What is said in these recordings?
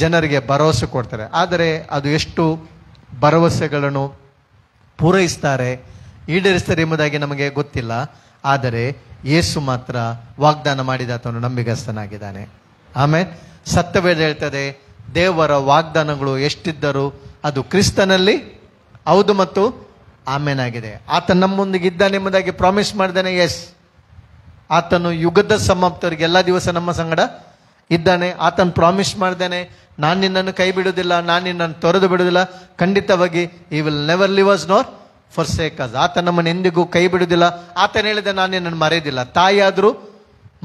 ಜನರಿಗೆ ಭರವಸೆ ಕೊಡ್ತಾರೆ. ಆದರೆ ಅದು ಎಷ್ಟು ಭರವಸೆಗಳನ್ನು ಪೂರೈಸ್ತಾರೆ, ಈಡೇರಿಸ್ತಾರೆ ಎಂಬುದಾಗಿ ನಮಗೆ ಗೊತ್ತಿಲ್ಲ. ಆದರೆ ಯೇಸು ಮಾತ್ರ ವಾಗ್ದಾನ ಮಾಡಿದ ಆತನು ನಂಬಿಗಸ್ತನಾಗಿದ್ದಾನೆ. ಆಮೇಲೆ ಸತ್ಯವೇದ ಹೇಳ್ತದೆ, ದೇವರ ವಾಗ್ದಾನಗಳು ಎಷ್ಟಿದ್ದರೂ ಅದು ಕ್ರಿಸ್ತನಲ್ಲಿ ಹೌದು ಮತ್ತು ಆಮೇನಾಗಿದೆ. ಆತ ನಮ್ಮೊಂದಿಗೆ ಇದ್ದಾನೆ ಎಂಬುದಾಗಿ ಪ್ರಾಮಿಸ್ ಮಾಡಿದ್ದಾನೆ. ಎಸ್, ಆತನು ಯುಗದ ಸಮಾಪ್ತವರಿಗೆ ಎಲ್ಲ ದಿವಸ ನಮ್ಮ ಸಂಗಡ ಇದ್ದಾನೆ. ಆತನು ಪ್ರಾಮಿಸ್ ಮಾಡಿದ್ದಾನೆ, ನಾನು ನಿನ್ನನ್ನು ಕೈ ಬಿಡುವುದಿಲ್ಲ, ನಾನು ನಿನ್ನನ್ನು ತೊರೆದು ಬಿಡುವುದಿಲ್ಲ. ಖಂಡಿತವಾಗಿ he will never leave us not forsake us. ಆತ ನಮ್ಮನ್ನು ಎಂದಿಗೂ ಕೈ ಬಿಡುವುದಿಲ್ಲ. ಆತನು ಹೇಳಿದ, ನಾನು ನಿನ್ನನ್ನು ಮರೆಯುವುದಿಲ್ಲ. ತಾಯಿಯಾದರೂ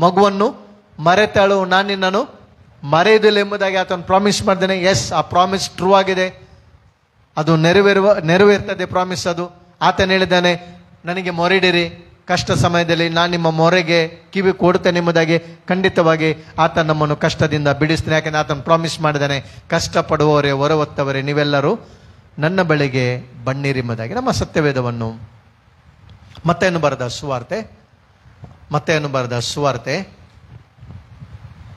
ಮಗುವನ್ನು ಮರೆತಾಳು, ನಾನು ನಿನ್ನನ್ನು ಮರೆಯುವುದಿಲ್ಲ ಎಂಬುದಾಗಿ ಆತನು ಪ್ರಾಮಿಸ್ ಮಾಡಿದ್ದಾನೆ. ಎಸ್, ಆ ಪ್ರಾಮಿಸ್ ಟ್ರೂ ಆಗಿದೆ, ಅದು ನೆರವೇರ್ತದೆ ಪ್ರಾಮಿಸ್ ಅದು. ಆತನು ಹೇಳಿದ್ದಾನೆ, ನನಗೆ ಮೊರೆಯಿಡಿರಿ, ಕಷ್ಟ ಸಮಯದಲ್ಲಿ ನಾನು ನಿಮ್ಮ ಮೊರೆಗೆ ಕಿವಿ ಕೊಡ್ತೇನೆ ಎಂಬುದಾಗಿ. ಖಂಡಿತವಾಗಿ ಆತ ನಮ್ಮನ್ನು ಕಷ್ಟದಿಂದ ಬಿಡಿಸ್ತಾನೆ. ಯಾಕೆಂದರೆ ಆತನು ಪ್ರಾಮಿಸ್ ಮಾಡಿದ್ದಾನೆ, ಕಷ್ಟಪಡುವವರೇ ಹೊರವತ್ತವರೇ ನೀವೆಲ್ಲರೂ ನನ್ನ ಬಳಿಗೆ ಬನ್ನಿರಿ ಎಂಬುದಾಗಿ. ನಮ್ಮ ಸತ್ಯವೇದವನ್ನು ಮತ್ತೇನು ಬರೆದ ಸುವಾರ್ತೆ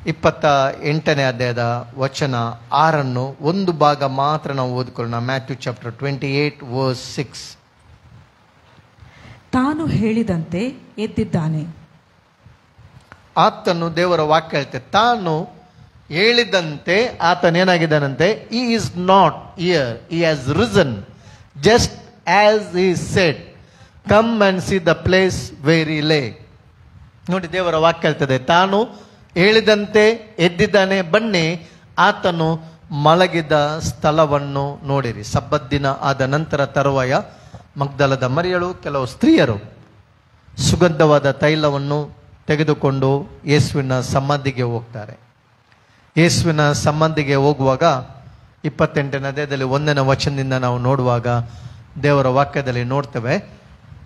28ನೇ ಅಧ್ಯಾಯದ ವಚನ 6 ಒಂದು ಭಾಗ ಮಾತ್ರ ನಾವು ಓದಿಕೊಳ್ಳೋಣ. Matthew chapter 28 verse 6. ತಾನು ಹೇಳಿದಂತೆ ಎದ್ದಿದ್ದಾನೆ. ಆತನು, ದೇವರ ವಾಕ್ಯ ಹೇಳ್ತೆ, ತಾನು ಹೇಳಿದಂತೆ ಆತನೇನಾಗಿದ್ದಾನಂತೆ. he is not here, he has risen just as he said, come and see the place where he lay. ನೋಡಿ, ದೇವರ ವಾಕ್ಯ ಹೇಳ್ತದೆ, ತಾನು ಹೇಳಿದಂತೆ ಎದ್ದಿದ್ದಾನೆ, ಬನ್ನಿ ಆತನು ಮಲಗಿದ ಸ್ಥಳವನ್ನು ನೋಡಿರಿ. ಸಬ್ಬತ್ ದಿನ ಆದ ನಂತರ ತರುವಾಯ ಮಗ್ದಲದ ಮರಿಯಳು ಕೆಲವು ಸ್ತ್ರೀಯರು ಸುಗಂಧವಾದ ತೈಲವನ್ನು ತೆಗೆದುಕೊಂಡು ಯೇಸುವಿನ ಸಮಾಧಿಗೆ ಹೋಗ್ತಾರೆ. ಯೇಸುವಿನ ಸಮಾಧಿಗೆ ಹೋಗುವಾಗ 28ನೇ ಅಧ್ಯಾಯದಲ್ಲಿ 1ನೇ ವಚನದಿಂದ ನಾವು ನೋಡುವಾಗ ದೇವರ ವಾಕ್ಯದಲ್ಲಿ ನೋಡ್ತೇವೆ,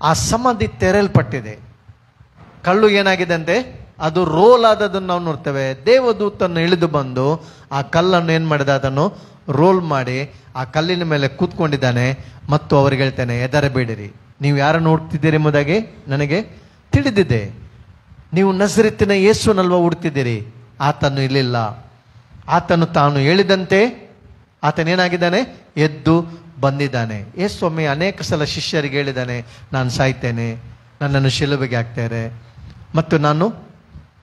ಆ ಸಮಾಧಿ ತೆರೆಯಲ್ಪಟ್ಟಿದೆ. ಕಲ್ಲು ಏನಾಗಿದೆ, ಅದು ರೋಲ್ ಆದದನ್ನು ನಾವು ನೋಡ್ತೇವೆ. ದೇವದೂತನ್ನು ಇಳಿದು ಬಂದು ಆ ಕಲ್ಲನ್ನು ಏನು ಮಾಡಿದ, ಅದನ್ನು ರೋಲ್ ಮಾಡಿ ಆ ಕಲ್ಲಿನ ಮೇಲೆ ಕೂತ್ಕೊಂಡಿದ್ದಾನೆ. ಮತ್ತು ಅವ್ರಿಗೆ ಹೇಳ್ತಾನೆ, ಹೆದರಬೇಡಿರಿ, ನೀವು ಯಾರನ್ನು ಹುಡುಕ್ತಿದ್ದೀರಿ ಎಂಬುದಾಗಿ ನನಗೆ ತಿಳಿದಿದೆ. ನೀವು ನಜರೇತಿನ ಯೇಸುವನ್ನಲ್ವಾ ಹುಡುಕ್ತಿದ್ದೀರಿ? ಆತನು ಇಲ್ಲಿಲ್ಲ. ಆತನು ತಾನು ಹೇಳಿದಂತೆ ಆತನೇನಾಗಿದ್ದಾನೆ, ಎದ್ದು ಬಂದಿದ್ದಾನೆ. ಯೇಸ್ವಾಮಿ ಅನೇಕ ಸಲ ಶಿಷ್ಯರಿಗೆ ಹೇಳಿದ್ದಾನೆ, ನಾನು ಸಾಯ್ತೇನೆ, ನನ್ನನ್ನು ಶಿಲುಬೆಗೆ ಹಾಕ್ತಾರೆ ಮತ್ತು ನಾನು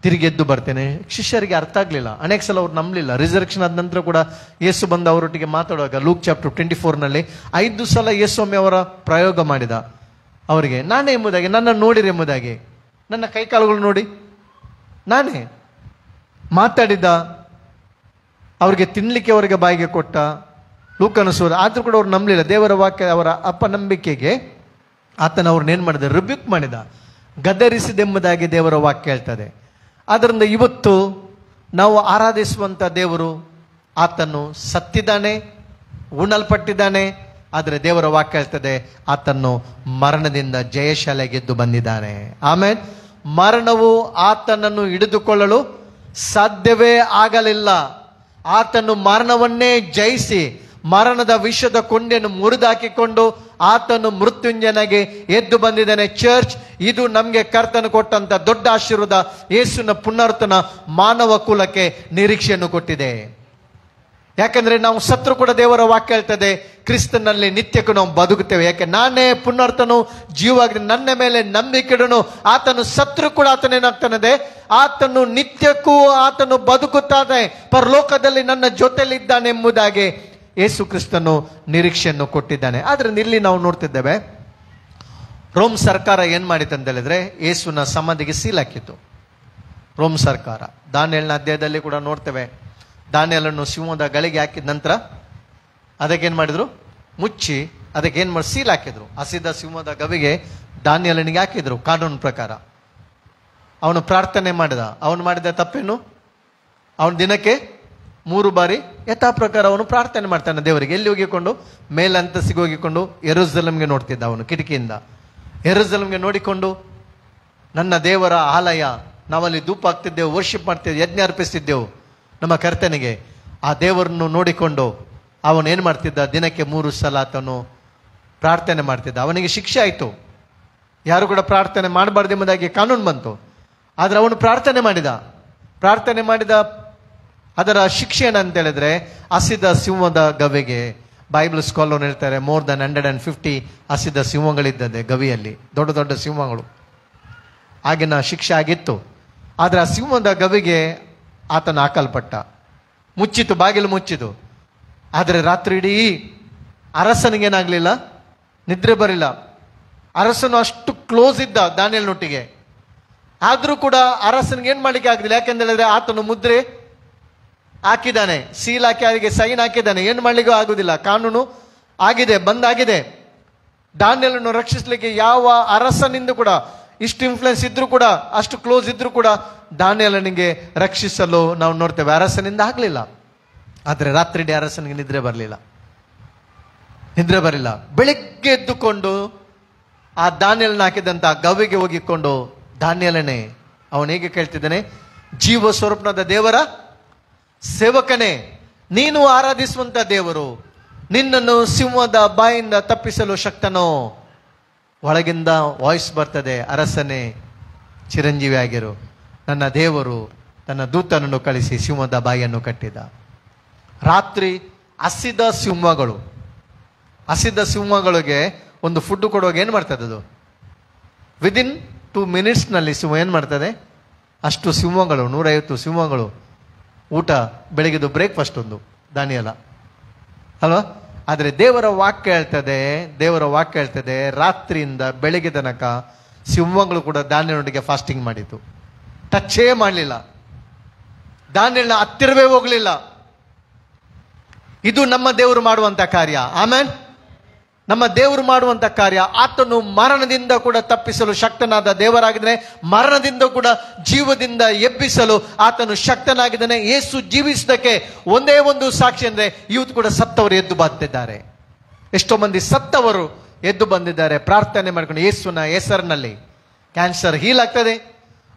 ತಿರುಗಿ ಎದ್ದು ಬರ್ತೇನೆ. ಶಿಷ್ಯರಿಗೆ ಅರ್ಥ ಆಗಲಿಲ್ಲ, ಅನೇಕ ಸಲ ಅವ್ರು ನಂಬಲಿಲ್ಲ. ರಿಸರ್ವೇಷನ್ ಆದ ನಂತರ ಕೂಡ ಯೇಸು ಬಂದು ಅವರೊಟ್ಟಿಗೆ ಮಾತಾಡುವಾಗ ಲೂಕ್ ಚಾಪ್ಟರ್ 24ನಲ್ಲಿ 5 ಸಲ ಯೇಸ್ವಾಮಿ ಅವರ ಪ್ರಯೋಗ ಮಾಡಿದ ಅವರಿಗೆ, ನಾನೇ ಎಂಬುದಾಗಿ, ನನ್ನನ್ನು ನೋಡಿರಿ ಎಂಬುದಾಗಿ, ನನ್ನ ಕೈಕಾಲುಗಳು ನೋಡಿ ನಾನೇ ಮಾತಾಡಿದ. ಅವ್ರಿಗೆ ತಿನ್ನಲಿಕ್ಕೆ ಅವರಿಗೆ ಬಾಯಿಗೆ ಕೊಟ್ಟ, ಲೂಕನಿಸುವುದು. ಆದರೂ ಕೂಡ ಅವ್ರು ನಂಬಲಿಲ್ಲ. ದೇವರ ವಾಕ್ಯ ಅವರ ಅಪನಂಬಿಕೆಗೆ ಆತನ ಅವ್ರನ್ನೇನು ಮಾಡಿದ, ರಿಬ್ಯೂಕ್ ಮಾಡಿದ, ಗದರಿಸಿದೆಂಬುದಾಗಿ ದೇವರ ವಾಕ್ಯ ಹೇಳ್ತದೆ. ಆದ್ದರಿಂದ ಇವತ್ತು ನಾವು ಆರಾಧಿಸುವಂಥ ದೇವರು, ಆತನು ಸತ್ತಿದ್ದಾನೆ, ಉಣಲ್ಪಟ್ಟಿದ್ದಾನೆ. ಆದರೆ ದೇವರ ವಾಕ್ಯ ಹೇಳ್ತದೆ, ಆತನು ಮರಣದಿಂದ ಜಯಶಾಲಿಯಾಗಿ ಗೆದ್ದು ಬಂದಿದ್ದಾನೆ. ಆಮೇಲೆ ಮರಣವು ಆತನನ್ನು ಹಿಡಿದುಕೊಳ್ಳಲು ಸಾಧ್ಯವೇ ಆಗಲಿಲ್ಲ. ಆತನು ಮರಣವನ್ನೇ ಜಯಿಸಿ ಮರಣದ ವಿಷದ ಕೊಂಡೆಯನ್ನು ಮುರಿದಾಕಿಕೊಂಡು ಆತನು ಮೃತ್ಯುಂಜಯನಾಗಿ ಎದ್ದು ಬಂದಿದ್ದಾನೆ. ಚರ್ಚ್, ಇದು ನಮಗೆ ಕರ್ತನು ಕೊಟ್ಟಂತ ದೊಡ್ಡ ಆಶೀರ್ವಾದ. ಯೇಸುವಿನ ಪುನರುತ್ಥಾನ ಮಾನವ ಕುಲಕ್ಕೆ ನಿರೀಕ್ಷೆಯನ್ನು ಕೊಟ್ಟಿದೆ. ಯಾಕಂದ್ರೆ ನಾವು ಸತ್ರು ಕೂಡ ದೇವರ ವಾಕ್ಯ ಹೇಳ್ತದೆ, ಕ್ರಿಸ್ತನಲ್ಲಿ ನಿತ್ಯಕ್ಕೂ ನಾವು ಬದುಕುತ್ತೇವೆ. ಯಾಕೆ, ನಾನೇ ಪುನರುತ್ಥಾನನು ಜೀವವಾಗಿ, ನನ್ನ ಮೇಲೆ ನಂಬಿಕೆಡನು. ಆತನು ಸತ್ರು ಕೂಡ ಆತನೇನಾಗ್ತಾನದೆ, ಆತನು ನಿತ್ಯಕ್ಕೂ ಆತನು ಬದುಕುತ್ತಾನೆ, ಪರಲೋಕದಲ್ಲಿ ನನ್ನ ಜೊತೆಲಿದ್ದಾನೆ ಎಂಬುದಾಗಿ ಯೇಸು ಕ್ರಿಸ್ತನು ನಿರೀಕ್ಷೆಯನ್ನು ಕೊಟ್ಟಿದ್ದಾನೆ. ಆದ್ರೆ ಇಲ್ಲಿ ನಾವು ನೋಡ್ತಿದ್ದೇವೆ, ರೋಮ್ ಸರ್ಕಾರ ಏನ್ ಮಾಡಿತ್ತು ಅಂತ ಹೇಳಿದ್ರೆ, ಯೇಸುವಿನ ಸಮಾಧಿಗೆ ಸೀಲ್ ಹಾಕಿತ್ತು ರೋಮ್ ಸರ್ಕಾರ. ದಾನಿಯೇಲನ ಅಧ್ಯಾಯದಲ್ಲಿ ಕೂಡ ನೋಡ್ತೇವೆ, ದಾನಿಯೇಲನ್ನು ಸಿಂಹದ ಗಳಿಗೆ ಹಾಕಿದ ನಂತರ ಅದಕ್ಕೇನ್ ಮಾಡಿದ್ರು, ಮುಚ್ಚಿ ಅದಕ್ಕೇನ್ ಮಾಡಿ ಸೀಲ್ ಹಾಕಿದ್ರು. ಹಸಿದ ಸಿಂಹದ ಗವಿಗೆ ದಾನಿಯೇಲನಿಗೆ ಹಾಕಿದ್ರು. ಕಾನೂನು ಪ್ರಕಾರ ಅವನು ಪ್ರಾರ್ಥನೆ ಮಾಡಿದ. ಅವನು ಮಾಡಿದ ತಪ್ಪೇನು, ಅವನ ದಿನಕ್ಕೆ 3 ಬಾರಿ ಯಥಾ ಪ್ರಕಾರ ಅವನು ಪ್ರಾರ್ಥನೆ ಮಾಡ್ತಾನೆ ದೇವರಿಗೆ. ಎಲ್ಲಿ ಹೋಗಿಕೊಂಡು, ಮೇಲಂತಸ್ತಿಗೆ ಹೋಗಿಕೊಂಡು ಯೆರೂಸಲೇಮಿಗೆ ನೋಡ್ತಿದ್ದ. ಅವನು ಕಿಟಕಿಯಿಂದ ಯೆರೂಸಲೇಮಿಗೆ ನೋಡಿಕೊಂಡು, ನನ್ನ ದೇವರ ಆಲಯ, ನಾವಲ್ಲಿ ಧೂಪ ಹಾಕ್ತಿದ್ದೆವು, ವರ್ಷಿಪ್ ಮಾಡ್ತಿದ್ದೆವು, ಯಜ್ಞ ಅರ್ಪಿಸ್ತಿದ್ದೆವು ನಮ್ಮ ಕರ್ತನಿಗೆ. ಆ ದೇವರನ್ನು ನೋಡಿಕೊಂಡು ಅವನೇನು ಮಾಡ್ತಿದ್ದ, ದಿನಕ್ಕೆ 3 ಸಲ ಆತನು ಪ್ರಾರ್ಥನೆ ಮಾಡ್ತಿದ್ದ. ಅವನಿಗೆ ಶಿಕ್ಷೆ ಆಯಿತು, ಯಾರು ಕೂಡ ಪ್ರಾರ್ಥನೆ ಮಾಡಬಾರ್ದು ಎಂಬುದಾಗಿ ಕಾನೂನು ಬಂತು. ಆದರೆ ಅವನು ಪ್ರಾರ್ಥನೆ ಮಾಡಿದ ಅದರ ಶಿಕ್ಷೆ ಏನಂತ ಹೇಳಿದ್ರೆ ಹಸಿದ ಸಿಂಹದ ಗವಿಗೆ. ಬೈಬಲ್ ಸ್ಕಾಲರ್ ಹೇಳ್ತಾರೆ ಮೋರ್ ದನ್ 150 ಹಸಿದ ಸಿಂಹಗಳಿದ್ದದೆ ಗವಿಯಲ್ಲಿ, ದೊಡ್ಡ ದೊಡ್ಡ ಸಿಂಹಗಳು. ಆಗಿನ ಶಿಕ್ಷೆ ಆಗಿತ್ತು. ಆದರೆ ಆ ಸಿಂಹದ ಗವಿಗೆ ಆತನ ಹಾಕಲ್ಪಟ್ಟ, ಮುಚ್ಚಿತು, ಬಾಗಿಲು ಮುಚ್ಚಿತು. ಆದರೆ ರಾತ್ರಿ ಇಡೀ ಅರಸನಿಗೇನಾಗಲಿಲ್ಲ, ನಿದ್ರೆ ಬರಿಲ್ಲ. ಅರಸನು ಅಷ್ಟು ಕ್ಲೋಸ್ ಇದ್ದ ದಾನಿಯೇಲನೊಟ್ಟಿಗೆ. ಆದರೂ ಕೂಡ ಅರಸನಿಗೆ ಏನು ಮಾಡಲಿಕ್ಕೆ ಆಗಲಿಲ್ಲ. ಯಾಕೆಂತ ಹೇಳಿದ್ರೆ ಆತನು ಮುದ್ರೆ ಹಾಕಿದ್ದಾನೆ, ಸೀಲ್ ಹಾಕಿ ಅವರಿಗೆ ಸೈನ್ ಹಾಕಿದ್ದಾನೆ. ಏನು ಮಾಡಲಿಕ್ಕೂ ಆಗುದಿಲ್ಲ. ಕಾನೂನು ಆಗಿದೆ, ಬಂದಾಗಿದೆ. ದಾನಿಯೇಲನನ್ನು ರಕ್ಷಿಸಲಿಕ್ಕೆ ಯಾವ ಅರಸನಿಂದ ಕೂಡ ಇಷ್ಟು ಇನ್ಫ್ಲುಯೆನ್ಸ್ ಇದ್ರೂ ಕೂಡ, ಅಷ್ಟು ಕ್ಲೋಸ್ ಇದ್ರೂ ಕೂಡ ದಾನಿಯೇಲನಿಗೆ ರಕ್ಷಿಸಲು ನಾವು ನೋಡ್ತೇವೆ ಅರಸನಿಂದ ಆಗಲಿಲ್ಲ. ಆದರೆ ರಾತ್ರಿ ಇಡೀ ಅರಸನಿಗೆ ನಿದ್ರೆ ಬರಲಿಲ್ಲ. ಬೆಳಿಗ್ಗೆ ಎದ್ದುಕೊಂಡು ಆ ದಾನಿಯೇಲನ ಹಾಕಿದಂತ ಗವಿಗೆ ಹೋಗಿಕೊಂಡು, ದಾನಿಯೇಲನೇ, ಅವನು ಹೇಗೆ ಕೇಳ್ತಿದ್ದಾನೆ, ಜೀವ ಸ್ವರೂಪನಾದ ದೇವರ ಸೇವಕನೇ, ನೀನು ಆರಾಧಿಸುವಂತ ದೇವರು, ನಿನ್ನನ್ನು ಸಿಂಹದ ಬಾಯಿಂದ ತಪ್ಪಿಸಲು ಶಕ್ತನೋ. ಒಳಗಿಂದ ವಾಯ್ಸ್ ಬರ್ತದೆ, ಅರಸನೇ ಚಿರಂಜೀವಿ ಆಗಿರು, ನನ್ನ ದೇವರು ತನ್ನ ದೂತನನ್ನು ಕಳಿಸಿ ಸಿಂಹದ ಬಾಯಿಯನ್ನು ಕಟ್ಟಿದ. ರಾತ್ರಿ ಹಸಿದ ಸಿಂಹಗಳಿಗೆ ಒಂದು ಫುಡ್ ಕೊಡುವಾಗ ಏನು ಮಾಡ್ತದೆ, ಅದು ವಿದಿನ್ 2 ಮಿನಿಟ್ಸ್ನಲ್ಲಿ ಸಿಂಹ ಏನು ಮಾಡ್ತದೆ, ಅಷ್ಟು ಸಿಂಹಗಳು, 150 ಸಿಂಹಗಳು ಊಟ, ಬೆಳಗಿದ್ದು ಬ್ರೇಕ್ಫಾಸ್ಟ್ ಒಂದು ದಾನಿಯೇಲ ಅಲ್ವಾ. ಆದರೆ ದೇವರ ವಾಕ್ಯ ಹೇಳ್ತದೆ ರಾತ್ರಿಯಿಂದ ಬೆಳಗ್ಗೆ ತನಕ ಸಿಂಹಗಳು ಕೂಡ ದಾನಿಯೇಲನೊಟ್ಟಿಗೆ ಫಾಸ್ಟಿಂಗ್ ಮಾಡಿತು. ಟಚ್ಚೇ ಮಾಡಲಿಲ್ಲ, ದಾನಿಯೇಲನ ಹತ್ತಿರವೇ ಹೋಗಲಿಲ್ಲ. ಇದು ನಮ್ಮ ದೇವರು ಮಾಡುವಂತ ಕಾರ್ಯ. ಆಮೆನ್. ನಮ್ಮ ದೇವರು ಮಾಡುವಂತ ಕಾರ್ಯ. ಆತನು ಮರಣದಿಂದ ಕೂಡ ತಪ್ಪಿಸಲು ಶಕ್ತನಾದ ದೇವರಾಗಿದ್ದಾನೆ. ಮರಣದಿಂದ ಕೂಡ ಜೀವದಿಂದ ಎಬ್ಬಿಸಲು ಆತನು ಶಕ್ತನಾಗಿದ್ದಾನೆ. ಯೇಸು ಜೀವಿಸುವುದಕ್ಕೆ ಒಂದೇ ಒಂದು ಸಾಕ್ಷಿ ಅಂದ್ರೆ ಇವತ್ತು ಕೂಡ ಸತ್ತವರು ಎದ್ದು ಬಂದಿದ್ದಾರೆ. ಎಷ್ಟೋ ಮಂದಿ ಸತ್ತವರು ಎದ್ದು ಬಂದಿದ್ದಾರೆ. ಪ್ರಾರ್ಥನೆ ಮಾಡ್ಕೊಂಡು ಯೇಸುವಿನ ಹೆಸರಿನಲ್ಲಿ ಕ್ಯಾನ್ಸರ್ ಹೀಲ್ ಆಗ್ತದೆ,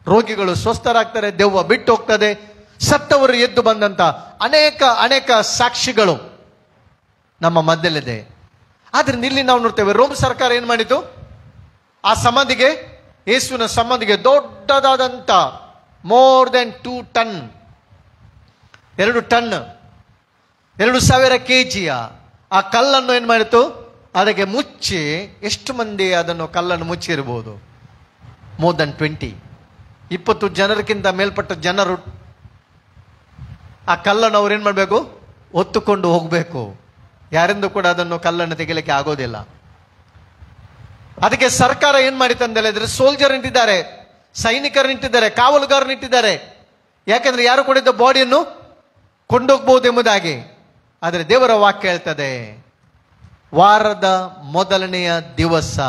ರೋಗಿಗಳು ಸ್ವಸ್ಥರಾಗ್ತಾರೆ, ದೆವ್ವ ಬಿಟ್ಟು ಹೋಗ್ತದೆ. ಸತ್ತವರು ಎದ್ದು ಬಂದಂತ ಅನೇಕ ಸಾಕ್ಷಿಗಳು ನಮ್ಮ ಮಧ್ಯದಲ್ಲಿದೆ. ಆದ್ರಿಂದ ಇಲ್ಲಿ ನಾವು ನೋಡ್ತೇವೆ, ರೋಮ್ ಸರ್ಕಾರ ಏನ್ ಮಾಡಿತು, ಆ ಸಮಾಧಿಗೆ, ಯೇಸುವಿನ ಸಮಾಧಿಗೆ ದೊಡ್ಡದಾದಂತ more than 2 ton 2 ton 2,000 kg ಆ ಕಲ್ಲನ್ನು ಏನ್ ಮಾಡಿತು, ಅದಕ್ಕೆ ಮುಚ್ಚಿ, ಎಷ್ಟು ಮಂದಿ ಅದನ್ನು ಕಲ್ಲನ್ನು ಮುಚ್ಚಿರಬಹುದು, ಮೋರ್ ದೆನ್ 20 ಜನರಿಗಿಂತ ಮೇಲ್ಪಟ್ಟ ಜನರು ಆ ಕಲ್ಲನ್ನು ಅವ್ರು ಏನ್ ಮಾಡ್ಬೇಕು, ಹೊತ್ತುಕೊಂಡು ಹೋಗ್ಬೇಕು. ಯಾರಿಂದ ಕೂಡ ಅದನ್ನು ಕಲ್ಲನ್ನು ತೆಗಿಲಿಕ್ಕೆ ಆಗೋದಿಲ್ಲ. ಅದಕ್ಕೆ ಸರ್ಕಾರ ಏನ್ ಮಾಡಿತ್ತು ಅಂತ ಹೇಳಿದ್ರೆ, ಸೋಲ್ಜರ್ ನಿಂತಿದ್ದಾರೆ, ಸೈನಿಕರು ನಿಂತಿದ್ದಾರೆ, ಕಾವಲುಗಾರರು ನಿಂತಿದ್ದಾರೆ. ಯಾಕಂದ್ರೆ ಯಾರು ಕೂಡ ಬಾಡಿಯನ್ನು ಕೊಂಡೋಗ್ಬಹುದು ಎಂಬುದಾಗಿ. ಆದರೆ ದೇವರ ವಾಕ್ಯ ಹೇಳ್ತದೆ, ವಾರದ ಮೊದಲನೆಯ ದಿವಸ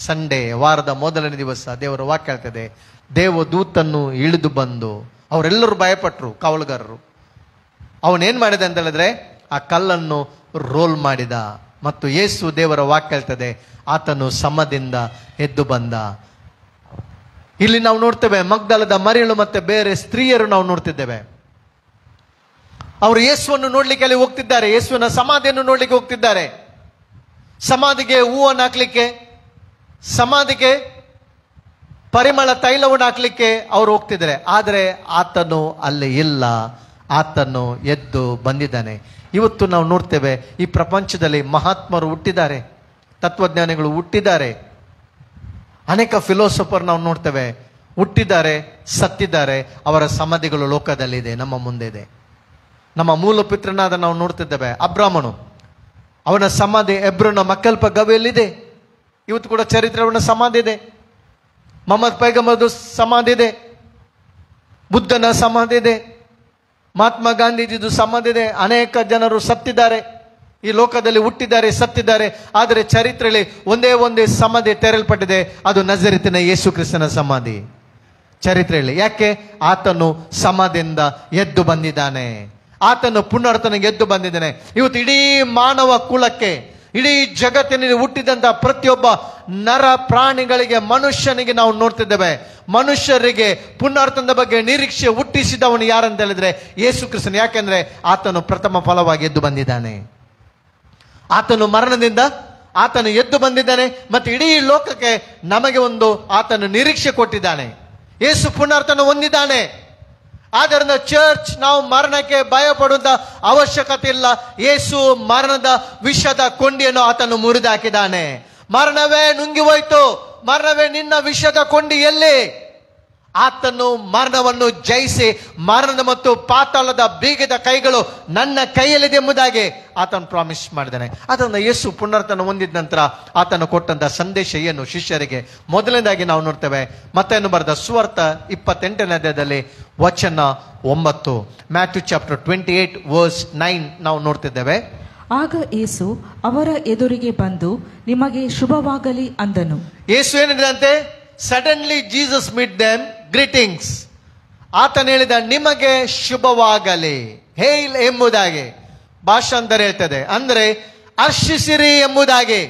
ಸಂಡೇ, ವಾರದ ಮೊದಲನೇ ದಿವಸ ದೇವರ ವಾಕ್ಯ ಹೇಳ್ತದೆ, ದೇವದೂತನ್ನು ಇಳಿದು ಬಂದು, ಅವರೆಲ್ಲರೂ ಭಯಪಟ್ಟರು ಕಾವಲುಗಾರರು. ಅವನೇನ್ ಮಾಡಿದ ಅಂತ ಹೇಳಿದ್ರೆ, ಆ ಕಲ್ಲನ್ನು ರೋಲ್ ಮಾಡಿದ. ಮತ್ತು ಯೇಸು, ದೇವರ ವಾಕ್ಯ ಹೇಳ್ತದೆ, ಆತನು ಸಮಾಧಿಯಿಂದ ಎದ್ದು ಬಂದ. ಇಲ್ಲಿ ನಾವು ನೋಡ್ತೇವೆ, ಮಗ್ದಲದ ಮರಿಯಳು ಮತ್ತೆ ಬೇರೆ ಸ್ತ್ರೀಯರು ನಾವು ನೋಡ್ತಿದ್ದೇವೆ. ಅವರು ಯೇಸುವನ್ನು ನೋಡ್ಲಿಕ್ಕೆ ಅಲ್ಲಿ ಹೋಗ್ತಿದ್ದಾರೆ, ಯೇಸುವಿನ ಸಮಾಧಿಯನ್ನು ನೋಡ್ಲಿಕ್ಕೆ ಹೋಗ್ತಿದ್ದಾರೆ. ಸಮಾಧಿಗೆ ಹೂವನ್ನು ಹಾಕ್ಲಿಕ್ಕೆ, ಸಮಾಧಿಗೆ ಪರಿಮಳ ತೈಲವನ್ನು ಹಾಕ್ಲಿಕ್ಕೆ ಅವರು ಹೋಗ್ತಿದ್ದಾರೆ. ಆದರೆ ಆತನು ಅಲ್ಲಿ ಇಲ್ಲ, ಆತನು ಎದ್ದು ಬಂದಿದ್ದಾನೆ. ಇವತ್ತು ನಾವು ನೋಡ್ತೇವೆ, ಈ ಪ್ರಪಂಚದಲ್ಲಿ ಮಹಾತ್ಮರು ಹುಟ್ಟಿದ್ದಾರೆ, ತತ್ವಜ್ಞಾನಿಗಳು ಹುಟ್ಟಿದ್ದಾರೆ, ಅನೇಕ ಫಿಲೋಸಫರ್ ನಾವು ನೋಡ್ತೇವೆ ಹುಟ್ಟಿದ್ದಾರೆ, ಸತ್ತಿದ್ದಾರೆ. ಅವರ ಸಮಾಧಿಗಳು ಲೋಕದಲ್ಲಿದೆ, ನಮ್ಮ ಮುಂದೆ ಇದೆ. ನಮ್ಮ ಮೂಲ ಪಿತೃನಾದ ನಾವು ನೋಡ್ತಿದ್ದೇವೆ ಅಬ್ರಾಮನು, ಅವನ ಸಮಾಧಿ ಎಬ್ರನ ಮಕ್ಕಲ್ಪ ಗವಿಯಲ್ಲಿದೆ. ಇವತ್ತು ಕೂಡ ಚರಿತ್ರೆಯವನ ಸಮಾಧಿ ಇದೆ. ಮೊಹಮ್ಮದ್ ಪೈಗಂಬರ್ದು ಸಮಾಧಿ ಇದೆ, ಬುದ್ಧನ ಸಮಾಧಿ ಇದೆ, ಮಹಾತ್ಮ ಗಾಂಧೀಜಿದು ಸಮಾಧಿ ಇದೆ. ಅನೇಕ ಜನರು ಸತ್ತಿದ್ದಾರೆ, ಈ ಲೋಕದಲ್ಲಿ ಹುಟ್ಟಿದ್ದಾರೆ, ಸತ್ತಿದ್ದಾರೆ. ಆದರೆ ಚರಿತ್ರೆಯಲ್ಲಿ ಒಂದೇ ಸಮಾಧಿ ತೆರಲ್ಪಟ್ಟಿದೆ, ಅದು ನಜರೇತಿನ ಯೇಸು ಕ್ರಿಸ್ತನ ಸಮಾಧಿ ಚರಿತ್ರೆಯಲ್ಲಿ. ಯಾಕೆ? ಆತನು ಸಮಾಧಿಯಿಂದ ಎದ್ದು ಬಂದಿದ್ದಾನೆ, ಆತನು ಪುನರ್ತನಿಗೆ ಎದ್ದು ಬಂದಿದ್ದಾನೆ. ಇವತ್ತು ಇಡೀ ಮಾನವ ಕುಲಕ್ಕೆ, ಇಡೀ ಜಗತ್ತಿನಲ್ಲಿ ಹುಟ್ಟಿದಂತ ಪ್ರತಿಯೊಬ್ಬ ನರ ಪ್ರಾಣಿಗಳಿಗೆ, ಮನುಷ್ಯನಿಗೆ ನಾವು ನೋಡ್ತಿದ್ದೇವೆ, ಮನುಷ್ಯರಿಗೆ ಪುನರ್ತನದ ಬಗ್ಗೆ ನಿರೀಕ್ಷೆ ಹುಟ್ಟಿಸಿದವನು ಯಾರಂತ ಹೇಳಿದ್ರೆ ಯೇಸು ಕ್ರಿಸ್ತನು. ಯಾಕೆಂದ್ರೆ ಆತನು ಪ್ರಥಮ ಫಲವಾಗಿ ಎದ್ದು ಬಂದಿದ್ದಾನೆ. ಆತನು ಮರಣದಿಂದ ಆತನು ಎದ್ದು ಬಂದಿದ್ದಾನೆ. ಮತ್ತೆ ಇಡೀ ಲೋಕಕ್ಕೆ ನಮಗೆ ಒಂದು ಆತನು ನಿರೀಕ್ಷೆ ಕೊಟ್ಟಿದ್ದಾನೆ. ಯೇಸು ಪುನರ್ತನ ಹೊಂದಿದ್ದಾನೆ. ಆದ್ದರಿಂದ ಚರ್ಚ್ ನಾವು ಮರಣಕ್ಕೆ ಭಯ ಪಡುವಂತ ಅವಶ್ಯಕತೆ ಇಲ್ಲ. ಯೇಸು ಮರಣದ ವಿಷದ ಕೊಂಡಿಯನ್ನು ಆತನು ಮುರಿದಾಕಿದ್ದಾನೆ. ಮರಣವೇ ನುಂಗಿ ಹೋಯ್ತು, ಮರಣವೇ ನಿನ್ನ ವಿಷದ ಕೊಂಡಿ ಎಲ್ಲಿ? ಆತನು ಮರಣವನ್ನು ಜಯಿಸಿ ಮರಣ ಮತ್ತು ಪಾತಾಳದ ಬೀಗದ ಕೈಗಳು ನನ್ನ ಕೈಯಲ್ಲಿದೆ ಎಂಬುದಾಗಿ ಆತನು ಪ್ರಾಮಿಸ್ ಮಾಡಿದ್ದಾನೆ. ಅದನ್ನು ಯೇಸು ಪುನರ್ತನ ಹೊಂದಿದ ನಂತರ ಆತನು ಕೊಟ್ಟಂತ ಸಂದೇಶ ಏನು ಶಿಷ್ಯರಿಗೆ? ಮೊದಲನೇದಾಗಿ ನಾವು ನೋಡ್ತೇವೆ ಮತ್ತೇನು ಬರೆದ ಸುವಾರ್ತ 28ನೇ ಅಧ್ಯಾಯದಲ್ಲಿ ವಚನ 9, ಮ್ಯಾಥ್ಯೂ ಚಾಪ್ಟರ್ 28 ವರ್ಸ್ 9 ನಾವು ನೋಡ್ತಿದ್ದೇವೆ. ಆಗ ಯೇಸು ಅವರ ಎದುರಿಗೆ ಬಂದು ನಿಮಗೆ ಶುಭವಾಗಲಿ ಅಂದನು. ಯೇಸು ಏನಿದಂತೆ suddenly Jesus meet them, greetings. ಆತನು ಹೇಳಿದ ನಿಮಗೆ ಶುಭವಾಗಲಿ, ಹೇಲ್ ಎಂಬುದಾಗಿ ಭಾಷಾಂತರ ಹೇಳ್ತದೆ, ಅಂದ್ರೆ ಹರ್ಷಿಸಿರಿ ಎಂಬುದಾಗಿ.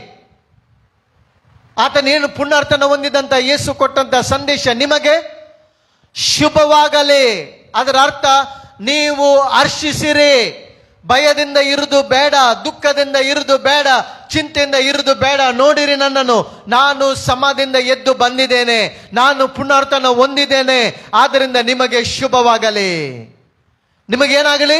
ಆತನೇನು ಪುನರ್ತನ ಹೊಂದಿದಂತ ಯೇಸು ಕೊಟ್ಟಂತ ಸಂದೇಶ ನಿಮಗೆ ಶುಭವಾಗಲಿ. ಅದರ ಅರ್ಥ ನೀವು ಹರ್ಷಿಸಿರಿ. ಭಯದಿಂದ ಇರುವುದು ಬೇಡ, ದುಃಖದಿಂದ ಇರುವುದು ಬೇಡ, ಚಿಂತೆಯಿಂದ ಇರುವುದು ಬೇಡ. ನೋಡಿರಿ ನನ್ನನ್ನು, ನಾನು ಸಮಾಧಿಯಿಂದ ಎದ್ದು ಬಂದಿದ್ದೇನೆ, ನಾನು ಪುನರ್ತನ ಹೊಂದಿದ್ದೇನೆ. ಆದ್ದರಿಂದ ನಿಮಗೆ ಶುಭವಾಗಲಿ. ನಿಮಗೇನಾಗಲಿ?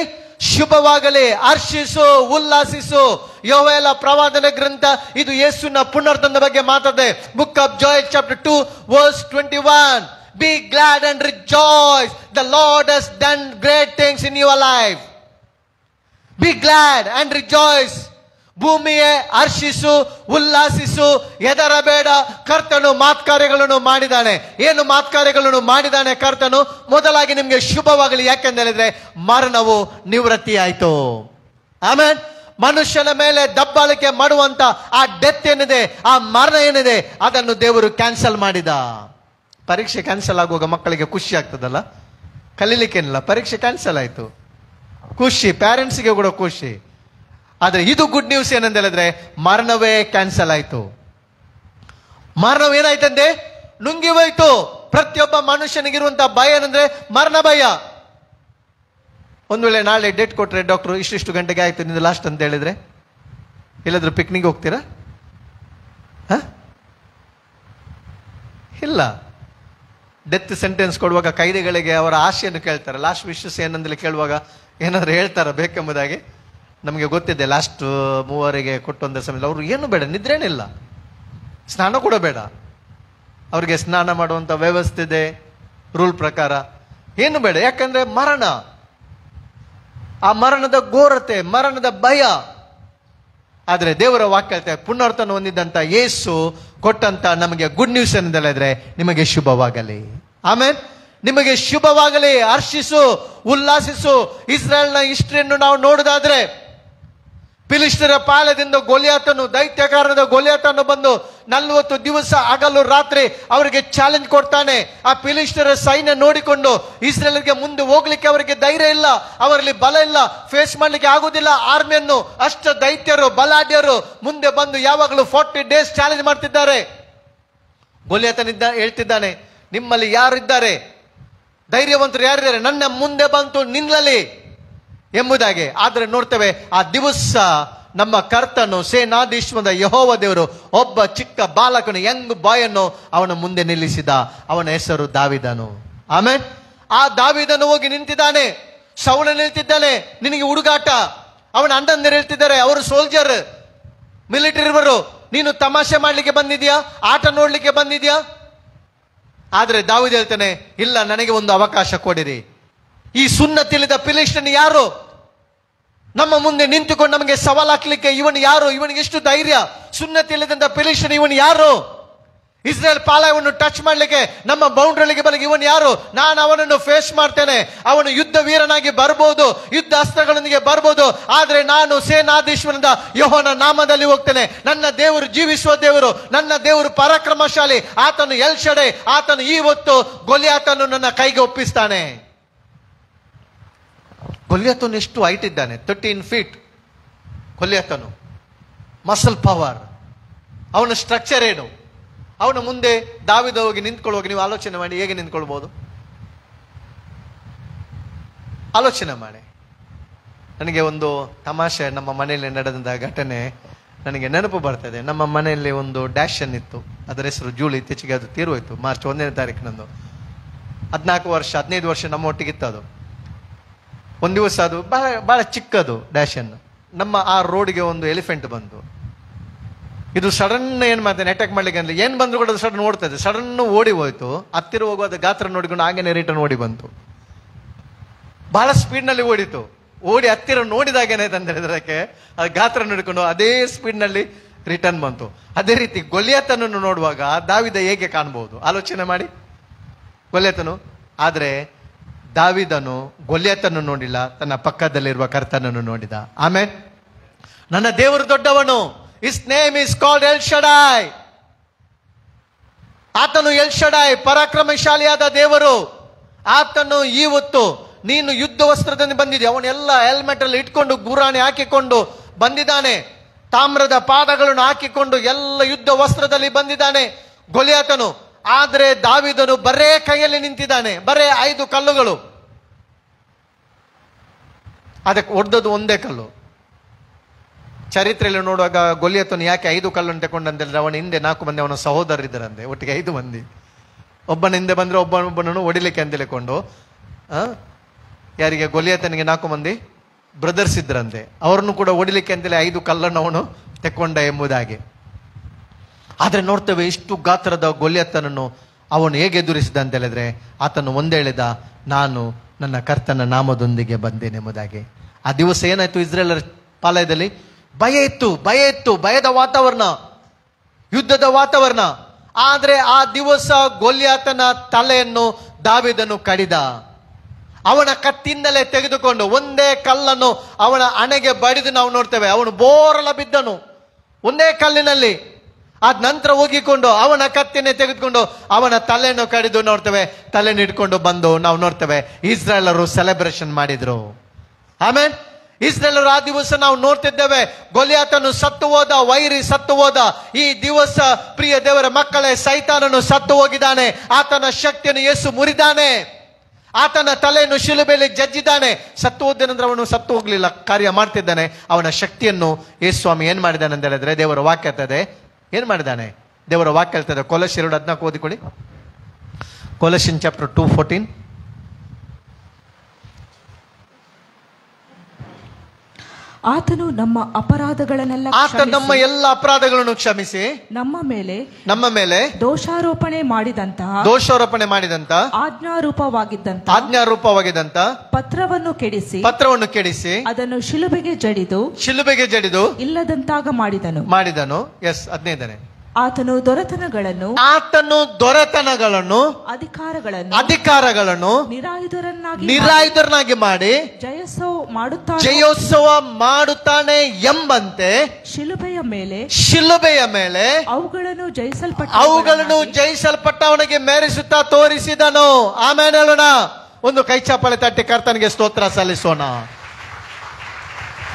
ಶುಭವಾಗಲಿ. ಹರ್ಷಿಸು, ಉಲ್ಲಾಸಿಸು. ಯೋವೇಲ ಪ್ರವಾದನ ಗ್ರಂಥ ಇದು ಯೇಸುವಿನ ಪುನರ್ತನದ ಬಗ್ಗೆ ಮಾತಾಡಿದೆ. Book of Joel chapter 2 verse 21. Be glad and rejoice. The Lord has done great things in your life. Be glad and rejoice. ಭೂಮಿಯೇ ಹರ್ಷಿಸು, ಉಲ್ಲಾಸಿಸು, ಹೆದರಬೇಡ. ಕರ್ತನು ಮಾತ್ಕಾರ್ಯಗಳನ್ನು ಮಾಡಿದ್ದಾನೆ. ಏನು ಮಾತ್ಕಾರ್ಯಗಳನ್ನು ಮಾಡಿದ್ದಾನೆ ಕರ್ತನು? ಮೊದಲಾಗಿ ನಿಮಗೆ ಶುಭವಾಗಲಿ. ಯಾಕೆಂತ ಹೇಳಿದ್ರೆ ಮರಣವು ನಿವೃತ್ತಿ ಆಯ್ತು. ಆಮೇಲೆ ಮನುಷ್ಯನ ಮೇಲೆ ದಬ್ಬಾಳಿಕೆ ಮಾಡುವಂತ ಆ ಡೆತ್ ಏನಿದೆ, ಆ ಮರಣ ಏನಿದೆ, ಅದನ್ನು ದೇವರು ಕ್ಯಾನ್ಸಲ್ ಮಾಡಿದ. ಪರೀಕ್ಷೆ ಕ್ಯಾನ್ಸಲ್ ಆಗುವಾಗ ಮಕ್ಕಳಿಗೆ ಖುಷಿ ಆಗ್ತದಲ್ಲ, ಕಲೀಲಿಕ್ಕೇನಿಲ್ಲ, ಪರೀಕ್ಷೆ ಕ್ಯಾನ್ಸಲ್ ಆಯ್ತು, ಖುಷಿ, ಪ್ಯಾರೆಂಟ್ಸ್ಗೆ ಕೂಡ ಖುಷಿ. ಆದ್ರೆ ಇದು ಗುಡ್ ನ್ಯೂಸ್ ಏನಂತ ಹೇಳಿದ್ರೆ ಮರಣವೇ ಕ್ಯಾನ್ಸಲ್ ಆಯ್ತು. ಮರಣವೇನಾಯ್ತಂತೆ? ನುಂಗಿ ಹೋಯ್ತು. ಪ್ರತಿಯೊಬ್ಬ ಮನುಷ್ಯನಿಗಿರುವಂತಹ ಭಯ ಏನಂದ್ರೆ ಮರಣ ಭಯ. ಒಂದ್ ವೇಳೆ ನಾಳೆ ಡೇಟ್ ಕೊಟ್ರೆ ಡಾಕ್ಟರ್ ಇಷ್ಟು ಗಂಟೆಗೆ ಆಯ್ತು ನಿಂದು ಲಾಸ್ಟ್ ಅಂತ ಹೇಳಿದ್ರೆ, ಎಲ್ಲಾದ್ರೂ ಪಿಕ್ನಿಕ್ ಹೋಗ್ತೀರಾ? ಇಲ್ಲ. ಡೆತ್ ಸೆಂಟೆನ್ಸ್ ಕೊಡುವಾಗ ಕೈದಿಗಳಿಗೆ ಅವರ ಆಶೆಯನ್ನು ಕೇಳ್ತಾರೆ. ಲಾಸ್ಟ್ ವಿಶಸ್ ಏನಂದ್ರೆ ಕೇಳುವಾಗ ಏನಾದ್ರು ಹೇಳ್ತಾರ ಬೇಕೆಂಬುದಾಗಿ? ನಮಗೆ ಗೊತ್ತಿದೆ. ಲಾಸ್ಟ್ ಮೂವರಿಗೆ ಕೊಟ್ಟೊಂದ ಸಮಯದಲ್ಲಿ ಅವರು ಏನು ಬೇಡ, ನಿದ್ರೇನಿಲ್ಲ, ಸ್ನಾನ ಕೂಡ ಬೇಡ. ಅವ್ರಿಗೆ ಸ್ನಾನ ಮಾಡುವಂತ ವ್ಯವಸ್ಥೆ ಇದೆ ರೂಲ್ ಪ್ರಕಾರ, ಏನು ಬೇಡ. ಯಾಕಂದ್ರೆ ಮರಣ, ಆ ಮರಣದ ಘೋರತೆ, ಮರಣದ ಭಯ. ಆದ್ರೆ ದೇವರ ವಾಕ್ಯ ಹೇಳ್ತಾರೆ ಪುನರ್ತನ ಹೊಂದಿದಂತ ಯೇಸು ಕೊಟ್ಟಂತ ನಮಗೆ ಗುಡ್ ನ್ಯೂಸ್ ಏನಂದ್ರೆ ನಿಮಗೆ ಶುಭವಾಗಲಿ. ಆಮೇಲೆ ನಿಮಗೆ ಶುಭವಾಗಲಿ. ಹರ್ಷಿಸು, ಉಲ್ಲಾಸಿಸು. ಇಸ್ರಾಯೇಲ್ನ ಹಿಸ್ಟ್ರಿಯನ್ನು ನಾವು ನೋಡುದಾದ್ರೆ ಫಿಲಿಷ್ಟಿಯರ ಪಾಳ್ಯದಿಂದ ಗೊಲಿಯಾತನು, ದೈತ್ಯಕಾರನಾದ ಗೊಲಿಯಾತನು ಬಂದು 40 ದಿವಸ ಹಗಲು ರಾತ್ರಿ ಅವರಿಗೆ ಚಾಲೆಂಜ್ ಕೊಡ್ತಾನೆ. ಆ ಫಿಲಿಷ್ಟಿಯರ ಸೈನ್ಯ ನೋಡಿಕೊಂಡು ಇಸ್ರೇಲ್ಗೆ ಮುಂದೆ ಹೋಗ್ಲಿಕ್ಕೆ ಅವರಿಗೆ ಧೈರ್ಯ ಇಲ್ಲ, ಅವರಲ್ಲಿ ಬಲ ಇಲ್ಲ, ಫೇಸ್ ಮಾಡ್ಲಿಕ್ಕೆ ಆಗುದಿಲ್ಲ ಆರ್ಮಿಯನ್ನು. ಅಷ್ಟ ದೈತ್ಯರು, ಬಲಾಢ್ಯರು ಮುಂದೆ ಬಂದು ಯಾವಾಗಲೂ 40 ಡೇಸ್ ಚಾಲೆಂಜ್ ಮಾಡ್ತಿದ್ದಾರೆ. ಗೊಲಿಯಾತನಿದ್ದ ಹೇಳ್ತಿದ್ದಾನೆ, ನಿಮ್ಮಲ್ಲಿ ಯಾರಿದ್ದಾರೆ, ಧೈರ್ಯವಂತರು ಯಾರಿದ್ದಾರೆ, ನನ್ನ ಮುಂದೆ ಬಂತು ನಿಲ್ಲಲಿ ಎಂಬುದಾಗಿ. ಆದ್ರೆ ನೋಡ್ತೇವೆ ಆ ದಿವಸ ನಮ್ಮ ಕರ್ತನು, ಸೇನಾಧೀಶ್ವರ ಯೆಹೋವ ದೇವರು ಒಬ್ಬ ಚಿಕ್ಕ ಬಾಲಕನು, ಯಂಗ್ ಬಾಯ್ ಅನ್ನು ಅವನ ಮುಂದೆ ನಿಲ್ಲಿಸಿದ. ಅವನ ಹೆಸರು ದಾವಿದನು. ಆಮೇಲೆ ಆ ದಾವಿದನು ಹೋಗಿ ನಿಂತಿದ್ದಾನೆ. ಸೌಲ ನಿಲ್ತಿದ್ದಾನೆ, ನಿನಗೆ ಹುಡುಗಾಟ. ಅವನ ಅಣ್ಣಂದಿರು ಹೇಳ್ತಿದ್ದಾರೆ, ಅವರು ಸೋಲ್ಜರ್, ಮಿಲಿಟರಿವರು, ನೀನು ತಮಾಷೆ ಮಾಡ್ಲಿಕ್ಕೆ ಬಂದಿದ್ಯಾ, ಆಟ ನೋಡ್ಲಿಕ್ಕೆ ಬಂದಿದ್ಯಾ? ಆದ್ರೆ ದಾವಿದ ಹೇಳ್ತಾನೆ, ಇಲ್ಲ, ನನಗೆ ಒಂದು ಅವಕಾಶ ಕೊಡಿರಿ. ಈ ಸುನ್ನತಿಲಿದ್ದ ಫಿಲಿಷ್ಟಿಯನ್ ಯಾರು? ನಮ್ಮ ಮುಂದೆ ನಿಂತುಕೊಂಡು ನಮಗೆ ಸವಾಲ್ ಹಾಕ್ಲಿಕ್ಕೆ ಇವನು ಯಾರು? ಇವನಿಗೆ ಎಷ್ಟು ಧೈರ್ಯ? ಸುನ್ನತಿಲಿದ್ದಂತ ಫಿಲಿಷ್ಟಿಯನ್ ಇವನು ಯಾರು? ಇಸ್ರೇಲ್ ಪಾಳಯವನ್ನು ಟಚ್ ಮಾಡ್ಲಿಕ್ಕೆ, ನಮ್ಮ ಬೌಂಡ್ರಿಗೆ ಬರಲಿಕ್ಕೆ ಇವನು ಯಾರು? ನಾನು ಅವನನ್ನು ಫೇಸ್ ಮಾಡ್ತೇನೆ. ಅವನು ಯುದ್ಧ ವೀರನಾಗಿ ಬರ್ಬೋದು, ಯುದ್ಧ ಅಸ್ತ್ರಗಳೊಂದಿಗೆ ಬರ್ಬೋದು. ಆದ್ರೆ ನಾನು ಸೇನಾಧೀಶ್ವರನ ಯೆಹೋವನ ನಾಮದಲ್ಲಿ ಹೋಗ್ತೇನೆ. ನನ್ನ ದೇವರು ಜೀವಿಸುವ ದೇವರು, ನನ್ನ ದೇವರು ಪರಾಕ್ರಮಶಾಲಿ, ಆತನು ಎಲ್ಶಡೆ, ಆತನು ಇವತ್ತು ಗೊಲಿಯಾತನು ನನ್ನ ಕೈಗೆ ಒಪ್ಪಿಸ್ತಾನೆ. ಗೊಲಿಯಾತನು ಎಷ್ಟು ಹೈಟ್ ಇದ್ದಾನೆ? 13 ಫೀಟ್ ಗೊಲಿಯಾತನು. ಮಸಲ್ ಪವರ್, ಅವನ ಸ್ಟ್ರಕ್ಚರ್ ಏನು? ಅವನ ಮುಂದೆ ದಾವಿದ ಹೋಗಿ ನಿಂತ್ಕೊಳ್ಳುವಾಗ ನೀವು ಆಲೋಚನೆ ಮಾಡಿ, ಹೇಗೆ ನಿಂತ್ಕೊಳ್ಬಹುದು? ಆಲೋಚನೆ ಮಾಡಿ. ನನಗೆ ಒಂದು ತಮಾಷೆ ನಮ್ಮ ಮನೆಯಲ್ಲಿ ನಡೆದಂತ ಘಟನೆ ನನಗೆ ನೆನಪು ಬರ್ತದೆ. ನಮ್ಮ ಮನೆಯಲ್ಲಿ ಒಂದು ಡ್ಯಾಶನ್ ಇತ್ತು, ಅದರ ಹೆಸರು ಜೂಲಿ. ಇತ್ತೀಚೆಗೆ ಅದು ತೀರೋಯ್ತು, ಮಾರ್ಚ್ 1ನೇ ತಾರೀಕಿನಂದು. 14 ವರ್ಷ 15 ವರ್ಷ ನಮ್ಮ ಒಟ್ಟಿಗಿತ್ತು ಅದು. ಒಂದು ದಿವಸ ಅದು ಬಹಳ ಚಿಕ್ಕದು ಡ್ಯಾಶನ್, ನಮ್ಮ ಆ ರೋಡ್ಗೆ ಒಂದು ಎಲಿಫೆಂಟ್ ಬಂತು. ಇದು ಸಡನ್ ಏನು ಮಾಡ್ತೇನೆ ಅಟ್ಯಾಕ್ ಮಾಡ್ಲಿಕ್ಕೆ ಅಂದ್ರೆ ಏನು ಬಂದ್ರು ಕೂಡ ಸಡನ್ ಓಡ್ತದೆ. ಸಡನ್ ಓಡಿ ಹೋಯ್ತು, ಹತ್ತಿರ ಹೋಗುವ ಗಾತ್ರ ನೋಡಿಕೊಂಡು ಹಾಗೇನೆ ರಿಟರ್ನ್ ಓಡಿ ಬಂತು. ಬಹಳ ಸ್ಪೀಡ್ನಲ್ಲಿ ಓಡಿತು. ಓಡಿ ಹತ್ತಿರ ನೋಡಿದಾಗ ಏನಾಯ್ತು ಅಂತ ಹೇಳಿದ್ರೆ ಅದಕ್ಕೆ ಅದು ಗಾತ್ರ ನೋಡಿಕೊಂಡು ಅದೇ ಸ್ಪೀಡ್ನಲ್ಲಿ ರಿಟರ್ನ್ ಬಂತು. ಅದೇ ರೀತಿ ಗೊಲಿಯಾತನನ್ನು ನೋಡುವಾಗ ದಾವಿದ ಹೇಗೆ ಕಾಣಬಹುದು ಆಲೋಚನೆ ಮಾಡಿ. ಗೊಲಿಯಾತನು, ಆದರೆ ದಾವಿದನು ಗೊಲಿಯಾತನನ್ನು ನೋಡಿಲ್ಲ, ತನ್ನ ಪಕ್ಕದಲ್ಲಿರುವ ಕರ್ತನನ್ನು ನೋಡಿದ. ಆಮೇಲೆ ನನ್ನ ದೇವರು ದೊಡ್ಡವನು, His name is called L Shaddai. ಆತನು ಎಲ್ ಶಡಾಯ್, ಪರಾಕ್ರಮಶಾಲಿಯಾದ ದೇವರು. ಆತನು ಇವತ್ತು ನೀನು ಯುದ್ಧ ವಸ್ತ್ರದಿಂದ ಬಂದಿದೆ. ಅವನೆಲ್ಲ ಹೆಲ್ಮೆಟ್ ಅಲ್ಲಿ ಇಟ್ಕೊಂಡು ಗುರಾಣಿ ಹಾಕಿಕೊಂಡು ಬಂದಿದ್ದಾನೆ, ತಾಮ್ರದ ಪಾದಗಳನ್ನು ಹಾಕಿಕೊಂಡು ಎಲ್ಲ ಯುದ್ಧ ವಸ್ತ್ರದಲ್ಲಿ ಬಂದಿದ್ದಾನೆ ಗೊಲಿಯಾತನು. ಆದ್ರೆ ದಾವಿದನು ಬರೇ ಕೈಯಲ್ಲಿ ನಿಂತಿದ್ದಾನೆ, ಬರೇ 5 ಕಲ್ಲುಗಳು. ಅದಕ್ಕೆ ಹೊಡೆದದ್ದು ಒಂದೇ ಕಲ್ಲು. ಚರಿತ್ರೆಯಲ್ಲಿ ನೋಡುವಾಗ ಗೊಲಿಯಾತನು ಯಾಕೆ 5 ಕಲ್ಲನ್ನು ತಗೊಂಡಂತ ಹೇಳಿದ್ರೆ ಅವನ ಹಿಂದೆ 4 ಮಂದಿ ಅವನ ಸಹೋದರರಿದ್ದರಂತೆ, ಒಟ್ಟಿಗೆ 5 ಮಂದಿ. ಒಬ್ಬನ ಹಿಂದೆ ಬಂದ್ರೆ ಒಬ್ಬನನ್ನು ಹೊಡಿಲಿಕ್ಕೆ ಅಂತ ಹೇಳಿಕೊಂಡು ಯಾರಿಗೆ ಗೊಲಿಯಾತನಿಗೆ 4 ಮಂದಿ ಬ್ರದರ್ಸ್ ಇದ್ರಂತೆ, ಅವರನ್ನು ಕೂಡ ಹೊಡಿಲಿಕ್ಕೆ ಅಂತೇಳಿ 5 ಕಲ್ಲನ್ನು ಅವನು ತೆಕ್ಕೊಂಡ ಎಂಬುದಾಗಿ. ಆದ್ರೆ ನೋಡ್ತೇವೆ ಇಷ್ಟು ಗಾತ್ರದ ಗೊಲಿಯಾತನನ್ನು ಅವನು ಹೇಗೆ ಎದುರಿಸಿದ ಅಂತ ಹೇಳಿದ್ರೆ ಆತನು ಒಂದೇ ಹೇಳಿದ, ನಾನು ನನ್ನ ಕರ್ತನ ನಾಮದೊಂದಿಗೆ ಬಂದೇನೆ ಎಂಬುದಾಗಿ. ಆ ದಿವಸ ಏನಾಯ್ತು, ಇಸ್ರೇಲರ ಪಾಲಯದಲ್ಲಿ ಭಯ ಇತ್ತು, ಭಯದ ವಾತಾವರಣ, ಯುದ್ಧದ ವಾತಾವರಣ. ಆದ್ರೆ ಆ ದಿವಸ ಗೊಲಿಯಾತನ ತಲೆಯನ್ನು ದಾವಿದನು ಕಡಿದ. ಅವನ ಕತ್ತಿಂದಲೇ ತೆಗೆದುಕೊಂಡು ಒಂದೇ ಕಲ್ಲನ್ನು ಅವನ ಹಣೆಗೆ ಬಡಿದು ನಾವು ನೋಡ್ತೇವೆ. ಅವನು ಬೋರಲ ಬಿದ್ದನು ಒಂದೇ ಕಲ್ಲಿನಲ್ಲಿ. ಆದ ನಂತರ ಹೋಗಿಕೊಂಡು ಅವನ ಕತ್ತಿನೇ ತೆಗೆದುಕೊಂಡು ಅವನ ತಲೆಯನ್ನು ಕಡಿದು ನೋಡ್ತೇವೆ, ತಲೆಯನ್ನು ಇಟ್ಕೊಂಡು ಬಂದು ನಾವು ನೋಡ್ತೇವೆ ಇಸ್ರಾಯೇಲರು ಸೆಲೆಬ್ರೇಷನ್ ಮಾಡಿದ್ರು. ಆಮೇಲೆ ಇಸ್ರಾಯೇಲರು ಆ ದಿವಸ ನಾವು ನೋಡ್ತಿದ್ದೇವೆ, ಗೊಲಿಯಾತನು ಸತ್ತು ಹೋದ, ವೈರಿ ಸತ್ತು ಹೋದ. ಈ ದಿವಸ ಪ್ರಿಯ ದೇವರ ಮಕ್ಕಳೇ, ಸೈತಾನನು ಸತ್ತು ಹೋಗಿದ್ದಾನೆ. ಆತನ ಶಕ್ತಿಯನ್ನು ಯೇಸು ಮುರಿದಾನೆ, ಆತನ ತಲೆಯನ್ನು ಶಿಲುಬೆಯಲ್ಲಿ ಜಜ್ಜಿದ್ದಾನೆ. ಸತ್ತು ಹೋದನಂದ್ರೆ ಅವನು ಸತ್ತು ಹೋಗ್ಲಿಲ್ಲ, ಕಾರ್ಯ ಮಾಡ್ತಿದ್ದಾನೆ. ಅವನ ಶಕ್ತಿಯನ್ನು ಯೇಸು ಸ್ವಾಮಿ ಏನ್ ಮಾಡಿದ್ದಾನೆ ಅಂತ ಹೇಳಿದ್ರೆ ದೇವರ ವಾಕ್ಯ ಹೇಳ್ತದೆ, ಏನ್ ಮಾಡಿದ್ದಾನೆ ದೇವರ ವಾಕ್ಯ ಹೇಳ್ತದೆ. ಕೊಲೊಸ್ಸೆ 2:14 ಓದಿಕೊಳ್ಳಿ. ಕೊಲೊಸ್ಸಿಯನ್ ಚಾಪ್ಟರ್ 2:14. ಆತನು ನಮ್ಮ ಅಪರಾಧಗಳನ್ನೆಲ್ಲ ನಮ್ಮ ಎಲ್ಲ ಅಪರಾಧಗಳನ್ನು ಕ್ಷಮಿಸಿ ನಮ್ಮ ಮೇಲೆ ದೋಷಾರೋಪಣೆ ಮಾಡಿದಂತ ಆಜ್ಞಾರೂಪವಾಗಿದ್ದಂತ ಪತ್ರವನ್ನು ಕೆಡಿಸಿ ಅದನ್ನು ಶಿಲುಬೆಗೆ ಜಡಿದು ಇಲ್ಲದಂತಾಗ ಮಾಡಿದನು. ಎಸ್ 15ನೇ. ಆತನು ದೊರೆತನಗಳನ್ನು ಅಧಿಕಾರಗಳನ್ನು ನಿರಾಯುಧರನ್ನಾಗಿ ಮಾಡಿ ಜಯೋತ್ಸವ ಮಾಡುತ್ತಾನೆ ಎಂಬಂತೆ ಶಿಲುಬೆಯ ಮೇಲೆ ಅವುಗಳನ್ನು ಜಯಿಸಲ್ಪಟ್ಟವನಿಗೆ ಮೆರೆಸುತ್ತಾ ತೋರಿಸಿದನು. ಆಮೇಲೆ ಹೇಳೋಣ, ಒಂದು ಕೈ ಚಾಪಳೆ ತಟ್ಟಿ ಕರ್ತನಿಗೆ ಸ್ತೋತ್ರ ಸಲ್ಲಿಸೋಣ.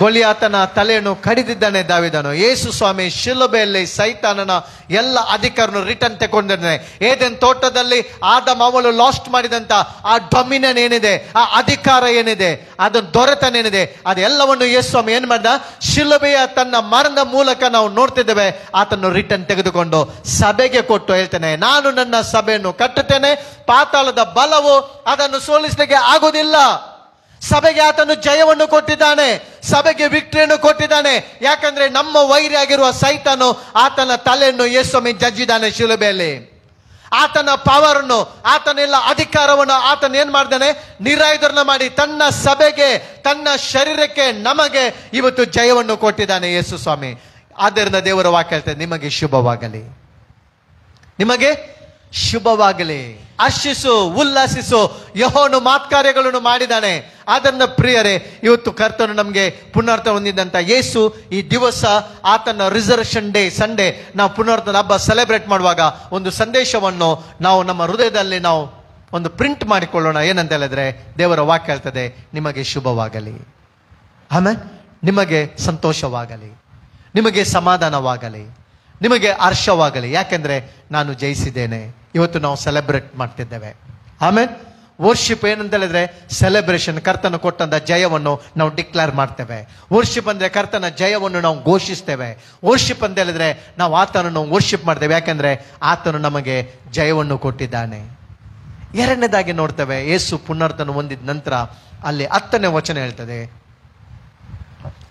ಗೊಲಿಯಾತನ ತಲೆಯನ್ನು ಕಡಿದಿದ್ದಾನೆ ದಾವಿದನು. ಯೇಸು ಸ್ವಾಮಿ ಶಿಲುಬೆಯಲ್ಲಿ ಸೈತಾನನ ಎಲ್ಲ ಅಧಿಕಾರವನ್ನು ರಿಟರ್ನ್ ತಗೊಂಡಿದ್ದಾನೆ. ಏದೆನ್ ತೋಟದಲ್ಲಿ ಆದಮ್ ಅವಳು ಲಾಸ್ಟ್ ಮಾಡಿದಂತ ಆ ಡೊಮಿನಿಯನ್ ಏನಿದೆ, ಆ ಅಧಿಕಾರ ಏನಿದೆ, ಅದನ್ನ ದೊರೆತನ ಏನಿದೆ, ಅದೆಲ್ಲವನ್ನು ಯೇಸು ಸ್ವಾಮಿ ಏನ್ ಮಾಡಿದ, ಶಿಲುಬೆಯ ತನ್ನ ಮರಣದ ಮೂಲಕ ನಾವು ನೋಡ್ತಿದ್ದೇವೆ. ಆತನ್ನು ರಿಟರ್ನ್ ತೆಗೆದುಕೊಂಡು ಸಭೆಗೆ ಕೊಟ್ಟು ಹೇಳ್ತೇನೆ, ನಾನು ನನ್ನ ಸಭೆಯನ್ನು ಕಟ್ಟುತ್ತೇನೆ, ಪಾತಾಳದ ಬಲವು ಅದನ್ನು ಸೋಲಿಸಲಿಕ್ಕೆ ಆಗುವುದಿಲ್ಲ. ಸಭೆಗೆ ಆತನು ಜಯವನ್ನು ಕೊಟ್ಟಿದ್ದಾನೆ, ಸಭೆಗೆ ವಿಕ್ಟರಿಯನ್ನು ಕೊಟ್ಟಿದ್ದಾನೆ. ಯಾಕಂದ್ರೆ ನಮ್ಮ ವೈರಿ ಆಗಿರುವ ಸೈತಾನು ಆತನ ತಲೆಯನ್ನು ಯೇಸುಸ್ವಾಮಿ ಜಜ್ಜಿದ್ದಾನೆ ಶಿಲುಬೆಯಲ್ಲಿ. ಆತನ ಪವರ್ ಅನ್ನು, ಆತನೆಲ್ಲ ಅಧಿಕಾರವನ್ನು ಆತನ ಏನ್ ಮಾಡಿದ್ದಾನೆ, ನಿರಾಯುಧರನ್ನ ಮಾಡಿ ತನ್ನ ಸಭೆಗೆ, ತನ್ನ ಶರೀರಕ್ಕೆ, ನಮಗೆ ಇವತ್ತು ಜಯವನ್ನು ಕೊಟ್ಟಿದ್ದಾನೆ ಯೇಸು ಸ್ವಾಮಿ. ಆದ್ದರಿಂದ ದೇವರ ವಾಕ್ಯ ಹೇಳ್ತದೆ, ನಿಮಗೆ ಶುಭವಾಗಲಿ, ನಿಮಗೆ ಶುಭವಾಗಲಿ, ಹರ್ಷಿಸು, ಉಲ್ಲಾಸಿಸು, ಯೆಹೋವನು ಮಹತ್ಕಾರ್ಯಗಳನ್ನು ಮಾಡಿದ್ದಾನೆ. ಆದ್ದರಿಂದ ಪ್ರಿಯರೇ, ಇವತ್ತು ಕರ್ತನು ನಮಗೆ ಪುನರ್ಥ ಹೊಂದಿದಂತ ಯೇಸು ಈ ದಿವಸ ಆತನ ರಿಸರ್ವೇಷನ್ ಡೇ ಸಂಡೇ ನಾವು ಪುನರ್ತನ ಹಬ್ಬ ಸೆಲೆಬ್ರೇಟ್ ಮಾಡುವಾಗ ಒಂದು ಸಂದೇಶವನ್ನು ನಾವು ನಮ್ಮ ಹೃದಯದಲ್ಲಿ ನಾವು ಒಂದು ಪ್ರಿಂಟ್ ಮಾಡಿಕೊಳ್ಳೋಣ. ಏನಂತ ಹೇಳಿದ್ರೆ ದೇವರ ವಾಕ್ಯ ಹೇಳ್ತದೆ, ನಿಮಗೆ ಶುಭವಾಗಲಿ, ಆಮೇಲೆ ನಿಮಗೆ ಸಂತೋಷವಾಗಲಿ, ನಿಮಗೆ ಸಮಾಧಾನವಾಗಲಿ, ನಿಮಗೆ ಹರ್ಷವಾಗಲಿ. ಯಾಕೆಂದ್ರೆ ನಾನು ಜಯಿಸಿದ್ದೇನೆ. ಇವತ್ತು ನಾವು ಸೆಲೆಬ್ರೇಟ್ ಮಾಡ್ತಿದ್ದೇವೆ. ಆಮೇಲೆ ವರ್ಷಿಪ್ ಏನಂತ ಹೇಳಿದ್ರೆ ಸೆಲೆಬ್ರೇಷನ್, ಕರ್ತನ ಕೊಟ್ಟಂತ ಜಯವನ್ನು ನಾವು ಡಿಕ್ಲೇರ್ ಮಾಡ್ತೇವೆ. ವರ್ಷಿಪ್ ಅಂದ್ರೆ ಕರ್ತನ ಜಯವನ್ನು ನಾವು ಘೋಷಿಸ್ತೇವೆ. ವರ್ಷಿಪ್ ಅಂತ ಹೇಳಿದ್ರೆ ನಾವು ಆತನನ್ನು ವರ್ಷಿಪ್ ಮಾಡ್ತೇವೆ. ಯಾಕೆಂದ್ರೆ ಆತನು ನಮಗೆ ಜಯವನ್ನು ಕೊಟ್ಟಿದ್ದಾನೆ. ಎರಡನೇದಾಗಿ ನೋಡ್ತೇವೆ, ಯೇಸು ಪುನರುತ್ಥಾನ ಹೊಂದಿದ ನಂತರ ಅಲ್ಲಿ 10ನೇ ವಚನ ಹೇಳ್ತದೆ.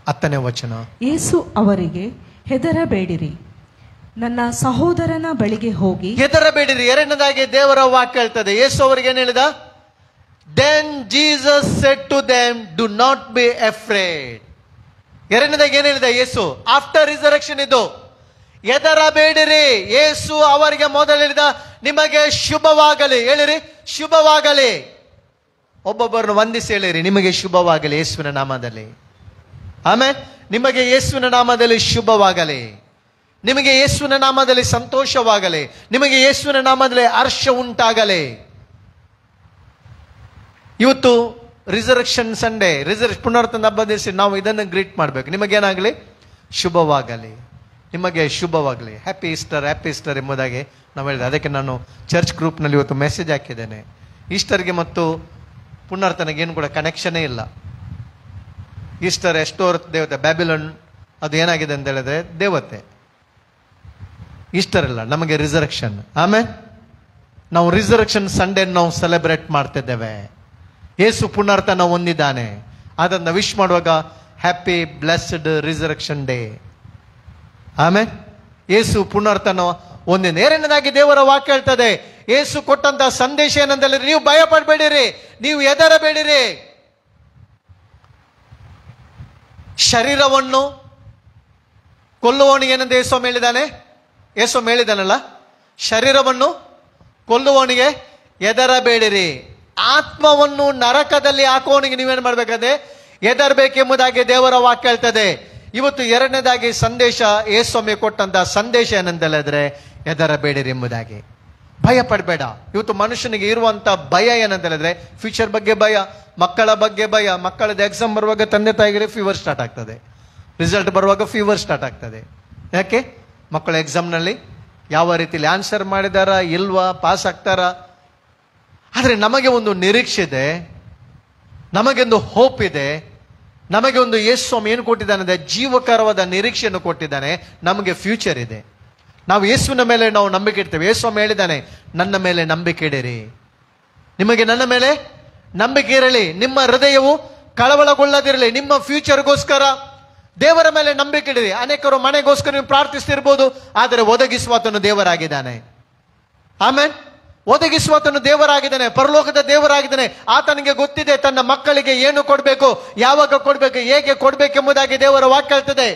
10ನೇ ವಚನ, ಯೇಸು ಅವರಿಗೆ, ಹೆದರಬೇಡಿರಿ, ನನ್ನ ಸಹೋದರನ ಬಳಿಗೆ ಹೋಗಿ. ಹೆದರಬೇಡಿರಿ. ಎರಡನೇದಾಗಿ ದೇವರ ವಾಕ್ಯ ಹೇಳ್ತದೆ, ಯೇಸು ಅವರಿಗೆ ಏನ್ ಹೇಳಿದ? Then Jesus said to them, do not be afraid. ಎರಡನೇದಾಗಿ ಏನ್ ಹೇಳಿದ ಯೇಸು? ಆಫ್ಟರ್ ರಿಸರೆಕ್ಷನ್ ಇದು. ಹೆದರಬೇಡಿರಿ. ಯೇಸು ಅವರಿಗೆ ಮೊದಲು ಹೇಳಿದ, ನಿಮಗೆ ಶುಭವಾಗಲಿ. ಹೇಳಿರಿ, ಶುಭವಾಗಲಿ. ಒಬ್ಬೊಬ್ಬರನ್ನು ವಂದಿಸಿ ಹೇಳಿರಿ, ನಿಮಗೆ ಶುಭವಾಗಲಿ ಯೇಸುವಿನ ನಾಮದಲ್ಲಿ. ಆಮೇಲೆ ನಿಮಗೆ ಯೇಸುವಿನ ನಾಮದಲ್ಲಿ ಶುಭವಾಗಲಿ, ನಿಮಗೆ ಯೇಸುವಿನ ನಾಮದಲ್ಲಿ ಸಂತೋಷವಾಗಲಿ, ನಿಮಗೆ ಯೇಸುವಿನ ನಾಮದಲ್ಲಿ ಹರ್ಷ ಉಂಟಾಗಲಿ. ಇವತ್ತು ರಿಸರೆಕ್ಷನ್ ಸಂಡೇ, ಪುನರುತ್ಥಾನ ಹಬ್ಬದ ದಿವಸ ನಾವು ಇದನ್ನು ಗ್ರೀಟ್ ಮಾಡಬೇಕು. ನಿಮಗೇನಾಗಲಿ? ಶುಭವಾಗಲಿ, ನಿಮಗೆ ಶುಭವಾಗಲಿ. ಹ್ಯಾಪಿ ಈಸ್ಟರ್, ಹ್ಯಾಪಿ ಈಸ್ಟರ್ ಎಂಬುದಾಗಿ ನಾವು ಹೇಳಿದೆ. ಅದಕ್ಕೆ ನಾನು ಚರ್ಚ್ ಗ್ರೂಪ್ನಲ್ಲಿ ಇವತ್ತು ಮೆಸೇಜ್ ಹಾಕಿದ್ದೇನೆ. ಈಸ್ಟರ್ಗೆ ಮತ್ತು ಪುನರುತ್ಥಾನಕ್ಕೆ ಏನು ಕೂಡ ಕನೆಕ್ಷನೇ ಇಲ್ಲ. ಈಸ್ಟರ್ ಎಷ್ಟೋರ್ ದೇವತೆ, ಬ್ಯಾಬಿಲೋನ್ ಅದು ಏನಾಗಿದೆ ಅಂತ ಹೇಳಿದ್ರೆ ದೇವತೆ. ಈಸ್ಟರ್ ಇಲ್ಲ, ನಮಗೆ ರಿಸರೆಕ್ಷನ್. ಆಮೇಲೆ ನಾವು ರಿಸರೆಕ್ಷನ್ ಸಂಡೇ ನಾವು ಸೆಲೆಬ್ರೇಟ್ ಮಾಡ್ತಿದ್ದೇವೆ. ಯೇಸು ಪುನರುತ್ಥಾನ ಹೊಂದಿದ್ದಾನೆ. ಅದನ್ನು ವಿಶ್ ಮಾಡುವಾಗ ಹ್ಯಾಪಿ ಬ್ಲೆಸ್ಡ್ ರಿಸರೆಕ್ಷನ್ ಡೇ. ಆಮೇಲೆ ಯೇಸು ಪುನರುತ್ಥಾನ ಹೊಂದಿದ. ಎರಡನೇದಾಗಿ ದೇವರ ವಾಕ್ಯ ಹೇಳ್ತದೆ, ಯೇಸು ಕೊಟ್ಟಂತ ಸಂದೇಶ ಏನಂತ ಹೇಳಿದ್ರೆ, ನೀವು ಭಯ ಪಡಬೇಡಿರಿ, ನೀವು ಹೆದರಬೇಡಿರಿ. ಶರೀರವನ್ನು ಕೊಲ್ಲುವವನಿಗೆ ಏನಂತ ಯೇಸು ಹೇಳಿದಾನೆ? ಯೇಸು ಹೇಳಿದಾನಲ್ಲ, ಶರೀರವನ್ನು ಕೊಲ್ಲುವವನಿಗೆ ಹೆದರಬೇಡಿರಿ, ಆತ್ಮವನ್ನು ನರಕದಲ್ಲಿ ಹಾಕುವವನಿಗೆ ನೀವೇನು ಮಾಡ್ಬೇಕಾದ್ರೆ ಹೆದರ್ಬೇಕೆಂಬುದಾಗಿ ದೇವರ ವಾಕ್ಯ ಹೇಳ್ತದೆ. ಇವತ್ತು ಎರಡನೇದಾಗಿ ಸಂದೇಶ, ಯೇಸು ಕೊಟ್ಟಂತ ಸಂದೇಶ ಏನಂತ ಹೇಳಿದ್ರೆ ಹೆದರಬೇಡಿರಿ ಎಂಬುದಾಗಿ. ಭಯ ಪಡಬೇಡ. ಇವತ್ತು ಮನುಷ್ಯನಿಗೆ ಇರುವಂತ ಭಯ ಏನಂತ ಹೇಳಿದ್ರೆ, ಫ್ಯೂಚರ್ ಬಗ್ಗೆ ಭಯ, ಮಕ್ಕಳ ಬಗ್ಗೆ ಭಯ. ಮಕ್ಕಳದ ಎಕ್ಸಾಮ್ ಬರುವಾಗ ತಂದೆ ತಾಯಿಗೆ ಫೀವರ್ ಸ್ಟಾರ್ಟ್ ಆಗ್ತದೆ, ರಿಸಲ್ಟ್ ಬರುವಾಗ ಫೀವರ್ ಸ್ಟಾರ್ಟ್ ಆಗ್ತದೆ. ಯಾಕೆ? ಮಕ್ಕಳು ಎಕ್ಸಾಮ್ನಲ್ಲಿ ಯಾವ ರೀತಿಯಲ್ಲಿ ಆನ್ಸರ್ ಮಾಡಿದಾರ ಇಲ್ವಾ, ಪಾಸ್ ಆಗ್ತಾರ. ಆದರೆ ನಮಗೆ ಒಂದು ನಿರೀಕ್ಷೆ ಇದೆ, ನಮಗೆ ಒಂದು ಹೋಪ್ ಇದೆ, ನಮಗೆ ಒಂದು ಯೇಸು ಸ್ವಾಮಿ ಏನು ಕೊಟ್ಟಿದ್ದಾನೆ ಅಂದರೆ ಜೀವಕರವಾದ ನಿರೀಕ್ಷೆಯನ್ನು ಕೊಟ್ಟಿದ್ದಾನೆ. ನಮಗೆ ಫ್ಯೂಚರ್ ಇದೆ. ನಾವು ಯೇಸುವಿನ ಮೇಲೆ ನಾವು ನಂಬಿಕೆ ಇಡ್ತೇವೆ. ಯೇಸು ಸ್ವಾಮಿ ಹೇಳಿದ್ದಾನೆ, ನನ್ನ ಮೇಲೆ ನಂಬಿಕೆ ಇಡಿರಿ. ನಿಮಗೆ ನನ್ನ ಮೇಲೆ ನಂಬಿಕೆ ಇರಲಿ, ನಿಮ್ಮ ಹೃದಯವು ಕಳವಳಗೊಳ್ಳದಿರಲಿ. ನಿಮ್ಮ ಫ್ಯೂಚರ್ಗೋಸ್ಕರ ದೇವರ ಮೇಲೆ ನಂಬಿಕೆ ಇಡಿರಿ. ಅನೇಕರು ಮನೆಗೋಸ್ಕರ ನೀವು ಪ್ರಾರ್ಥಿಸ್ತಿರ್ಬೋದು, ಆದರೆ ಒದಗಿಸುವಾತನು ದೇವರಾಗಿದ್ದಾನೆ. ಆಮೇಲೆ ಒದಗಿಸುವಾತನು ದೇವರಾಗಿದ್ದಾನೆ, ಪರಲೋಕದ ದೇವರಾಗಿದ್ದಾನೆ. ಆತನಿಗೆ ಗೊತ್ತಿದೆ ತನ್ನ ಮಕ್ಕಳಿಗೆ ಏನು ಕೊಡಬೇಕು, ಯಾವಾಗ ಕೊಡಬೇಕು, ಹೇಗೆ ಕೊಡಬೇಕೆಂಬುದಾಗಿ ದೇವರ ವಾಕ್ಯ ಹೇಳ್ತದೆ.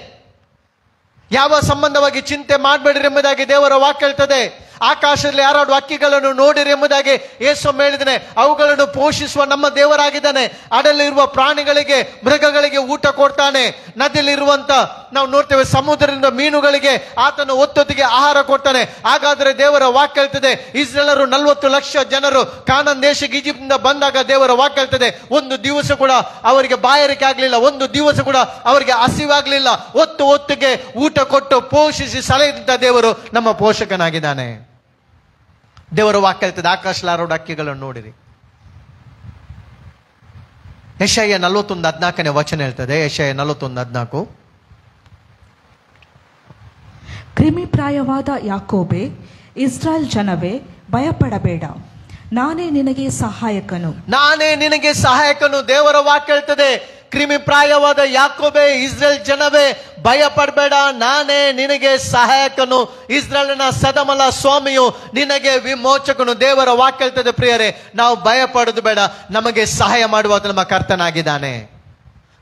ಯಾವ ಸಂಬಂಧವಾಗಿ ಚಿಂತೆ ಮಾಡಬೇಡಿರಿ ಎಂಬುದಾಗಿ ದೇವರ ವಾಕ್ಯ ಹೇಳ್ತದೆ. ಆಕಾಶದಲ್ಲಿ ಹಾರಾಡುವ ಹಕ್ಕಿಗಳನ್ನು ನೋಡಿರಿ ಎಂಬುದಾಗಿ ಯೇಸು ಹೇಳಿದ್ದಾನೆ. ಅವುಗಳನ್ನು ಪೋಷಿಸುವ ನಮ್ಮ ದೇವರಾಗಿದ್ದಾನೆ. ಅಡಲಿರುವ ಪ್ರಾಣಿಗಳಿಗೆ, ಮೃಗಗಳಿಗೆ ಊಟ ಕೊಡ್ತಾನೆ. ನದಿಯಲ್ಲಿರುವಂತ ನಾವು ನೋಡ್ತೇವೆ ಸಮುದ್ರದಿಂದ ಮೀನುಗಳಿಗೆ ಆತನು ಒತ್ತೊತ್ತಿಗೆ ಆಹಾರ ಕೊಡ್ತಾನೆ. ಹಾಗಾದ್ರೆ ದೇವರ ವಾಕ್ಯ ಹೇಳ್ತದೆ, ಇಸ್ರೇಲರು 40 ಲಕ್ಷ ಜನರು ಕಾನಾನ್ ದೇಶಕ್ಕೆ ಈಜಿಪ್ಟ್ನಿಂದ ಬಂದಾಗ ದೇವರ ವಾಕ್ಯ ಹೇಳ್ತದೆ, ಒಂದು ದಿವಸ ಕೂಡ ಅವರಿಗೆ ಬಾಯಾರಿಕೆ ಆಗ್ಲಿಲ್ಲ, ಒಂದು ದಿವಸ ಕೂಡ ಅವರಿಗೆ ಹಸಿವಾಗ್ಲಿಲ್ಲ. ಹೊತ್ತಿಗೆ ಊಟ ಕೊಟ್ಟು ಪೋಷಿಸಿ ಸಲಹಿದಂತ ದೇವರು ನಮ್ಮ ಪೋಷಕನಾಗಿದ್ದಾನೆ. ದೇವರ ವಾಕ್ಯ ಹೇಳ್ತದೆ, ಆಕಾಶದಲ್ಲಿ ಹಾರಾಡುವ ಹಕ್ಕಿಗಳನ್ನು ನೋಡಿರಿ. ಯೆಶಾಯ 41:14 ವಚನ ಹೇಳ್ತದೆ. ಯೆಶಾಯ 41:14, ಕ್ರಿಮಿಪ್ರಾಯವಾದ ಯಾಕೋಬೆ, ಇಸ್ರಾಯೇಲ್ ಜನವೇ, ಭಯಪಡಬೇಡ, ನಾನೇ ನಿನಗೆ ಸಹಾಯಕನು. ನಾನೇ ನಿನಗೆ ಸಹಾಯಕನು. ದೇವರ ವಾಕ್ಯ ಹೇಳ್ತದೆ, ಕ್ರಿಮಿಪ್ರಾಯವಾದ ಯಾಕೋಬೆ, ಇಸ್ರೇಲ್ ಜನವೇ, ಭಯ ಪಡಬೇಡ, ನಾನೇ ನಿನಗೆ ಸಹಾಯಕನು. ಇಸ್ರೇಲಿನ ಸದಮಲ ಸ್ವಾಮಿಯು ನಿನಗೆ ವಿಮೋಚಕನು. ದೇವರ ವಾಕ್ಯ ಹೇಳ್ತದೆ ಪ್ರಿಯರೇ, ನಾವು ಭಯ ಪಡೋದು ಬೇಡ, ನಮಗೆ ಸಹಾಯ ಮಾಡುವ ನಮ್ಮ ಕರ್ತನಾಗಿದ್ದಾನೆ.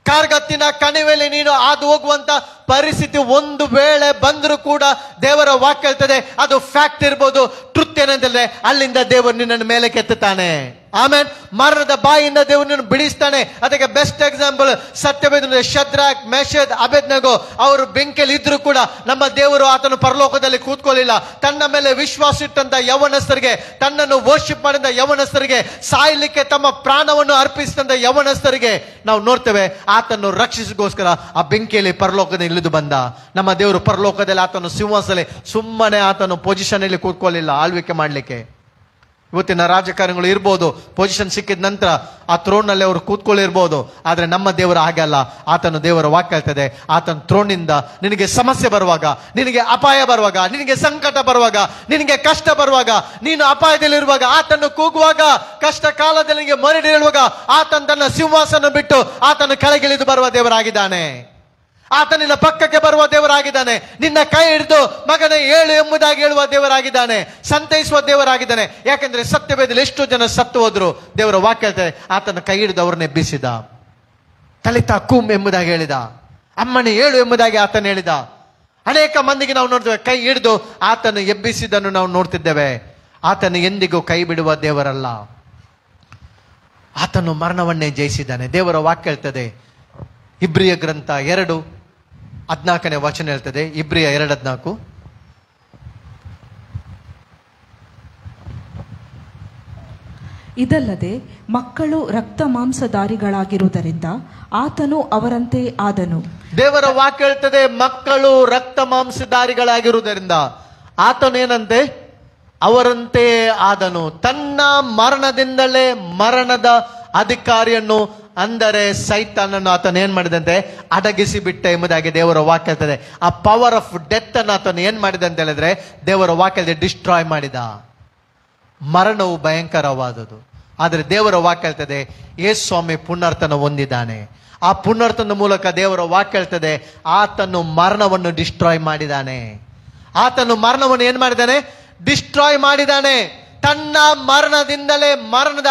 ಕಾರ್ಗತ್ತಿನ ಕಣಿವೆಯಲ್ಲಿ ನೀನು ಹಾದು ಹೋಗುವಂತ ಪರಿಸ್ಥಿತಿ ಒಂದು ವೇಳೆ ಬಂದರೂ ಕೂಡ ದೇವರ ವಾಕ್ಯ ಹೇಳ್ತದೆ, ಅದು ಫ್ಯಾಕ್ಟ್ ಇರ್ಬೋದು, ಟ್ರುತ್ ಏನಂತಂದ್ರೆ ಅಲ್ಲಿಂದ ದೇವರು ನಿನ್ನನ್ನು ಮೇಲೆ ಕೆತ್ತುತ್ತಾನೆ. ಆಮೇಲೆ ಮರಣದ ಬಾಯಿಂದ ದೇವರು ನಿನ್ನ ಬಿಡಿಸ್ತಾನೆ. ಅದಕ್ಕೆ ಬೆಸ್ಟ್ ಎಕ್ಸಾಂಪಲ್ ಸತ್ಯವೇದ ಶದ್ರಾಕ್, ಮೇಷದ್, ಅಬೇದ್ನೆಗೋ ಅವರು ಬೆಂಕಿಯಲ್ಲಿ ಇದ್ರು ಕೂಡ ನಮ್ಮ ದೇವರು ಆತನು ಪರಲೋಕದಲ್ಲಿ ಕೂತ್ಕೊಳ್ಳಿಲ್ಲ. ತನ್ನ ಮೇಲೆ ವಿಶ್ವಾಸ ಇಟ್ಟಂತ ಯವನಸ್ಥರಿಗೆ, ತನ್ನನ್ನು ವರ್ಷಿಪ್ ಮಾಡಿದ ಯವನಸ್ಥರಿಗೆ, ಸಾಯಲಿಕ್ಕೆ ತಮ್ಮ ಪ್ರಾಣವನ್ನು ಅರ್ಪಿಸಿದಂತ ಯವನಸ್ಥರಿಗೆ ನಾವು ನೋಡ್ತೇವೆ ಆತನ್ನು ರಕ್ಷಿಸಗೋಸ್ಕರ ಆ ಬೆಂಕಿಯಲ್ಲಿ ಪರಲೋಕದಲ್ಲಿ ಇಳಿದು ಬಂದ ನಮ್ಮ ದೇವರು. ಪರಲೋಕದಲ್ಲಿ ಆತನು ಸಿಂಹಾಸನದಲ್ಲಿ ಸುಮ್ಮನೆ ಆತನು ಪೊಸಿಷನ್ ಅಲ್ಲಿ ಕೂತ್ಕೊಳ್ಳಿಲ್ಲ ಆಳ್ವಿಕೆ ಮಾಡಲಿಕ್ಕೆ. ಇವತ್ತಿನ ರಾಜಕಾರಣಿಗಳು ಇರ್ಬೋದು, ಪೊಸಿಷನ್ ಸಿಕ್ಕಿದ ನಂತರ ಆ ಥ್ರೋನ್ನಲ್ಲಿ ಅವರು ಕೂತ್ಕೊಳ್ಳಿರ್ಬೋದು. ಆದರೆ ನಮ್ಮ ದೇವರು ಹಾಗೆ ಅಲ್ಲ. ಆತನು, ದೇವರ ವಾಕ್ಯ ಹೇಳ್ತದೆ, ಆತನ ಥ್ರೋನಿಂದ ನಿನಗೆ ಸಮಸ್ಯೆ ಬರುವಾಗ, ನಿನಗೆ ಅಪಾಯ ಬರುವಾಗ, ನಿನಗೆ ಸಂಕಟ ಬರುವಾಗ, ನಿನಗೆ ಕಷ್ಟ ಬರುವಾಗ, ನೀನು ಅಪಾಯದಲ್ಲಿರುವಾಗ, ಆತನ್ನು ಕೂಗುವಾಗ, ಕಷ್ಟ ಕಾಲದಲ್ಲಿ ನಿನಗೆ ಮೊರೆ ಹೇಳುವಾಗ, ಆತನ ತನ್ನ ಸಿಂಹಾಸನ ಬಿಟ್ಟು ಆತನು ಕೆಳಗಿಳಿದು ಬರುವ ದೇವರಾಗಿದ್ದಾನೆ. ಆತನಿನ ಪಕ್ಕಕ್ಕೆ ಬರುವ ದೇವರಾಗಿದ್ದಾನೆ. ನಿನ್ನ ಕೈ ಹಿಡಿದು ಮಗನೇ ಏಳು ಎಂಬುದಾಗಿ ಹೇಳುವ ದೇವರಾಗಿದ್ದಾನೆ. ಸಂತೈಸುವ ದೇವರಾಗಿದ್ದಾನೆ. ಯಾಕೆಂದ್ರೆ ಸತ್ಯವೇದದಲ್ಲಿ ಎಷ್ಟು ಜನ ಸತ್ತು ಹೋದ್ರು, ದೇವರ ವಾಕ್ಯ ಹೇಳ್ತಾರೆ, ಆತನ ಕೈ ಹಿಡಿದು ಅವ್ರನ್ನ ಎಬ್ಬಿಸಿದ. ತಲಿತಾ ಕುಮ್ ಎಂಬುದಾಗಿ ಹೇಳಿದ. ಅಮ್ಮನೇ ಏಳು ಎಂಬುದಾಗಿ ಆತನ ಹೇಳಿದ. ಅನೇಕ ಮಂದಿಗೆ ನಾವು ನೋಡ್ತೇವೆ, ಕೈ ಹಿಡಿದು ಆತನು ಎಬ್ಬಿಸಿದನ್ನು ನಾವು ನೋಡ್ತಿದ್ದೇವೆ. ಆತನು ಎಂದಿಗೂ ಕೈ ಬಿಡುವ ದೇವರಲ್ಲ. ಆತನು ಮರಣವನ್ನೇ ಜಯಿಸಿದ್ದಾನೆ. ದೇವರ ವಾಕ್ಯ ಹೇಳ್ತದೆ, ಇಬ್ರಿಯ ಗ್ರಂಥ 2:14 ವಚನ ಹೇಳ್ತದೆ. ಇಬ್ರಿಯ 2:14, ಇದಲ್ಲದೆ ಮಕ್ಕಳು ರಕ್ತ ಮಾಂಸಧಾರಿಗಳಾಗಿರುವುದರಿಂದ ಆತನು ಅವರಂತೆ ಆದನು. ದೇವರ ವಾಕ್ಯ ಹೇಳ್ತದೆ, ಮಕ್ಕಳು ರಕ್ತ ಮಾಂಸಧಾರಿಗಳಾಗಿರುವುದರಿಂದ ಆತನು ಏನಂತೆ, ಅವರಂತೆ ಆದನು. ತನ್ನ ಮರಣದಿಂದಲೇ ಮರಣದ ಅಧಿಕಾರಿಯನ್ನು, ಅಂದರೆ ಸೈತಾನನ್ನು ಆತನು ಏನ್ ಮಾಡಿದಂತೆ, ಅಡಗಿಸಿ ಬಿಟ್ಟ ಎಂಬುದಾಗಿ ದೇವರ ವಾಕ್ಯ ಹೇಳ್ತದೆ. ಆ ಪವರ್ ಆಫ್ ಡೆತ್ ಅನ್ನು ಆತನು ಏನ್ ಮಾಡಿದ ಅಂತ ಹೇಳಿದ್ರೆ, ದೇವರ ವಾಕ್ಯದಲ್ಲಿ ಡಿಸ್ಟ್ರಾಯ್ ಮಾಡಿದ. ಮರಣವು ಭಯಂಕರವಾದದ್ದು. ಆದರೆ ದೇವರ ವಾಕ್ಯ ಹೇಳ್ತದೆ, ಯೇಸು ಸ್ವಾಮಿ ಪುನರ್ತನ ಹೊಂದಿದ್ದಾನೆ. ಆ ಪುನರ್ತನ ಮೂಲಕ ದೇವರ ವಾಕ್ಯ ಹೇಳ್ತದೆ, ಆತನು ಮರಣವನ್ನು ಡಿಸ್ಟ್ರಾಯ್ ಮಾಡಿದ್ದಾನೆ. ಆತನು ಮರಣವನ್ನು ಏನ್ ಮಾಡಿದ್ದಾನೆ, ಡಿಸ್ಟ್ರಾಯ್ ಮಾಡಿದ್ದಾನೆ. ತನ್ನ ಮರಣದಿಂದಲೇ ಮರಣದ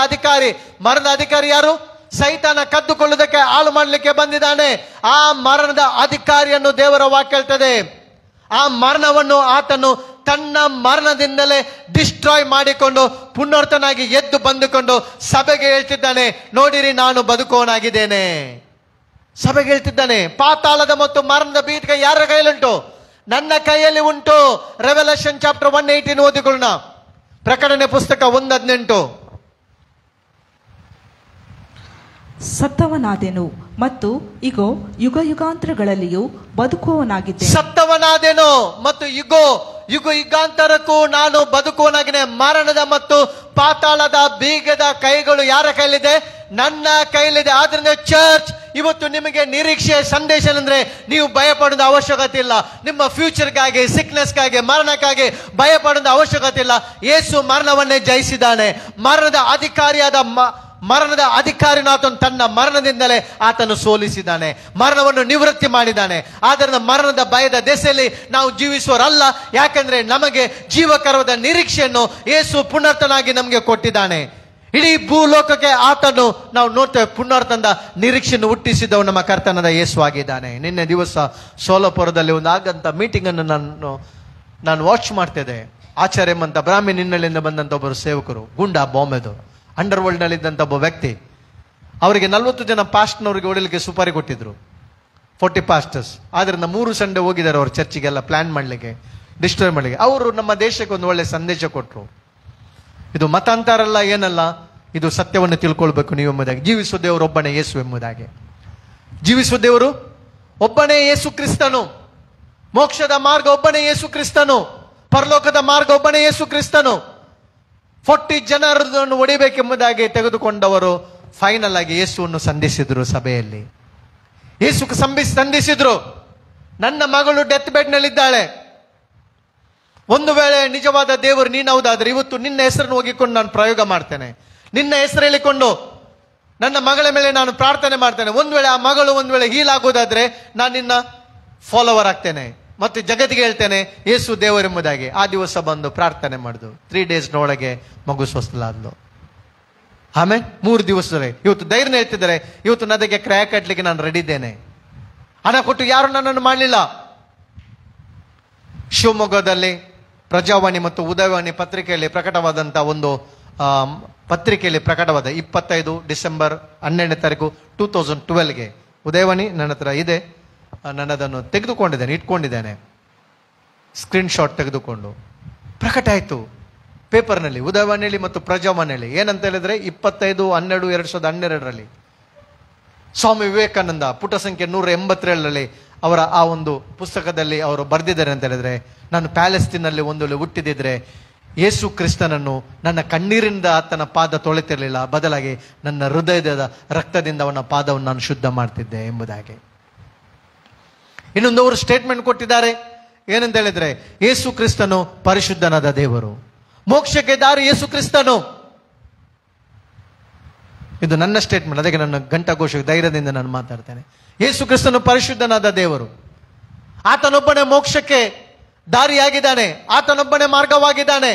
ಅಧಿಕಾರಿ ಯಾರು? ಸೈತಾನ ಕದ್ದುಕೊಳ್ಳುವುದಕ್ಕೆ, ಹಾಳು ಮಾಡಲಿಕ್ಕೆ ಬಂದಿದ್ದಾನೆ. ಆ ಮರಣದ ಅಧಿಕಾರಿಯನ್ನು ದೇವರ ವಾಕ್ಯ ಹೇಳ್ತದೆ, ಆ ಮರಣವನ್ನು ಆತನು ತನ್ನ ಮರಣದಿಂದಲೇ ಡಿಸ್ಟ್ರಾಯ್ ಮಾಡಿಕೊಂಡು ಪುನರ್ತನಾಗಿ ಎದ್ದು ಬಂದುಕೊಂಡು ಸಭೆಗೆ ಹೇಳ್ತಿದ್ದಾನೆ, ನೋಡಿರಿ ನಾನು ಬದುಕೋನಾಗಿದ್ದೇನೆ. ಸಭೆಗೆ ಹೇಳ್ತಿದ್ದಾನೆ, ಪಾತಾಳದ ಮತ್ತು ಮರಣದ ಬೀದಿಗೆ ಯಾರ ಕೈಯಲ್ಲುಂಟು? ನನ್ನ ಕೈಯಲ್ಲಿ ಉಂಟು. Revelation chapter 1:18 ಓದಿಕೊಳ್ಳೋಣ. ಪ್ರಕಟಣೆ ಪುಸ್ತಕ 1:18. ಸತ್ತವನಾದೆನು ಮತ್ತು ಇಗೋ ಯುಗ ಯುಗಾಂತರಗಳಲ್ಲಿಯೂ ಬದುಕುವವನಾಗಿದ್ದೆ. ಸತ್ತವನಾದೆನು ಮತ್ತು ಯುಗ ಯುಗಾಂತರಕ್ಕೂ ನಾನು ಬದುಕುವನಾಗಿನೇ. ಮರಣದ ಮತ್ತು ಪಾತಾಳದ ಬೀಗದ ಕೈಗಳು ಯಾರ ಕೈಲಿದೆ? ನನ್ನ ಕೈಲಿದೆ. ಆದ್ರಿಂದ ಚರ್ಚ್, ಇವತ್ತು ನಿಮಗೆ ನಿರೀಕ್ಷೆಯ ಸಂದೇಶ ಅಂದ್ರೆ, ನೀವು ಭಯ ಪಡೋದ ಅವಶ್ಯಕತೆ ಇಲ್ಲ. ನಿಮ್ಮ ಫ್ಯೂಚರ್ಗಾಗಿ, ಸಿಕ್ನೆಸ್ಗಾಗಿ, ಮರಣಕ್ಕಾಗಿ ಭಯ ಪಡೋದ ಅವಶ್ಯಕತೆ ಇಲ್ಲ. ಯೇಸು ಮರಣವನ್ನೇ ಜಯಿಸಿದ್ದಾನೆ. ಮರಣದ ಅಧಿಕಾರಿನ ಆತನು ತನ್ನ ಮರಣದಿಂದಲೇ ಆತನು ಸೋಲಿಸಿದ್ದಾನೆ. ಮರಣವನ್ನು ನಿವೃತ್ತಿ ಮಾಡಿದ್ದಾನೆ. ಆದ್ದರಿಂದ ಮರಣದ ಭಯದ ದೆಸೆಯಲ್ಲಿ ನಾವು ಜೀವಿಸುವರಲ್ಲ. ಯಾಕಂದ್ರೆ ನಮಗೆ ಜೀವಕರವಾದ ನಿರೀಕ್ಷೆಯನ್ನು ಯೇಸು ಪುನರ್ತನಾಗಿ ನಮಗೆ ಕೊಟ್ಟಿದ್ದಾನೆ. ಇಡೀ ಭೂಲೋಕಕ್ಕೆ ಆತನು, ನಾವು ನೋಡ್ತೇವೆ, ಪುನರ್ತನದ ನಿರೀಕ್ಷೆಯನ್ನು ಹುಟ್ಟಿಸಿದವು ನಮ್ಮ ಕರ್ತನಾದ ಯೇಸು ಆಗಿದ್ದಾನೆ. ನಿನ್ನೆ ದಿವಸ ಸೋಲಪುರದಲ್ಲಿ ಒಂದು ಆಗಂತ ಮೀಟಿಂಗ್ ಅನ್ನು ನಾನು ವಾಚ್ ಮಾಡ್ತಿದ್ದೆ. ಆಚಾರ್ಯಂ ಅಂತ ಬ್ರಾಹ್ಮಣ ಹಿನ್ನೆಲೆಯಿಂದ ಬಂದಂತ ಒಬ್ಬರು ಸೇವಕರು, ಗುಂಡಾ ಬಾಂಬೆದು ಅಂಡರ್ ವರ್ಲ್ಡ್ ನಲ್ಲಿದ್ದಂಥ ಒಬ್ಬ ವ್ಯಕ್ತಿ. ಅವರಿಗೆ 40 ಜನ ಪಾಸ್ಟ್ನವ್ರಿಗೆ ಹೊಡಿಲಿಕ್ಕೆ ಸುಪಾರಿ ಕೊಟ್ಟಿದ್ರು, 40 ಪಾಸ್ಟರ್ಸ್. ಆದ್ರಿಂದ 3 ಸಂಡೆ ಹೋಗಿದ್ದಾರೆ ಅವ್ರ ಚರ್ಚಿಗೆಲ್ಲ ಪ್ಲಾನ್ ಮಾಡಲಿಕ್ಕೆ, ಡಿಸ್ಟ್ರಾಯ್ ಮಾಡಲಿಕ್ಕೆ. ಅವರು ನಮ್ಮ ದೇಶಕ್ಕೆ ಒಂದು ಒಳ್ಳೆ ಸಂದೇಶ ಕೊಟ್ಟರು. ಇದು ಮತಾಂತರಲ್ಲ, ಏನಲ್ಲ, ಇದು ಸತ್ಯವನ್ನು ತಿಳ್ಕೊಳ್ಬೇಕು ನೀವು ಎಂಬುದಾಗಿ. ಜೀವಿಸುವ ದೇವರು ಒಬ್ಬನೇ ಯೇಸು ಎಂಬುದಾಗಿ. ಜೀವಿಸುವ ದೇವರು ಒಬ್ಬನೇ ಯೇಸು ಕ್ರಿಸ್ತನು. ಮೋಕ್ಷದ ಮಾರ್ಗ ಒಬ್ಬನೇ ಯೇಸು ಕ್ರಿಸ್ತನು. ಪರಲೋಕದ ಮಾರ್ಗ ಒಬ್ಬನೇ ಯೇಸು ಕ್ರಿಸ್ತನು. 40 ಜನರನ್ನು ಹೊಡಿಬೇಕೆಂಬುದಾಗಿ ತೆಗೆದುಕೊಂಡವರು ಫೈನಲ್ ಆಗಿ ಯೇಸುವನ್ನು ಸಂಧಿಸಿದ್ರು. ಸಭೆಯಲ್ಲಿ ಯೇಸು ಸಂಧಿಸಿದ್ರು, ನನ್ನ ಮಗಳು ಡೆತ್ ಬೆಡ್ ನಲ್ಲಿದ್ದಾಳೆ. ಒಂದು ವೇಳೆ ನಿಜವಾದ ದೇವರು ನೀನು ಹೌದಾದ್ರೆ ಇವತ್ತು ನಿನ್ನ ಹೆಸರನ್ನು ಹೋಗಿಕೊಂಡು ನಾನು ಪ್ರಯೋಗ ಮಾಡ್ತೇನೆ. ನಿನ್ನ ಹೆಸರು ಹೇಳಿಕೊಂಡು ನನ್ನ ಮಗಳ ಮೇಲೆ ನಾನು ಪ್ರಾರ್ಥನೆ ಮಾಡ್ತೇನೆ. ಒಂದು ವೇಳೆ ಆ ಮಗಳು ಹೀಲ್ ಆಗೋದಾದ್ರೆ ನಾನು ನಿನ್ನ ಫಾಲೋವರ್ ಆಗ್ತೇನೆ ಮತ್ತು ಜಗತ್ತಿಗೆ ಹೇಳ್ತೇನೆ ಯೇಸು ದೇವರೆಂಬುದಾಗಿ. ಆ ದಿವಸ ಬಂದು ಪ್ರಾರ್ಥನೆ ಮಾಡಿದ್ರು. 3 ಡೇಸ್ನೊಳಗೆ ಮಗು ಸ್ವಸ್ಥಲಾದ್ಲು. ಆಮೇಲೆ 3 ದಿವಸದಲ್ಲಿ ಇವತ್ತು ಧೈರ್ಯ ಹೇಳ್ತಿದ್ದಾರೆ, ಇವತ್ತು ನದಿಗೆ ಕ್ರಯ ಕಟ್ಟಲಿಕ್ಕೆ ನಾನು ರೆಡಿ ಇದ್ದೇನೆ. ಹಣ ಕೊಟ್ಟು ಯಾರು ನನ್ನನ್ನು ಮಾಡಲಿಲ್ಲ. ಶಿವಮೊಗ್ಗದಲ್ಲಿ ಪ್ರಜಾವಾಣಿ ಮತ್ತು ಉದಯವಾಣಿ ಪತ್ರಿಕೆಯಲ್ಲಿ ಪ್ರಕಟವಾದಂಥ ಒಂದು ಪತ್ರಿಕೆಯಲ್ಲಿ ಪ್ರಕಟವಾದ 25 ಡಿಸೆಂಬರ್ 12 2012ಗೆ ಉದಯವಾಣಿ ನನ್ನ ಹತ್ರ ಇದೆ. ನಾನು ಅದನ್ನು ತೆಗೆದುಕೊಂಡಿದ್ದೇನೆ, ಇಟ್ಕೊಂಡಿದ್ದೇನೆ, ಸ್ಕ್ರೀನ್ ಶಾಟ್ ತೆಗೆದುಕೊಂಡು. ಪ್ರಕಟ ಆಯಿತು ಪೇಪರ್ನಲ್ಲಿ, ಉದಯವಾಣಿಯಲ್ಲಿ ಮತ್ತು ಪ್ರಜಾವಾಣಿಯಲ್ಲಿ. ಏನಂತ ಹೇಳಿದ್ರೆ 25/12/2012 ಸ್ವಾಮಿ ವಿವೇಕಾನಂದ ಪುಟ ಸಂಖ್ಯೆ 187 ಅವರ ಆ ಒಂದು ಪುಸ್ತಕದಲ್ಲಿ ಅವರು ಬರೆದಿದ್ದಾರೆ ಅಂತ ಹೇಳಿದ್ರೆ, ನಾನು ಪ್ಯಾಲೆಸ್ತೀನಲ್ಲಿ ಒಂದು ಹುಟ್ಟಿದಿದ್ರೆ ಯೇಸು ಕ್ರಿಸ್ತನನ್ನು ನನ್ನ ಕಣ್ಣೀರಿನಿಂದ ಆತನ ಪಾದ ತೊಳೆತಿರಲಿಲ್ಲ, ಬದಲಾಗಿ ನನ್ನ ಹೃದಯದ ರಕ್ತದಿಂದ ಅವನ ಪಾದವನ್ನು ನಾನು ಶುದ್ಧ ಮಾಡ್ತಿದ್ದೆ ಎಂಬುದಾಗಿ. ಇನ್ನೊಂದು ಅವರು ಸ್ಟೇಟ್ಮೆಂಟ್ ಕೊಟ್ಟಿದ್ದಾರೆ. ಏನಂತ ಹೇಳಿದ್ರೆ, ಯೇಸು ಕ್ರಿಸ್ತನು ಪರಿಶುದ್ಧನಾದ ದೇವರು, ಮೋಕ್ಷಕ್ಕೆ ದಾರಿ ಯೇಸು ಕ್ರಿಸ್ತನು. ಇದು ನನ್ನ ಸ್ಟೇಟ್ಮೆಂಟ್, ಅದಕ್ಕೆ ನನ್ನ ಘಂಟಾಘೋಷ ಧೈರ್ಯದಿಂದ ನಾನು ಮಾತಾಡ್ತೇನೆ. ಯೇಸು ಕ್ರಿಸ್ತನು ಪರಿಶುದ್ಧನಾದ ದೇವರು, ಆತನೊಬ್ಬನೇ ಮೋಕ್ಷಕ್ಕೆ ದಾರಿಯಾಗಿದ್ದಾನೆ, ಆತನೊಬ್ಬನೇ ಮಾರ್ಗವಾಗಿದ್ದಾನೆ.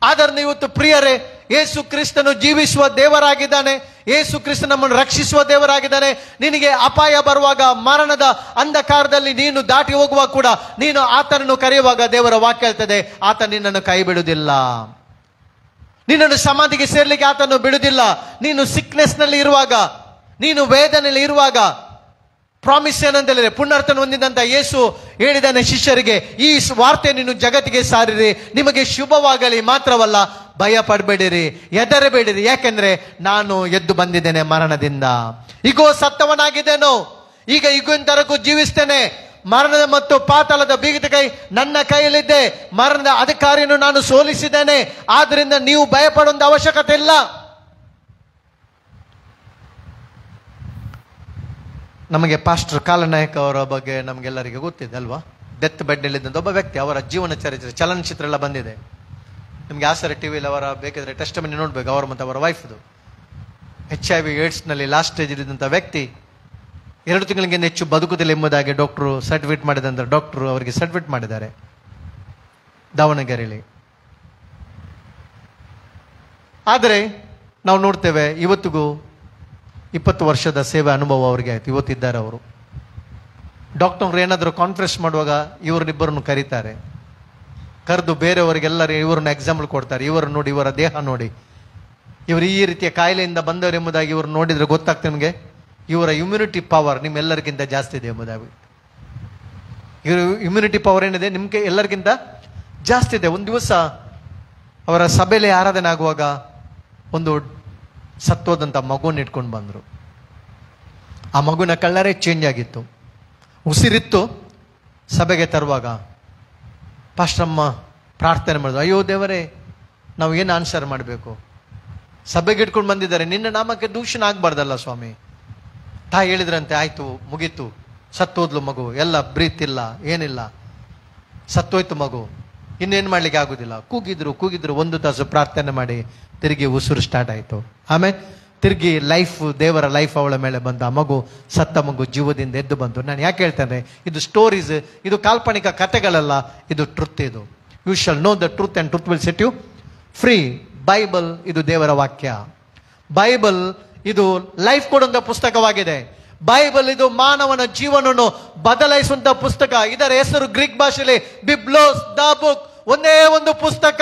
ಆದ್ದರಿಂದ ಇವತ್ತು ಪ್ರಿಯರೇ, ಯೇಸು ಕ್ರಿಸ್ತನು ಜೀವಿಸುವ ದೇವರಾಗಿದ್ದಾನೆ, ಯೇಸು ಕ್ರಿಸ್ತ ನಮ್ಮನ್ನು ರಕ್ಷಿಸುವ ದೇವರಾಗಿದ್ದಾನೆ. ನಿನಗೆ ಅಪಾಯ ಬರುವಾಗ, ಮರಣದ ಅಂಧಕಾರದಲ್ಲಿ ನೀನು ದಾಟಿ ಹೋಗುವಾಗ ಕೂಡ ನೀನು ಆತನನ್ನು ಕರೆಯುವಾಗ ದೇವರ ವಾಕ್ಯ ಹೇಳ್ತದೆ, ಆತ ನಿನ್ನನ್ನು ಕೈ ಬಿಡುವುದಿಲ್ಲ, ನಿನ್ನನ್ನು ಸಮಾಧಿಗೆ ಸೇರ್ಲಿಕ್ಕೆ ಆತನು ಬಿಡುವುದಿಲ್ಲ. ನೀನು ಸಿಕ್ನೆಸ್ ನಲ್ಲಿ ಇರುವಾಗ, ನೀನು ವೇದನೆಯಲ್ಲಿ ಇರುವಾಗ, ಪ್ರಾಮಿಸ್ ಏನಂತ ಹೇಳಿದ್ರೆ, ಪುನರ್ತನ ಹೊಂದಿದಂತ ಯೇಸು ಹೇಳಿದಾನೆ ಶಿಷ್ಯರಿಗೆ, ಈ ವಾರ್ತೆ ನೀನು ಜಗತ್ತಿಗೆ ಸಾರಿರಿ, ನಿಮಗೆ ಶುಭವಾಗಲಿ, ಮಾತ್ರವಲ್ಲ ಭಯ ಪಡಬೇಡಿರಿ, ಹೆದರಬೇಡಿರಿ, ಯಾಕೆಂದ್ರೆ ನಾನು ಎದ್ದು ಬಂದಿದ್ದೇನೆ ಮರಣದಿಂದ, ಈಗೋ ಸತ್ತವನಾಗಿದ್ದೇನೋ, ಈಗ ಈಗಿನವರೆಗೂ ಜೀವಿಸ್ತೇನೆ, ಮರಣದ ಮತ್ತು ಪಾತಾಳದ ಬೀಗದ ಕೈ ನನ್ನ ಕೈಯಲ್ಲಿದ್ದೆ, ಮರಣದ ಅಧಿಕಾರಿಯನ್ನು ನಾನು ಸೋಲಿಸಿದ್ದೇನೆ, ಆದ್ರಿಂದ ನೀವು ಭಯ ಪಡುವಂತ ಅವಶ್ಯಕತೆ ಇಲ್ಲ. ನಮಗೆ ಪಾಸ್ಟರ್ ಕಾಲನಾಯಕ್ ಅವರ ಬಗ್ಗೆ ನಮಗೆಲ್ಲರಿಗೆ ಗೊತ್ತಿದೆ ಅಲ್ವಾ? ಡೆತ್ ಬೆಡ್ನಲ್ಲಿದ್ದಂಥ ಒಬ್ಬ ವ್ಯಕ್ತಿ, ಅವರ ಜೀವನ ಚರಿತ್ರೆ ಚಲನಚಿತ್ರ ಎಲ್ಲ ಬಂದಿದೆ. ನಿಮ್ಗೆ ಆಸರೆ ಟಿವಿಯಲ್ಲಿ ಅವರ ಬೇಕಿದ್ರೆ ಟೆಸ್ಟಮನಿ ನೋಡ್ಬೇಕು, ಅವರು ಮತ್ತು ಅವರ ವೈಫ್ದು. HIV ಏಡ್ಸ್ನಲ್ಲಿ ಲಾಸ್ಟ್ ಸ್ಟೇಜ್ ಇದ್ದಂಥ ವ್ಯಕ್ತಿ 2 ತಿಂಗಳಿಗಿಂತ ಹೆಚ್ಚು ಬದುಕುದಿಲ್ಲ ಎಂಬುದಾಗಿ ಡಾಕ್ಟ್ರು ಸರ್ಟಿಫಿಕೇಟ್ ಮಾಡಿದಂಥ ಡಾಕ್ಟ್ರು ಅವರಿಗೆ ಸರ್ಟಿಫಿಕೇಟ್ ಮಾಡಿದ್ದಾರೆ ದಾವಣಗೆರೆಯಲ್ಲಿ. ಆದರೆ ನಾವು ನೋಡ್ತೇವೆ, ಇವತ್ತಿಗೂ 20 ವರ್ಷದ ಸೇವೆ ಅನುಭವ ಅವರಿಗೆ ಆಯ್ತು, ಇವತ್ತಿದ್ದಾರೆ ಅವರು. ಡಾಕ್ಟರ್ ಏನಾದರೂ ಕಾನ್ಫರೆನ್ಸ್ ಮಾಡುವಾಗ ಇವರನ್ನಿಬ್ಬರನ್ನು ಕರೀತಾರೆ, ಕರೆದು ಬೇರೆಯವರಿಗೆಲ್ಲರೂ ಇವರನ್ನು ಎಕ್ಸಾಂಪಲ್ ಕೊಡ್ತಾರೆ. ಇವರು ನೋಡಿ, ಇವರ ದೇಹ ನೋಡಿ, ಇವರು ಈ ರೀತಿಯ ಕಾಯಿಲೆಯಿಂದ ಬಂದವರು ಎಂಬುದಾಗಿ ಇವರು ನೋಡಿದ್ರೆ ಗೊತ್ತಾಗ್ತದೆ ನಿಮಗೆ, ಇವರ ಇಮ್ಯುನಿಟಿ ಪವರ್ ನಿಮ್ಮೆಲ್ಲರಿಗಿಂತ ಜಾಸ್ತಿ ಇದೆ ಎಂಬುದಾಗಿ. ಇವರು ಇಮ್ಯುನಿಟಿ ಪವರ್ ಏನಿದೆ ನಿಮಗೆ ಎಲ್ಲರಿಗಿಂತ ಜಾಸ್ತಿ ಇದೆ. ಒಂದು ದಿವಸ ಅವರ ಸಭೆಯಲ್ಲಿ ಆರಾಧನೆ ಆಗುವಾಗ ಒಂದು ಸತ್ತೋದಂಥ ಮಗುವನ್ನು ಇಟ್ಕೊಂಡು ಬಂದರು. ಆ ಮಗುವಿನ ಕಲರೇ ಚೇಂಜ್ ಆಗಿತ್ತು, ಉಸಿರಿತ್ತು. ಸಭೆಗೆ ತರುವಾಗ ಪಾಸ್ಟರಮ್ಮ ಪ್ರಾರ್ಥನೆ ಮಾಡಿದ್ರು, ಅಯ್ಯೋ ದೇವರೇ, ನಾವು ಏನು ಆನ್ಸರ್ ಮಾಡಬೇಕು, ಸಭೆಗೆ ಇಟ್ಕೊಂಡು ಬಂದಿದ್ದಾರೆ, ನಿನ್ನ ನಾಮಕ್ಕೆ ದೂಷಣೆ ಆಗಬಾರ್ದಲ್ಲ ಸ್ವಾಮಿ. ತಾಯಿ ಹೇಳಿದ್ರಂತೆ, ಆಯ್ತು ಮುಗೀತು, ಸತ್ತೋದ್ಲು ಮಗು, ಎಲ್ಲ ಬ್ರೀತ್ ಇಲ್ಲ, ಏನಿಲ್ಲ, ಸತ್ತೋಯ್ತು ಮಗು, ಇನ್ನೇನು ಮಾಡ್ಲಿಕ್ಕೆ ಆಗುದಿಲ್ಲ. ಕೂಗಿದ್ರು 1 ತಾಸು ಪ್ರಾರ್ಥನೆ ಮಾಡಿ ತಿರುಗಿ ಉಸಿರು ಸ್ಟಾರ್ಟ್ ಆಯಿತು. ಆಮೇಲೆ ತಿರುಗಿ ಲೈಫ್, ದೇವರ ಲೈಫ್ ಅವಳ ಮೇಲೆ ಬಂದ. ಆ ಮಗು, ಸತ್ತ ಮಗು ಜೀವದಿಂದ ಎದ್ದು ಬಂತು. ನಾನು ಯಾಕೆ ಹೇಳ್ತೇನೆ, ಇದು ಸ್ಟೋರೀಸ್, ಇದು ಕಾಲ್ಪನಿಕ ಕಥೆಗಳಲ್ಲ, ಇದು ಟ್ರುತ್. ಇದು you shall know the truth and truth will set you free. Bible ಇದು ದೇವರ ವಾಕ್ಯ. ಬೈಬಲ್ ಇದು ಲೈಫ್ ಕೊಡುವಂತ ಪುಸ್ತಕವಾಗಿದೆ. ಬೈಬಲ್ ಇದು ಮಾನವನ ಜೀವನವನ್ನು ಬದಲಾಯಿಸುವಂತ ಪುಸ್ತಕ. ಇದರ ಹೆಸರು ಗ್ರೀಕ್ ಭಾಷೆಯಲ್ಲಿ ಬಿಬ್ಲೋಸ್, ದ ಬುಕ್, ಒಂದೇ ಒಂದು ಪುಸ್ತಕ.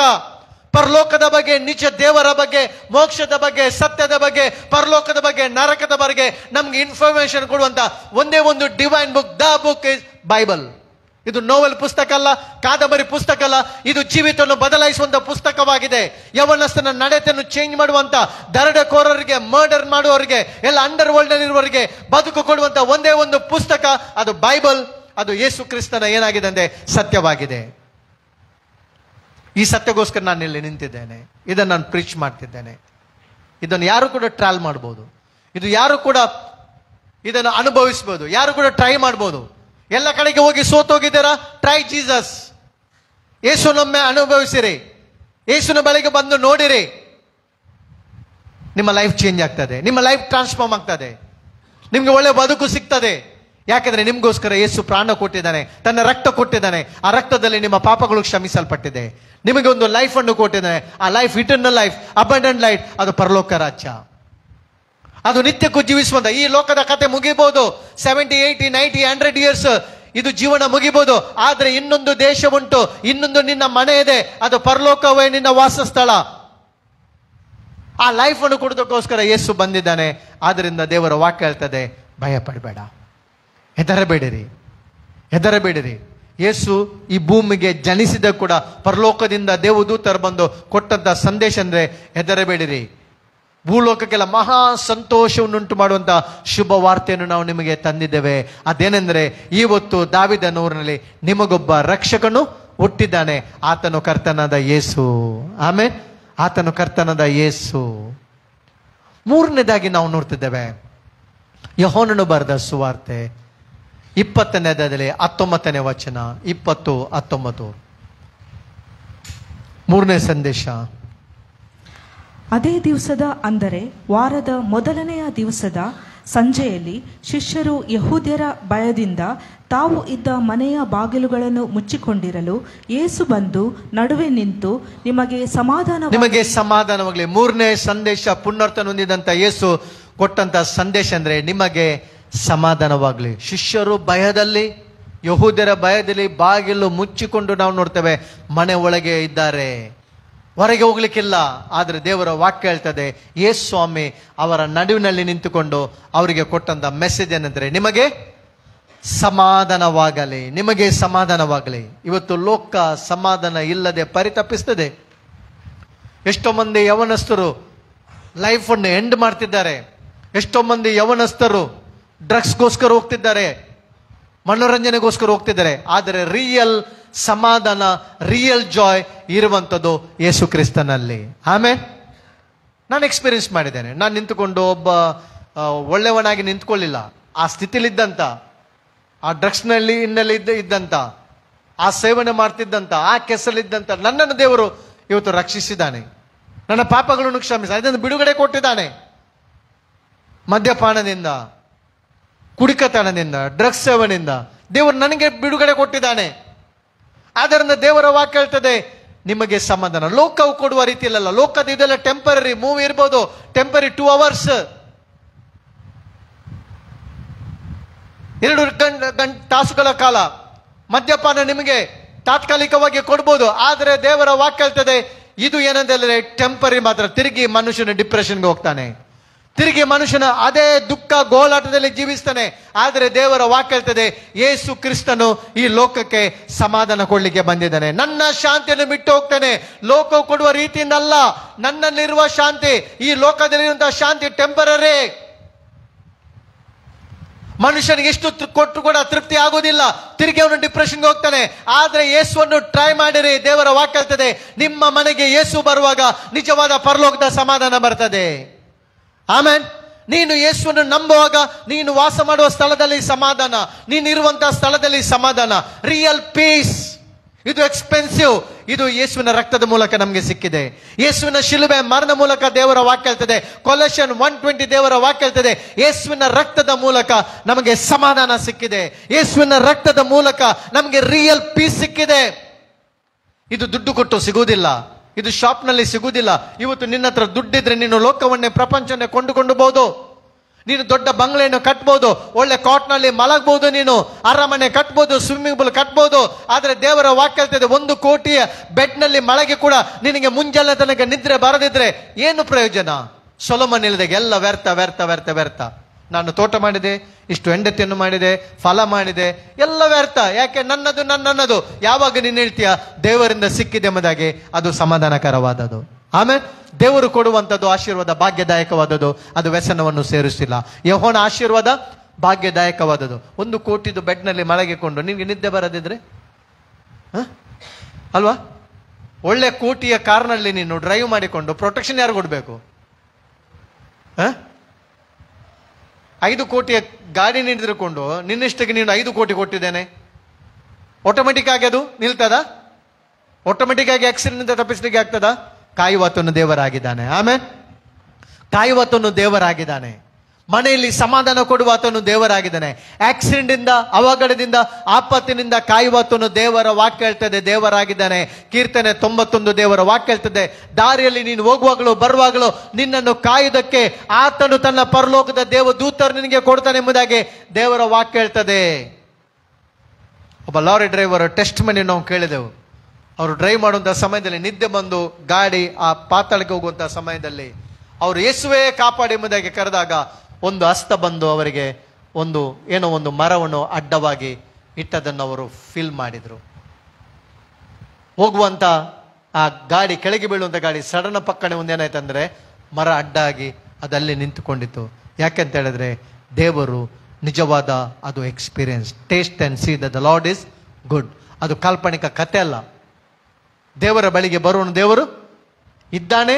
ಪರಲೋಕದ ಬಗ್ಗೆ, ನಿಜ ದೇವರ ಬಗ್ಗೆ, ಮೋಕ್ಷದ ಬಗ್ಗೆ, ಸತ್ಯದ ಬಗ್ಗೆ, ಪರಲೋಕದ ಬಗ್ಗೆ, ನರಕದ ಬಗ್ಗೆ ನಮ್ಗೆ ಇನ್ಫಾರ್ಮೇಶನ್ ಕೊಡುವಂತ ಒಂದೇ ಒಂದು divine book. The book is Bible. ಇದು ನೋವೆಲ್ ಪುಸ್ತಕ ಅಲ್ಲ, ಕಾದಂಬರಿ ಪುಸ್ತಕ ಅಲ್ಲ, ಇದು ಜೀವಿತವನ್ನು ಬದಲಾಯಿಸುವಂತ ಪುಸ್ತಕವಾಗಿದೆ. ಯವನಸ್ಥನ ನಡತೆಯನ್ನು ಚೇಂಜ್ ಮಾಡುವಂತ, ದರೋಡೆಕೋರರಿಗೆ, ಮರ್ಡರ್ ಮಾಡುವವರಿಗೆ, ಎಲ್ಲ ಅಂಡರ್ ವರ್ಲ್ಡ್ ಇರುವವರಿಗೆ ಬದುಕು ಕೊಡುವಂತ ಒಂದೇ ಒಂದು ಪುಸ್ತಕ, ಅದು ಬೈಬಲ್. ಅದು ಯೇಸು ಕ್ರಿಸ್ತನ ಏನಾಗಿದೆ ಅಂದ್ರೆ ಸತ್ಯವಾಗಿದೆ. ಈ ಸತ್ಯಗೋಸ್ಕರ ನಾನು ಇಲ್ಲಿ ನಿಂತಿದ್ದೇನೆ, ಇದನ್ನು ನಾನು ಪ್ರೀಚ್ ಮಾಡ್ತಿದ್ದೇನೆ. ಇದನ್ನು ಯಾರು ಕೂಡ ಟ್ರಯಲ್ ಮಾಡ್ಬೋದು, ಇದು ಯಾರು ಕೂಡ ಇದನ್ನು ಅನುಭವಿಸ್ಬೋದು, ಯಾರು ಕೂಡ ಟ್ರೈ ಮಾಡ್ಬೋದು. ಎಲ್ಲ ಕಡೆಗೆ ಹೋಗಿ ಸೋತೋಗಿದ್ದೀರಾ, ಟ್ರೈ ಜೀಸಸ್. ಯೇಸುನೊಮ್ಮೆ ಅನುಭವಿಸಿರಿ, ಯೇಸುನ ಬಳಿಗೆ ಬಂದು ನೋಡಿರಿ, ನಿಮ್ಮ ಲೈಫ್ ಚೇಂಜ್ ಆಗ್ತದೆ, ನಿಮ್ಮ ಲೈಫ್ ಟ್ರಾನ್ಸ್ಫಾರ್ಮ್ ಆಗ್ತದೆ, ನಿಮ್ಗೆ ಒಳ್ಳೆ ಬದುಕು ಸಿಗ್ತದೆ. ಯಾಕಂದ್ರೆ ನಿಮ್ಗೋಸ್ಕರ ಯೇಸು ಪ್ರಾಣ ಕೊಟ್ಟಿದ್ದಾನೆ, ತನ್ನ ರಕ್ತ ಕೊಟ್ಟಿದ್ದಾನೆ. ಆ ರಕ್ತದಲ್ಲಿ ನಿಮ್ಮ ಪಾಪಗಳು ಕ್ಷಮಿಸಲ್ಪಟ್ಟಿದೆ. ನಿಮಗೆ ಒಂದು ಲೈಫ್ ಅನ್ನು ಕೊಟ್ಟಿದ್ದಾನೆ. ಆ life eternal life, abundant life, ಅದು ಪರಲೋಕ ರಾಜ್ಯ, ಅದು ನಿತ್ಯಕ್ಕೂ ಜೀವಿಸುವಂತ. ಈ ಲೋಕದ ಕತೆ ಮುಗಿಬಹುದು, 70, 80, 90, 100 ಇಯರ್ಸ್ ಇದು ಜೀವನ ಮುಗಿಬಹುದು. ಆದ್ರೆ ಇನ್ನೊಂದು ದೇಶ ಉಂಟು, ಇನ್ನೊಂದು ನಿನ್ನ ಮನೆ ಇದೆ, ಅದು ಪರಲೋಕವೇ ನಿನ್ನ ವಾಸಸ್ಥಳ. ಆ ಲೈಫ್ ಅನ್ನು ಕೊಡೋದಕ್ಕೋಸ್ಕರ ಯೇಸು ಬಂದಿದ್ದಾನೆ. ಆದ್ರಿಂದ ದೇವರ ವಾಕ್ಯ ಹೇಳ್ತದೆ, ಭಯ ಪಡಬೇಡ, ಹೆದರಬೇಡಿರಿ, ಹೆದರಬೇಡಿರಿ. ಯೇಸು ಈ ಭೂಮಿಗೆ ಜನಿಸಿದ ಕೂಡ ಪರಲೋಕದಿಂದ ದೇವದೂತರು ಬಂದು ಕೊಟ್ಟಂತ ಸಂದೇಶ ಅಂದ್ರೆ ಹೆದರಬೇಡಿರಿ. ಭೂಲೋಕಕ್ಕೆಲ್ಲ ಮಹಾ ಸಂತೋಷವನ್ನುಂಟು ಮಾಡುವಂತ ಶುಭ ವಾರ್ತೆಯನ್ನು ನಾವು ನಿಮಗೆ ತಂದಿದ್ದೇವೆ. ಅದೇನೆಂದ್ರೆ, ಇವತ್ತು ದಾವಿದನ ಊರಿನಲ್ಲಿ ನಿಮಗೊಬ್ಬ ರಕ್ಷಕನು ಹುಟ್ಟಿದ್ದಾನೆ, ಆತನು ಕರ್ತನಾದ ಯೇಸು. ಆಮೇಲೆ ಆತನು ಕರ್ತನಾದ ಯೇಸು. ಮೂರನೇದಾಗಿ ನಾವು ನೋಡ್ತಿದ್ದೇವೆ ಯೋಹಾನನು ಬರೆದ ಸುವಾರ್ತೆ 20ನೇ ಅಧ್ಯಾಯದಲ್ಲಿ 19ನೇ ವಚನ, 20-19. ಮೂರನೇ ಸಂದೇಶ. ಅದೇ ದಿವಸದ ಅಂದರೆ ವಾರದ ಮೊದಲನೆಯ ದಿವಸದ ಸಂಜೆಯಲ್ಲಿ ಶಿಷ್ಯರು ಯಹೂದ್ಯರ ಭಯದಿಂದ ತಾವು ಇದ್ದ ಮನೆಯ ಬಾಗಿಲುಗಳನ್ನು ಮುಚ್ಚಿಕೊಂಡಿರಲು ಯೇಸು ಬಂದು ನಡುವೆ ನಿಂತು ನಿಮಗೆ ಸಮಾಧಾನವಾಗಲಿ. ಮೂರನೇ ಸಂದೇಶ ಪುನರ್ತನ ಹೊಂದಿದಂತ ಯೇಸು ಕೊಟ್ಟಂತ ಸಂದೇಶ ಅಂದ್ರೆ ನಿಮಗೆ ಸಮಾಧಾನವಾಗಲಿ. ಶಿಷ್ಯರು ಭಯದಲ್ಲಿ, ಯಹೂದ್ಯರ ಭಯದಲ್ಲಿ ಬಾಗಿಲು ಮುಚ್ಚಿಕೊಂಡು ನಾವು ನೋಡ್ತೇವೆ ಮನೆ ಒಳಗೆ ಇದ್ದಾರೆ, ಹೊರಗೆ ಹೋಗ್ಲಿಕ್ಕಿಲ್ಲ. ಆದ್ರೆ ದೇವರ ವಾಕ್ಯ ಹೇಳ್ತದೆ ಯೇಸು ಸ್ವಾಮಿ ಅವರ ನಡುವಿನಲ್ಲಿ ನಿಂತುಕೊಂಡು ಅವರಿಗೆ ಕೊಟ್ಟಂತ ಮೆಸೇಜ್ ಏನಂದ್ರೆ ನಿಮಗೆ ಸಮಾಧಾನವಾಗಲಿ, ನಿಮಗೆ ಸಮಾಧಾನವಾಗಲಿ. ಇವತ್ತು ಲೋಕ ಸಮಾಧಾನ ಇಲ್ಲದೆ ಪರಿತಪಿಸ್ತದೆ. ಎಷ್ಟೋ ಮಂದಿ ಯವನಸ್ಥರು ಲೈಫನ್ನು ಎಂಡ್ ಮಾಡ್ತಿದ್ದಾರೆ. ಎಷ್ಟೋ ಮಂದಿ ಯವನಸ್ಥರು ಡ್ರಗ್ಸ್ಗೋಸ್ಕರ ಹೋಗ್ತಿದ್ದಾರೆ, ಮನೋರಂಜನೆಗೋಸ್ಕರ ಹೋಗ್ತಿದ್ದಾರೆ. ಆದರೆ ರಿಯಲ್ ಸಮಾಧಾನ, ರಿಯಲ್ ಜಾಯ್ ಇರುವಂಥದ್ದು ಯೇಸು ಕ್ರಿಸ್ತನಲ್ಲಿ. ಆಮೇಲೆ ನಾನು ಎಕ್ಸ್ಪೀರಿಯನ್ಸ್ ಮಾಡಿದ್ದೇನೆ. ನಾನು ನಿಂತುಕೊಂಡು ಒಬ್ಬ ಒಳ್ಳೆಯವನಾಗಿ ನಿಂತ್ಕೊಳ್ಳಿಲ್ಲ. ಆ ಸ್ಥಿತಿಲಿದ್ದಂಥ, ಆ ಡ್ರಗ್ಸ್ನಲ್ಲಿ ಇದ್ದಂಥ, ಆ ಸೇವನೆ ಮಾಡ್ತಿದ್ದಂಥ, ಆ ಕೆಸಲಿದ್ದಂಥ ನನ್ನನ್ನು ದೇವರು ಇವತ್ತು ರಕ್ಷಿಸಿದ್ದಾನೆ. ನನ್ನ ಪಾಪಗಳನ್ನು ಕ್ಷಮಿಸಿ ಅದನ್ನು ಬಿಡುಗಡೆ ಕೊಟ್ಟಿದ್ದಾನೆ. ಮದ್ಯಪಾನದಿಂದ, ಕುಡಿಕತನದಿಂದ, ಡ್ರಗ್ಸ್ ಸೇವನೆಯಿಂದ ದೇವರು ನನಗೆ ಬಿಡುಗಡೆ ಕೊಟ್ಟಿದ್ದಾನೆ. ಆದ್ದರಿಂದ ದೇವರ ವಾಕ್ಯ ಹೇಳ್ತದೆ ನಿಮಗೆ ಸಮಾಧಾನ. ಲೋಕವು ಕೊಡುವ ರೀತಿಯಲ್ಲ. ಲೋಕದ ಇದೆಲ್ಲ ಟೆಂಪರರಿ, ಮೂವ್ ಇರ್ಬೋದು, ಟೆಂಪರರಿ 2 hours, 2 ತಾಸುಗಳ ಕಾಲ ಮದ್ಯಪಾನ ನಿಮಗೆ ತಾತ್ಕಾಲಿಕವಾಗಿ ಕೊಡ್ಬೋದು. ಆದರೆ ದೇವರ ವಾಕ್ಯ ಹೇಳ್ತದೆ ಇದು ಏನಂತಂದ್ರೆ ಟೆಂಪರರಿ ಮಾತ್ರ. ತಿರುಗಿ ಮನುಷ್ಯನ ಡಿಪ್ರೆಷನ್ಗೆ ಹೋಗ್ತಾನೆ, ತಿರುಗಿ ಮನುಷ್ಯನ ಅದೇ ದುಃಖ ಗೋಳಾಟದಲ್ಲಿ ಜೀವಿಸ್ತಾನೆ. ಆದರೆ ದೇವರ ವಾಕ್ಯ ಹೇಳ್ತದೆ ಯೇಸು ಕ್ರಿಸ್ತನು ಈ ಲೋಕಕ್ಕೆ ಸಮಾಧಾನ ಕೊಡ್ಲಿಕ್ಕೆ ಬಂದಿದ್ದಾನೆ. ನನ್ನ ಶಾಂತಿಯನ್ನು ಬಿಟ್ಟು ಹೋಗ್ತಾನೆ. ಲೋಕ ಕೊಡುವ ರೀತಿಯಿಂದ ಅಲ್ಲ, ನನ್ನಲ್ಲಿರುವ ಶಾಂತಿ, ಈ ಲೋಕದಲ್ಲಿರುವಂತಹ ಶಾಂತಿ ಟೆಂಪರರಿ. ಮನುಷ್ಯನಿಗೆ ಎಷ್ಟು ಕೊಟ್ಟು ಕೂಡ ತೃಪ್ತಿ ಆಗೋದಿಲ್ಲ, ತಿರುಗಿ ಅವನು ಡಿಪ್ರೆಷನ್ಗೆ ಹೋಗ್ತಾನೆ. ಆದ್ರೆ ಯೇಸುವನ್ನು ಟ್ರೈ ಮಾಡಿರಿ. ದೇವರ ವಾಕ್ಯ ಹೇಳ್ತದೆ ನಿಮ್ಮ ಮನೆಗೆ ಯೇಸು ಬರುವಾಗ ನಿಜವಾದ ಪರಲೋಕದ ಸಮಾಧಾನ ಬರ್ತದೆ. ಆಮೇನ್. ನೀನು ಯೇಸುವನ್ನು ನಂಬುವಾಗ ನೀನು ವಾಸ ಮಾಡುವ ಸ್ಥಳದಲ್ಲಿ ಸಮಾಧಾನ, ನೀನು ಇರುವಂತಹ ಸ್ಥಳದಲ್ಲಿ ಸಮಾಧಾನ, ರಿಯಲ್ ಪೀಸ್. ಇದು ಎಕ್ಸ್ಪೆನ್ಸಿವ್. ಇದು ಯೇಸುವಿನ ರಕ್ತದ ಮೂಲಕ ನಮಗೆ ಸಿಕ್ಕಿದೆ. ಯೇಸುವಿನ ಶಿಲುಬೆ ಮರಣ ಮೂಲಕ ದೇವರ ವಾಕ್ಯ ಹೇಳ್ತದೆ. ಕೊಲೆಷನ್ 1:20 ದೇವರ ವಾಕ್ಯ ಹೇಳ್ತದೆ ಯೇಸುವಿನ ರಕ್ತದ ಮೂಲಕ ನಮಗೆ ಸಮಾಧಾನ ಸಿಕ್ಕಿದೆ. ಯೇಸುವಿನ ರಕ್ತದ ಮೂಲಕ ನಮಗೆ ರಿಯಲ್ ಪೀಸ್ ಸಿಕ್ಕಿದೆ. ಇದು ದುಡ್ಡು ಕೊಟ್ಟು ಸಿಗುವುದಿಲ್ಲ, ಇದು ಶಾಪ್ನಲ್ಲಿ ಸಿಗುವುದಿಲ್ಲ. ಇವತ್ತು ನಿನ್ನ ಹತ್ರ ದುಡ್ಡಿದ್ರೆ ನೀನು ಲೋಕವನ್ನೇ, ಪ್ರಪಂಚವನ್ನೇ ಕೊಂಡುಕೊಂಡಬಹುದು. ನೀನು ದೊಡ್ಡ ಬಂಗ್ಲೆಯನ್ನು ಕಟ್ಬೋದು, ಒಳ್ಳೆ ಕಾಟ್ನಲ್ಲಿ ಮಲಗಬಹುದು, ನೀನು ಅರಮನೆ ಕಟ್ಬೋದು, ಸ್ವಿಮ್ಮಿಂಗ್ ಪೂಲ್ ಕಟ್ಬೋದು. ಆದ್ರೆ ದೇವರ ವಾಕ್ಯ ಹೇಳ್ತದೆ 1 ಕೋಟಿಯ ಬೆಡ್ನಲ್ಲಿ ಮಲಗಿ ಕೂಡ ನಿನಗೆ ಮುಂಜಾನೆ ತನಕ ನಿದ್ರೆ ಬರದಿದ್ರೆ ಏನು ಪ್ರಯೋಜನ? ಸೊಲೊಮನ್ ಹೇಳಿದಾಗ ಎಲ್ಲ ವ್ಯರ್ಥ ವ್ಯರ್ಥ ವ್ಯರ್ಥ ವ್ಯರ್ಥ. ನಾನು ತೋಟ ಮಾಡಿದೆ, ಇಷ್ಟು ಹೆಂಡತಿಯನ್ನು ಮಾಡಿದೆ, ಫಲ ಮಾಡಿದೆ, ಎಲ್ಲ ವ್ಯರ್ಥ. ಯಾಕೆ? ನನ್ನದು. ಯಾವಾಗ ನೀನು ಹೇಳ್ತೀಯ ದೇವರಿಂದ ಸಿಕ್ಕಿದೆ ಎಂಬುದಾಗಿ ಅದು ಸಮಾಧಾನಕರವಾದದ್ದು. ಆಮೇಲೆ ದೇವರು ಕೊಡುವಂಥದ್ದು ಆಶೀರ್ವಾದ ಭಾಗ್ಯದಾಯಕವಾದದ್ದು, ಅದು ವ್ಯಸನವನ್ನು ಸೇರಿಸಿಲ್ಲ. ಯೆಹೋವನ ಆಶೀರ್ವಾದ ಭಾಗ್ಯದಾಯಕವಾದದ್ದು. 1 ಕೋಟಿದು ಬೆಡ್ನಲ್ಲಿ ಮಲಗಿಕೊಂಡು ನಿನಗೆ ನಿದ್ದೆ ಬರದಿದ್ರೆ ಅಲ್ವಾ? ಒಳ್ಳೆ ಕೋಟಿಯ ಕಾರ್ನಲ್ಲಿ ನೀನು ಡ್ರೈವ್ ಮಾಡಿಕೊಂಡು ಪ್ರೊಟೆಕ್ಷನ್ ಯಾರು ಕೊಡಬೇಕು? 5 ಕೋಟಿಯ ಗಾಡಿ ನಿಂತಿರುಕೊಂಡು ನಿನ್ನಿಷ್ಟಕ್ಕೆ ನೀನು 5 ಕೋಟಿ ಕೊಟ್ಟಿದ್ದೇನೆ, ಆಟೋಮೆಟಿಕ್ ಆಗಿ ಅದು ನಿಲ್ತದ? ಆಟೋಮೆಟಿಕ್ ಆಗಿ ಆಕ್ಸಿಡೆಂಟ್ ತಪ್ಪಿಸ್ಲಿಕ್ಕೆ ಆಗ್ತದ? ಕಾಯುವತನು ದೇವರಾಗಿದ್ದಾನೆ. ಆಮೇಲೆ ಕಾಯುವತನು ದೇವರಾಗಿದ್ದಾನೆ. ಮನೆಯಲ್ಲಿ ಸಮಾಧಾನ ಕೊಡುವಾತನು ದೇವರಾಗಿದ್ದಾನೆ. ಆಕ್ಸಿಡೆಂಟ್ ಇಂದ, ಅವಘಡದಿಂದ, ಆಪತ್ತಿನಿಂದ ಕಾಯುವಾತನು ದೇವರ ವಾಕ್ಯ ಹೇಳ್ತದೆ ದೇವರಾಗಿದ್ದಾನೆ. ಕೀರ್ತನೆ 91 ದೇವರ ವಾಕ್ಯ ಹೇಳ್ತದೆ ದಾರಿಯಲ್ಲಿ ನೀನು ಹೋಗುವಾಗಲೂ ಬರುವಾಗಲೂ ನಿನ್ನನ್ನು ಕಾಯುವುದಕ್ಕೆ ಆತನು ತನ್ನ ಪರಲೋಕದ ದೇವದೂತರು ನಿನಗೆ ಕೊಡ್ತಾನೆ ಎಂಬುದಾಗಿ ದೇವರ ವಾಕ್ಯ ಹೇಳ್ತದೆ. ಒಬ್ಬ ಲಾರಿ ಡ್ರೈವರ್ ಟೆಸ್ಟ್ ಮನಿ ನಾವು ಕೇಳಿದೆವು. ಅವರು ಡ್ರೈವ್ ಮಾಡುವಂಥ ಸಮಯದಲ್ಲಿ ನಿದ್ದೆ ಬಂದು ಗಾಡಿ ಆ ಪಾತಾಳಕ್ಕೆ ಹೋಗುವಂಥ ಸಮಯದಲ್ಲಿ ಅವರು ಯೇಸುವೇ ಕಾಪಾಡಿ ಎಂಬುದಾಗಿ ಕರೆದಾಗ ಒಂದು ಹಸ್ತ ಬಂದು ಅವರಿಗೆ ಒಂದು ಮರವನ್ನು ಅಡ್ಡವಾಗಿ ಇಟ್ಟದನ್ನು ಅವರು ಫೀಲ್ ಮಾಡಿದ್ರು. ಹೋಗುವಂತ ಆ ಗಾಡಿ, ಕೆಳಗೆ ಬೀಳುವಂತ ಗಾಡಿ ಸಡನ್ ಪಕ್ಕನೆ ಒಂದೇನಾಯ್ತಂದ್ರೆ ಮರ ಅಡ್ಡಾಗಿ ಅದಲ್ಲಿ ನಿಂತುಕೊಂಡಿತ್ತು. ಯಾಕೆಂತ ಹೇಳಿದ್ರೆ ದೇವರು ನಿಜವಾದ ಅದು experience. Taste and sea that the lord is good. ಅದು ಕಾಲ್ಪನಿಕ ಕತೆ ಅಲ್ಲ. ದೇವರ ಬಳಿಗೆ ಬರುವನು ದೇವರು ಇದ್ದಾನೆ,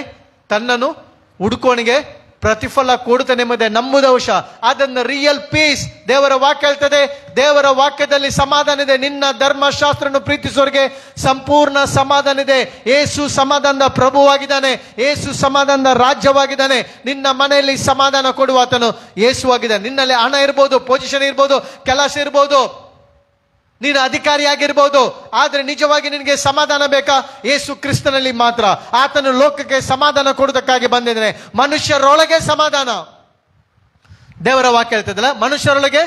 ತನ್ನನ್ನು ಹುಡುಕೋನಿಗೆ ಪ್ರತಿಫಲ ಕೊಡುತ್ತಾನೆಂಬುದೇ ನಂಬುದ ಅಂಶ. ಅದನ್ನು ರಿಯಲ್ ಪೀಸ್. ದೇವರ ವಾಕ್ಯ ಹೇಳ್ತದೆ, ದೇವರ ವಾಕ್ಯದಲ್ಲಿ ಸಮಾಧಾನ ಇದೆ. ನಿನ್ನ ಧರ್ಮಶಾಸ್ತ್ರವನ್ನು ಪ್ರೀತಿಸೋರಿಗೆ ಸಂಪೂರ್ಣ ಸಮಾಧಾನ ಇದೆ. ಯೇಸು ಸಮಾಧಾನದ ಪ್ರಭುವಾಗಿದ್ದಾನೆ, ಯೇಸು ಸಮಾಧಾನದ ರಾಜ್ಯವಾಗಿದ್ದಾನೆ. ನಿನ್ನ ಮನೆಯಲ್ಲಿ ಸಮಾಧಾನ ಕೊಡುವ ಆತನು ಯೇಸು ಆಗಿದ್ದಾನೆ. ನಿನ್ನಲ್ಲಿ ಹಣ ಇರ್ಬೋದು, ಪೊಸಿಷನ್ ಇರ್ಬೋದು, ಕೆಲಸ ಇರ್ಬೋದು, ನೀನು ಅಧಿಕಾರಿಯಾಗಿರ್ಬೋದು, ಆದ್ರೆ ನಿಜವಾಗಿ ನಿನಗೆ ಸಮಾಧಾನ ಬೇಕಾ? ಯೇಸು ಕ್ರಿಸ್ತನಲ್ಲಿ ಮಾತ್ರ. ಆತನು ಲೋಕಕ್ಕೆ ಸಮಾಧಾನ ಕೊಡುವುದಕ್ಕಾಗಿ ಬಂದಿದ್ದಾನೆ. ಮನುಷ್ಯರೊಳಗೆ ಸಮಾಧಾನ. ದೇವರ ವಾಕ್ಯ ಹೇಳ್ತದಲ್ಲ, ಮನುಷ್ಯರೊಳಗೆ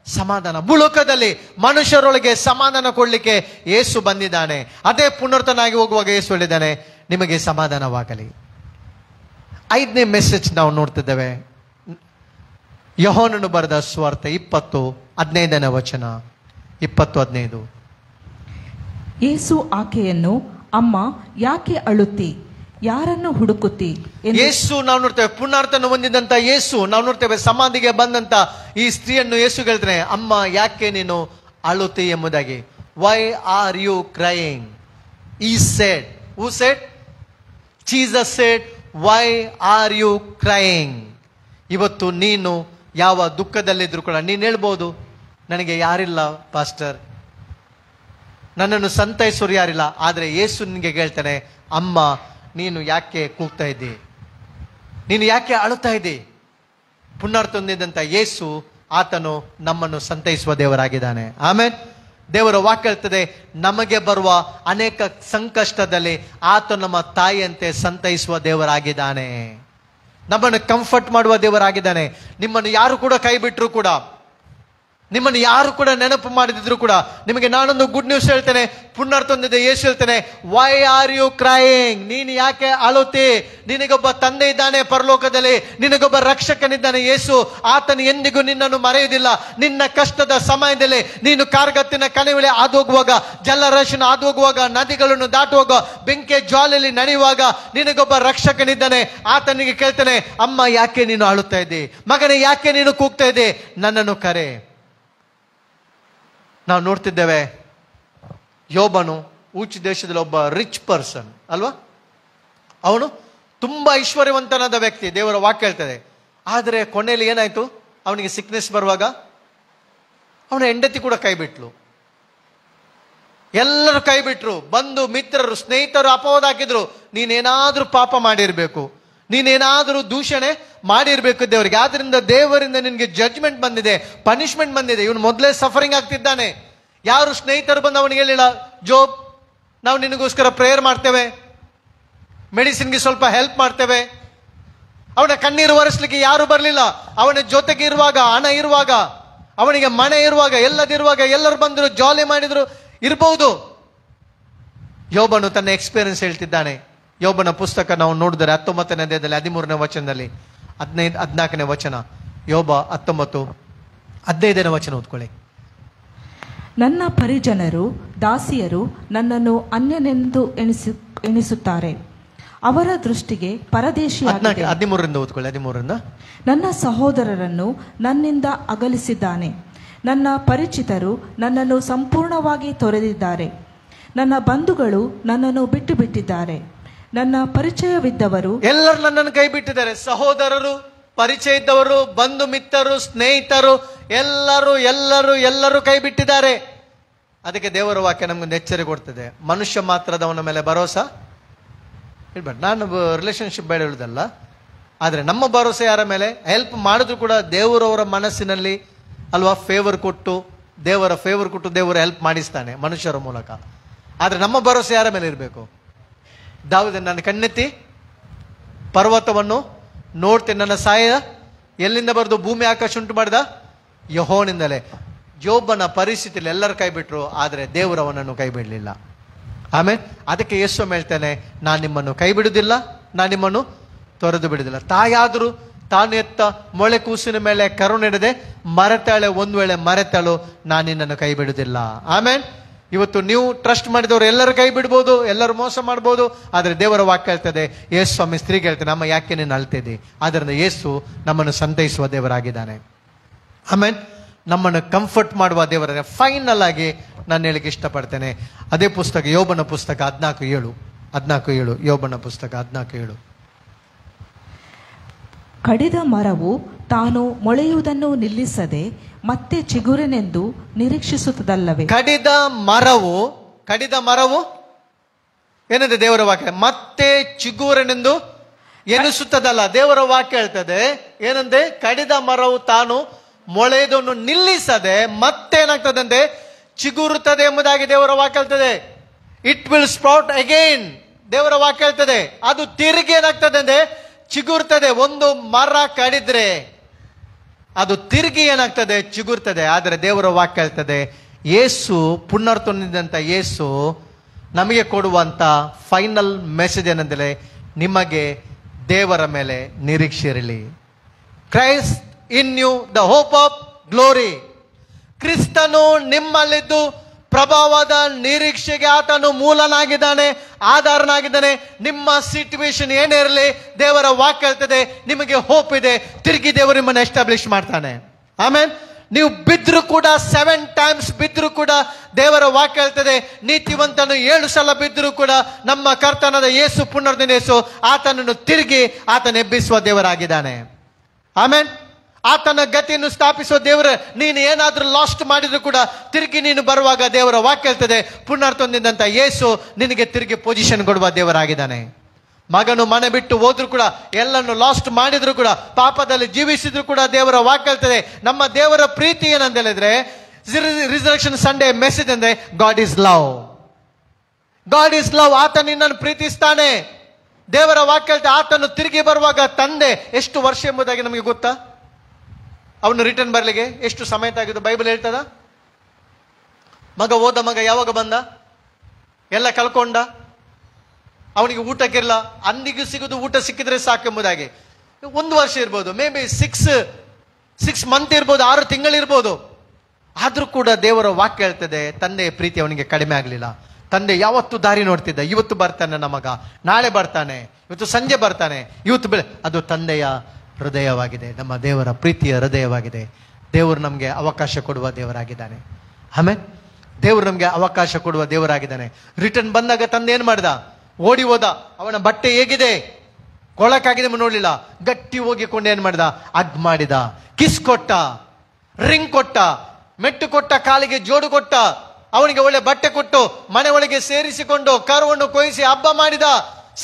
ಸಮಾಧಾನ. ಭೂಲೋಕದಲ್ಲಿ ಮನುಷ್ಯರೊಳಗೆ ಸಮಾಧಾನ ಕೊಡ್ಲಿಕ್ಕೆ ಯೇಸು ಬಂದಿದ್ದಾನೆ. ಅದೇ ಪುನರ್ತನಾಗಿ ಹೋಗುವಾಗ ಯೇಸು ಹೇಳಿದ್ದಾನೆ, ನಿಮಗೆ ಸಮಾಧಾನವಾಗಲಿ. 5ನೇ ಮೆಸೇಜ್ ನಾವು ನೋಡ್ತಿದ್ದೇವೆ. ಯೋಹಾನನು ಬರೆದ ಸುವಾರ್ತೆ 20:15 ವಚನ. 20:15. ಯೇಸು ಆಕೆಯನ್ನು, ಅಮ್ಮ, ಯಾಕೆ ಅಳುತ್ತಿ? ಯಾರನ್ನು ಹುಡುಕುತ್ತಿ? ಯೇಸು ನಾವು ನೋಡ್ತೇವೆ, ಪುನರ್ತನ ಹೊಂದಿದಂತ ಯೇಸು ನಾವು ನೋಡ್ತೇವೆ. ಸಮಾಧಿಗೆ ಬಂದಂತ ಈ ಸ್ತ್ರೀಯನ್ನು ಯೇಸು ಹೇಳ್ತಾನೆ, ಅಮ್ಮ ಯಾಕೆ ನೀನು ಅಳುತ್ತಿ ಎಂಬುದಾಗಿ. Why are you crying? He said, who said? Jesus said, why are you crying? ಇವತ್ತು ನೀನು ಯಾವ ದುಃಖದಲ್ಲಿದ್ರು ಕೂಡ ನೀನು ಹೇಳ್ಬೋದು, ನನಗೆ ಯಾರಿಲ್ಲ ಪಾಸ್ಟರ್, ನನ್ನನ್ನು ಸಂತೈಸೋರು ಯಾರಿಲ್ಲ. ಆದರೆ ಯೇಸು ನಿನಗೆ ಹೇಳ್ತಾನೆ, ಅಮ್ಮ ನೀನು ಯಾಕೆ ಕೂಗ್ತಾ ಇದ್ದಿ? ನೀನು ಯಾಕೆ ಅಳುತ್ತಾ ಇದ್ದಿ? ಪುನರ್ತೊಂದಿದಂತ ಯೇಸು ಆತನು ನಮ್ಮನ್ನು ಸಂತೈಸುವ ದೇವರಾಗಿದ್ದಾನೆ. ಆಮೇಲೆ ದೇವರ ವಾಕ್ಯ ಹೇಳ್ತದೆ, ನಮಗೆ ಬರುವ ಅನೇಕ ಸಂಕಷ್ಟದಲ್ಲಿ ಆತ ನಮ್ಮ ತಾಯಿಯಂತೆ ಸಂತೈಸುವ ದೇವರಾಗಿದ್ದಾನೆ. ನಮ್ಮನ್ನು ಕಂಫರ್ಟ್ ಮಾಡುವ ದೇವರಾಗಿದ್ದಾನೆ. ನಿಮ್ಮನ್ನು ಯಾರು ಕೂಡ ಕೈ ಬಿಟ್ಟರು ಕೂಡ, ನಿಮ್ಮನ್ನು ಯಾರು ಕೂಡ ನೆನಪು ಮಾಡಿದ್ರು ಕೂಡ, ನಿಮಗೆ ನಾನೊಂದು ಗುಡ್ ನ್ಯೂಸ್ ಹೇಳ್ತೇನೆ. ಪುನರ್ತೊಂದಿದೆ ಯೇಸು ಹೇಳ್ತೇನೆ, ವೈ ಆರ್ ಯು ಕ್ರೈಯಿಂಗ್? ನೀನು ಯಾಕೆ ಅಳುತ್ತಿ? ನಿನಗೊಬ್ಬ ತಂದೆ ಇದ್ದಾನೆ ಪರಲೋಕದಲ್ಲಿ, ನಿನಗೊಬ್ಬ ರಕ್ಷಕನಿದ್ದಾನೆ ಯೇಸು. ಆತನು ಎಂದಿಗೂ ನಿನ್ನನ್ನು ಮರೆಯುವುದಿಲ್ಲ. ನಿನ್ನ ಕಷ್ಟದ ಸಮಯದಲ್ಲಿ ನೀನು ಕಾರ್ಗತ್ತಿನ ಕಣಿವೆಲೆ ಹಾದು ಹೋಗುವಾಗ, ಜಲರಾಶಿನ ಹಾದು ಹೋಗುವಾಗ, ನದಿಗಳನ್ನು ದಾಟುವಾಗ, ಬೆಂಕಿಯ ಜ್ವಾಲೆಯಲ್ಲಿ ನಡೆಯುವಾಗ ನಿನಗೊಬ್ಬ ರಕ್ಷಕನಿದ್ದಾನೆ. ಆತನಿಗೆ ಕೇಳ್ತಾನೆ, ಅಮ್ಮ ಯಾಕೆ ನೀನು ಅಳುತ್ತಾ ಇದ್ದಿ? ಮಗನೇ ಯಾಕೆ ನೀನು ಕೂಗ್ತಾ ಇದ್ದಿ? ನನ್ನನ್ನು ಕರೆ. ನಾವು ನೋಡ್ತಿದ್ದೇವೆ, ಯೋಬನು ಊಚಿ ದೇಶದಲ್ಲಿ ಒಬ್ಬ ರಿಚ್ ಪರ್ಸನ್ ಅಲ್ವಾ, ಅವನು ತುಂಬಾ ಐಶ್ವರ್ಯವಂತನಾದ ವ್ಯಕ್ತಿ, ದೇವರ ವಾಕ್ಯ ಹೇಳ್ತದೆ. ಆದರೆ ಕೊನೆಯಲ್ಲಿ ಏನಾಯ್ತು? ಅವನಿಗೆ ಸಿಕ್ನೆಸ್ ಬರುವಾಗ ಅವನ ಹೆಂಡತಿ ಕೂಡ ಕೈ ಬಿಟ್ಲು. ಎಲ್ಲರೂ ಕೈ ಬಿಟ್ರು. ಬಂಧು ಮಿತ್ರರು, ಸ್ನೇಹಿತರು ಅಪವಾದ ಹಾಕಿದ್ರು, ನೀನೇನಾದ್ರೂ ಪಾಪ ಮಾಡಿರ್ಬೇಕು, ನೀನೇನಾದ್ರೂ ದೂಷಣೆ ಮಾಡಿರ್ಬೇಕು ದೇವರಿಗೆ. ಆದ್ರಿಂದ ದೇವರಿಂದ ನಿನ್ಗೆ ಜಡ್ಜ್ಮೆಂಟ್ ಬಂದಿದೆ, ಪನಿಷ್ಮೆಂಟ್ ಬಂದಿದೆ. ಇವನು ಮೊದಲೇ ಸಫರಿಂಗ್ ಆಗ್ತಿದ್ದಾನೆ. ಯಾರು ಸ್ನೇಹಿತರು ಬಂದು ಅವನಿಗೆ ಹೇಳಿಲ್ಲ, ಜೋಬ್ ನಾವು ನಿನಗೋಸ್ಕರ ಪ್ರೇಯರ್ ಮಾಡ್ತೇವೆ, ಮೆಡಿಸಿನ್ಗೆ ಸ್ವಲ್ಪ ಹೆಲ್ಪ್ ಮಾಡ್ತೇವೆ. ಅವನ ಕಣ್ಣೀರು ಒರೆಸ್ಲಿಕ್ಕೆ ಯಾರು ಬರಲಿಲ್ಲ. ಅವನ ಜೊತೆಗೆ ಇರುವಾಗ, ಹಣ ಇರುವಾಗ, ಅವನಿಗೆ ಮನೆ ಇರುವಾಗ, ಎಲ್ಲದಿರುವಾಗ ಎಲ್ಲರೂ ಬಂದರು, ಜಾಲಿ ಮಾಡಿದ್ರು, ಇರಬಹುದು. ಯೋಬನು ತನ್ನ ಎಕ್ಸ್ಪೀರಿಯನ್ಸ್ ಹೇಳ್ತಿದ್ದಾನೆ. ಯೋಬನ ಪುಸ್ತಕ ನಾವು ನೋಡಿದರೆ 19ನೇ ಅಧ್ಯಾಯದಲ್ಲಿ 13ನೇ ವಚನದಲ್ಲಿ 14ನೇ ವಚನ. ಯೋಬ 19:15 ವಚನ ಓದ್ಕೊಳ್ಳಿ. ನನ್ನ ಪರಿಜನರು ದಾಸಿಯರು ನನ್ನನ್ನು ಅನ್ಯನೆಂದು ಎಣಿಸುತ್ತಾರೆ, ಅವರ ದೃಷ್ಟಿಗೆ ಪರದೇಶಿಯಾಗಿದೆ. 13ರಿಂದ ಓದ್ಕೊಳ್ಳಿ. 13ರಿಂದ. ನನ್ನ ಸಹೋದರರನ್ನು ನನ್ನಿಂದ ಅಗಲಿಸಿದ್ದಾನೆ, ನನ್ನ ಪರಿಚಿತರು ನನ್ನನ್ನು ಸಂಪೂರ್ಣವಾಗಿ ತೊರೆದಿದ್ದಾರೆ, ನನ್ನ ಬಂಧುಗಳು ನನ್ನನ್ನು ಬಿಟ್ಟು ಬಿಟ್ಟಿದ್ದಾರೆ, ನನ್ನ ಪರಿಚಯವಿದ್ದವರು ಎಲ್ಲರೂ ನನ್ನನ್ನು ಕೈ ಬಿಟ್ಟಿದ್ದಾರೆ. ಸಹೋದರರು, ಪರಿಚಯ ಇದ್ದವರು, ಬಂಧು ಮಿತ್ರರು, ಸ್ನೇಹಿತರು ಎಲ್ಲರೂ ಎಲ್ಲರೂ ಎಲ್ಲರೂ ಕೈ ಬಿಟ್ಟಿದ್ದಾರೆ. ಅದಕ್ಕೆ ದೇವರ ವಾಕ್ಯ ನಮ್ಗೊಂದು ಎಚ್ಚರಿಕೆ ಕೊಡ್ತದೆ, ಮನುಷ್ಯ ಮಾತ್ರದವನ ಮೇಲೆ ಭರೋಸಾ ಇಡ್ಬೇಡ. ನಾನು ರಿಲೇಶನ್ಶಿಪ್ ಬೇಡ ಹೇಳುದಲ್ಲ, ಆದರೆ ನಮ್ಮ ಭರೋಸೆ ಯಾರ ಮೇಲೆ? ಹೆಲ್ಪ್ ಮಾಡಿದ್ರು ಕೂಡ ದೇವರವರ ಮನಸ್ಸಿನಲ್ಲಿ ಅಲ್ವಾ ಫೇವರ್ ಕೊಟ್ಟು, ದೇವರ ಫೇವರ್ ಕೊಟ್ಟು ದೇವರು ಹೆಲ್ಪ್ ಮಾಡಿಸ್ತಾನೆ ಮನುಷ್ಯರ ಮೂಲಕ. ಆದರೆ ನಮ್ಮ ಭರೋಸೆ ಯಾರ ಮೇಲೆ ಇರಬೇಕು? ದಾವೀದನು, ನನ್ನ ಕಣ್ಣೆತ್ತಿ ಪರ್ವತವನ್ನು ನೋಡ್ತೇನೆ, ನನ್ನ ಸಹಾಯ ಎಲ್ಲಿಂದ ಬರೆದು ಭೂಮಿ ಆಕಾಶ ಉಂಟು ಮಾಡಿದ? ಯೆಹೋವನಿಂದಲೇ. ಯೋಬನ ಪರಿಸ್ಥಿತಿಯಲ್ಲಿ ಎಲ್ಲರೂ ಕೈ ಬಿಟ್ರು, ಆದರೆ ದೇವರು ಅವನನ್ನು ಕೈ ಬಿಡಲಿಲ್ಲ. ಆಮೇಲೆ ಅದಕ್ಕೆ ಯೇಸು ಹೇಳ್ತಾನೆ, ನಾನು ನಿಮ್ಮನ್ನು ಕೈ ಬಿಡುವುದಿಲ್ಲ, ನಾನು ನಿಮ್ಮನ್ನು ತೊರೆದು ಬಿಡುವುದಿಲ್ಲ. ತಾಯಾದರೂ ತಾನು ಎತ್ತ ಮೊಳೆ ಕೂಸಿನ ಮೇಲೆ ಕರುಣಿಡದೆ ಮರೆತಾಳೆ, ಒಂದು ವೇಳೆ ಮರೆತಾಳು, ನಾನು ನಿನ್ನನ್ನು ಕೈ ಬಿಡುವುದಿಲ್ಲ. ಆಮೇಲೆ ಇವತ್ತು ನೀವು ಟ್ರಸ್ಟ್ ಮಾಡಿದವರು ಎಲ್ಲರೂ ಕೈ ಬಿಡ್ಬೋದು, ಎಲ್ಲರೂ ಮೋಸ ಮಾಡ್ಬೋದು, ಆದರೆ ದೇವರ ವಾಕ್ಯ ಹೇಳ್ತದೆ, ಯೇಸು ಸ್ವಾಮಿ ಸ್ತ್ರೀಗೆ ಹೇಳ್ತಾನೆ, ಅಮ್ಮ ಯಾಕೆ ನೀನು ಅಳ್ತಿದ್ದಿ? ಆದ್ದರಿಂದ ಯೇಸು ನಮ್ಮನ್ನು ಸಂತೈಸುವ ದೇವರಾಗಿದ್ದಾನೆ. ಆಮೇಲೆ ನಮ್ಮನ್ನು ಕಂಫರ್ಟ್ ಮಾಡುವ ದೇವರ ಫೈನಲ್ ಆಗಿ ನಾನು ಹೇಳಿಕ್ಕೆ ಇಷ್ಟಪಡ್ತೇನೆ. ಅದೇ ಪುಸ್ತಕ ಯೋಬನ ಪುಸ್ತಕ 14:7 ಯೋಬನ ಪುಸ್ತಕ 14:7. ಕಡಿದ ಮರವು ತಾನು ಮೊಳೆಯುವುದನ್ನು ನಿಲ್ಲಿಸದೆ ಮತ್ತೆ ಚಿಗುರಿನೆಂದು ನಿರೀಕ್ಷಿಸುತ್ತದಲ್ಲವೇ? ಕಡಿದ ಮರವು ಏನಂದ್ರೆ ದೇವರ ವಾಕ್ಯ ಮತ್ತೆ ಚಿಗುರನೆಂದು ಎನಿಸುತ್ತದಲ್ಲ. ದೇವರ ವಾಕ್ಯ ಹೇಳ್ತದೆ ಏನಂದ್ರೆ ಕಡಿದ ಮರವು ತಾನು ಮೊಳೆಯುವುದನ್ನು ನಿಲ್ಲಿಸದೆ ಮತ್ತೇನಾಗ್ತದೆ ಅಂದ್ರೆ ಚಿಗುರುತ್ತದೆ ಎಂಬುದಾಗಿ ದೇವರ ವಾಕ್ಯ ಹೇಳ್ತದೆ. It will sprout again. ದೇವರ ವಾಕ್ಯ ಹೇಳ್ತದೆ ಅದು ತಿರುಗಿ ಏನಾಗ್ತದೆ ಅಂದ್ರೆ ಚಿಗುರ್ತದೆ. ಒಂದು ಮರ ಕಡಿದ್ರೆ ಅದು ತಿರುಗಿ ಏನಾಗ್ತದೆ ಚಿಗುರ್ತದೆ. ಆದರೆ ದೇವರ ವಾಕ್ಯ ಹೇಳ್ತದೆ ಯೇಸು ಪುನರ್ತುಂದಿದಂತ ಯೇಸು ನಮಗೆ ಕೊಡುವಂತ ಫೈನಲ್ ಮೆಸೇಜ್ ಏನಂದ್ರೆ ನಿಮಗೆ ದೇವರ ಮೇಲೆ ನಿರೀಕ್ಷೆ ಇರಲಿ. Christ in you the hope of glory. ಕ್ರಿಸ್ತನು ನಿಮ್ಮಲ್ಲಿದ್ದು ಪ್ರಭಾವದ ನಿರೀಕ್ಷೆಗೆ ಆತನು ಮೂಲನಾಗಿದ್ದಾನೆ, ಆಧಾರನಾಗಿದ್ದಾನೆ. ನಿಮ್ಮ ಸಿಚುವೇಶನ್ ಏನೇ ಇರಲಿ ದೇವರ ವಾಕ್ಯ ಹೇಳ್ತದೆ ನಿಮಗೆ ಹೋಪ್ ಇದೆ. ತಿರುಗಿ ದೇವರು ನಿಮ್ಮನ್ನು ಎಸ್ಟಾಬ್ಲಿಷ್ ಮಾಡ್ತಾನೆ. ಆಮೇಲೆ ನೀವು ಬಿದ್ರು ಕೂಡ 7 times ಬಿದ್ರು ಕೂಡ ದೇವರ ವಾಕ್ಯ ಹೇಳ್ತದೆ ನೀತಿವಂತನು 7 ಸಲ ಬಿದ್ರು ಕೂಡ ನಮ್ಮ ಕರ್ತನಾದ ಯೇಸು ಪುನರುತ್ಥಾನ ಯೇಸು ಆತನನ್ನು ತಿರುಗಿ ಆತನ ಎಬ್ಬಿಸುವ ದೇವರಾಗಿದ್ದಾನೆ. ಆಮೇಲೆ ಆತನ ಗತಿಯನ್ನು ಸ್ಥಾಪಿಸುವ ದೇವರ. ನೀನು ಏನಾದ್ರೂ ಲಾಸ್ಟ್ ಮಾಡಿದ್ರು ಕೂಡ ತಿರುಗಿ ನೀನು ಬರುವಾಗ ದೇವರ ವಾಕ್ಯ ಹೇಳ್ತದೆ ಪುನರ್ತೊಂದಿದಂತ ಯೇಸು ನಿನಗೆ ತಿರುಗಿ ಪೊಸಿಷನ್ ಕೊಡುವ ದೇವರಾಗಿದ್ದಾನೆ. ಮಗನು ಮನೆ ಬಿಟ್ಟು ಹೋದ್ರು ಕೂಡ ಎಲ್ಲನ್ನು ಲಾಸ್ಟ್ ಮಾಡಿದ್ರು ಕೂಡ ಪಾಪದಲ್ಲಿ ಜೀವಿಸಿದ್ರು ಕೂಡ ದೇವರ ವಾಕ್ಯ ಹೇಳ್ತದೆ ನಮ್ಮ ದೇವರ ಪ್ರೀತಿ ಏನಂತ ಹೇಳಿದ್ರೆ ರಿಸರೆಕ್ಷನ್ ಸಂಡೇ ಮೆಸೇಜ್ ಅಂದ್ರೆ god is love. God is love. ಆತ ನಿನ್ನನ್ನು ಪ್ರೀತಿಸ್ತಾನೆ. ದೇವರ ವಾಕ್ಯ ಹೇಳ್ತದೆ ಆತನು ತಿರುಗಿ ಬರುವಾಗ ತಂದೆ ಎಷ್ಟು ವರ್ಷ ಎಂಬುದಾಗಿ ನಮಗೆ ಗೊತ್ತಾ? ಅವನು ರಿಟರ್ನ್ ಬರ್ಲಿಕ್ಕೆ ಎಷ್ಟು ಸಮಯ ಆಗಿದ್ದು ಬೈಬಲ್ ಹೇಳ್ತದ? ಹೋದ ಮಗ ಯಾವಾಗ ಬಂದ? ಎಲ್ಲ ಕಳ್ಕೊಂಡ. ಅವನಿಗೆ ಊಟಕ್ಕಿರಲ್ಲ. ಅಂದಿಗೂ ಸಿಗುದು ಊಟ ಸಿಕ್ಕಿದ್ರೆ ಸಾಕೆಂಬುದಾಗಿ 1 ವರ್ಷ ಇರ್ಬೋದು, ಮೇ ಬಿ 6 ಮಂತ್ ಇರ್ಬೋದು, 6 ತಿಂಗಳಿರ್ಬೋದು. ಆದ್ರೂ ಕೂಡ ದೇವರ ವಾಕ್ಯ ಹೇಳ್ತದೆ ತಂದೆಯ ಪ್ರೀತಿ ಅವನಿಗೆ ಕಡಿಮೆ ಆಗಲಿಲ್ಲ. ತಂದೆ ಯಾವತ್ತು ದಾರಿ ನೋಡ್ತಿದ್ದ. ಇವತ್ತು ಬರ್ತಾನೆ ನಮಗ, ನಾಳೆ ಬರ್ತಾನೆ, ಇವತ್ತು ಸಂಜೆ ಬರ್ತಾನೆ, ಇವತ್ತು ಅದು ತಂದೆಯ ಹೃದಯವಾಗಿದೆ. ನಮ್ಮ ದೇವರ ಪ್ರೀತಿಯ ಹೃದಯವಾಗಿದೆ. ದೇವರು ನಮಗೆ ಅವಕಾಶ ಕೊಡುವ ದೇವರಾಗಿದ್ದಾನೆ. ಆಮೇಲೆ ದೇವರು ನಮಗೆ ಅವಕಾಶ ಕೊಡುವ ದೇವರಾಗಿದ್ದಾನೆ. ರಿಟರ್ನ್ ಬಂದಾಗ ತಂದೆ ಏನ್ ಮಾಡ್ದ? ಓಡಿ ಹೋದ. ಅವನ ಬಟ್ಟೆ ಹೇಗಿದೆ ಕೊಳಕಾಗಿದೆ ನೋಡ್ಲಿಲ್ಲ, ಗಟ್ಟಿ ಹೋಗಿಕೊಂಡು ಏನ್ ಮಾಡಿದ? ಅಗ್ ಮಾಡಿದ, ಕಿಸ್ ಕೊಟ್ಟ, ರಿಂಗ್ ಕೊಟ್ಟ, ಮೆಟ್ಟು ಕೊಟ್ಟ, ಕಾಲಿಗೆ ಜೋಡು ಕೊಟ್ಟ, ಅವನಿಗೆ ಒಳ್ಳೆ ಬಟ್ಟೆ ಕೊಟ್ಟು ಮನೆ ಒಳಗೆ ಸೇರಿಸಿಕೊಂಡು ಕರುವನ್ನು ಕೊಯ್ಯಿಸಿ ಹಬ್ಬ ಮಾಡಿದ,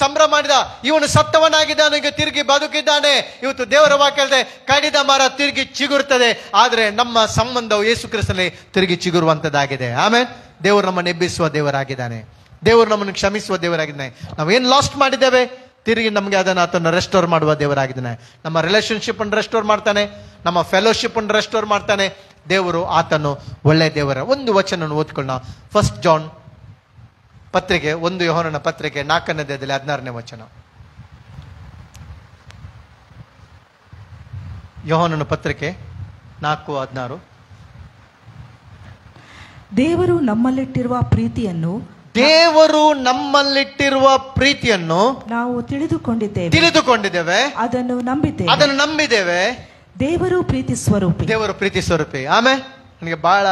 ಸಂಭ್ರಮ ಮಾಡಿದ. ಇವನು ಸತ್ತವನಾಗಿದ್ದಾನೆ, ಈಗ ತಿರುಗಿ ಬದುಕಿದ್ದಾನೆ. ಇವತ್ತು ದೇವರ ವಾಕ್ಯ ಹೇಳ್ದೆ ಕಡಿದ ಮರ ತಿರುಗಿ ಚಿಗುರುತ್ತದೆ. ಆದ್ರೆ ನಮ್ಮ ಸಂಬಂಧವು ಯೇಸು ಕ್ರಿಸ್ತನಲ್ಲಿ ತಿರುಗಿ ಚಿಗುರುವಂತದ್ದಾಗಿದೆ. ಆಮೇಲೆ ದೇವರು ನಮ್ಮನ್ನು ಎಬ್ಬಿಸುವ ದೇವರಾಗಿದ್ದಾನೆ. ದೇವರು ನಮ್ಮನ್ನು ಕ್ಷಮಿಸುವ ದೇವರಾಗಿದ್ದಾನೆ. ನಾವೇನ್ ಲಾಸ್ಟ್ ಮಾಡಿದ್ದೇವೆ ತಿರುಗಿ ನಮಗೆ ಅದನ್ನು ಆತನ್ನು ರೆಸ್ಟೋರ್ ಮಾಡುವ ದೇವರಾಗಿದ್ದಾನೆ. ನಮ್ಮ ರಿಲೇಶನ್ಶಿಪ್ ಅನ್ನು ರೆಸ್ಟೋರ್ ಮಾಡ್ತಾನೆ, ನಮ್ಮ ಫೆಲೋಶಿಪ್ ಅನ್ನು ರೆಸ್ಟೋರ್ ಮಾಡ್ತಾನೆ. ದೇವರು ಆತನು ಒಳ್ಳೆಯ ದೇವರ. ಒಂದು ವಚನ ಓದ್ಕೊಳ್ಳೋಣ. 1 ಜಾನ್ ಪತ್ರಿಕೆ, 1 ಯೋಹಾನನ ಪತ್ರಿಕೆ 4ನೇ ಅಧ್ಯಾಯದಲ್ಲಿ 16ನೇ ವಚನ. ಯೋಹಾನನ ಪತ್ರಿಕೆ 4:16. ದೇವರು ನಮ್ಮಲ್ಲಿಟ್ಟಿರುವ ಪ್ರೀತಿಯನ್ನು ನಾವು ತಿಳಿದುಕೊಂಡಿದ್ದೇವೆ, ಅದನ್ನು ನಂಬಿದ್ದೇವೆ. ದೇವರು ಪ್ರೀತಿ ಸ್ವರೂಪಿ. ಆಮೇಲೆ ನನಗೆ ಬಹಳ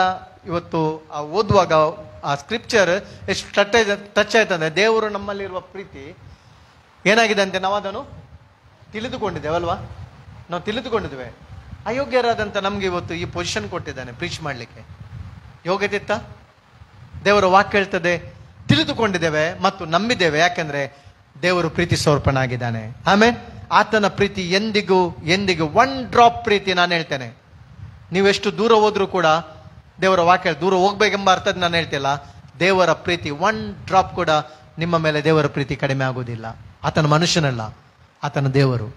ಇವತ್ತು ಓದುವಾಗ ಆ ಸ್ಕ್ರಿಪ್ಚರ್ ಎಷ್ಟು ಟಚ್ ಆಯ್ತಂದ್ರೆ ದೇವರು ನಮ್ಮಲ್ಲಿರುವ ಪ್ರೀತಿ ಏನಾಗಿದೆ ಅಂತ ನಾವು ಅದನ್ನು ತಿಳಿದುಕೊಂಡಿದ್ದೇವಲ್ವಾ? ನಾವು ತಿಳಿದುಕೊಂಡಿದ್ದೇವೆ. ಅಯೋಗ್ಯರಾದಂತ ನಮ್ಗೆ ಇವತ್ತು ಈ ಪೊಸಿಷನ್ ಕೊಟ್ಟಿದ್ದಾನೆ ಪ್ರೀಚ್ ಮಾಡ್ಲಿಕ್ಕೆ. ಯೋಗ್ಯತೆ ಇತ್ತ? ದೇವರ ವಾಕ್ಯ ಹೇಳ್ತದೆ ತಿಳಿದುಕೊಂಡಿದ್ದೇವೆ ಮತ್ತು ನಂಬಿದ್ದೇವೆ. ಯಾಕಂದ್ರೆ ದೇವರು ಪ್ರೀತಿ ಸ್ವರೂಪನಾಗಿದ್ದಾನೆ. ಆಮೇಲೆ ಆತನ ಪ್ರೀತಿ ಎಂದಿಗೂ 1 ಡ್ರಾಪ್ ಪ್ರೀತಿ. ನಾನು ಹೇಳ್ತೇನೆ, ನೀವೆಷ್ಟು ದೂರ ಹೋದ್ರೂ ಕೂಡ ದೇವರ ವಾಕ್ಯ ದೂರ ಹೋಗ್ಬೇಕೆಂಬ ಅರ್ಥದ ನಾನು ಹೇಳ್ತಿಲ್ಲ. ದೇವರ ಪ್ರೀತಿ 1 ಡ್ರಾಪ್ ಕೂಡ ನಿಮ್ಮ ಮೇಲೆ ದೇವರ ಪ್ರೀತಿ ಕಡಿಮೆ ಆಗುವುದಿಲ್ಲ. ಆತನ ಮನುಷ್ಯನಲ್ಲ, ಆತನ ದೇವರು.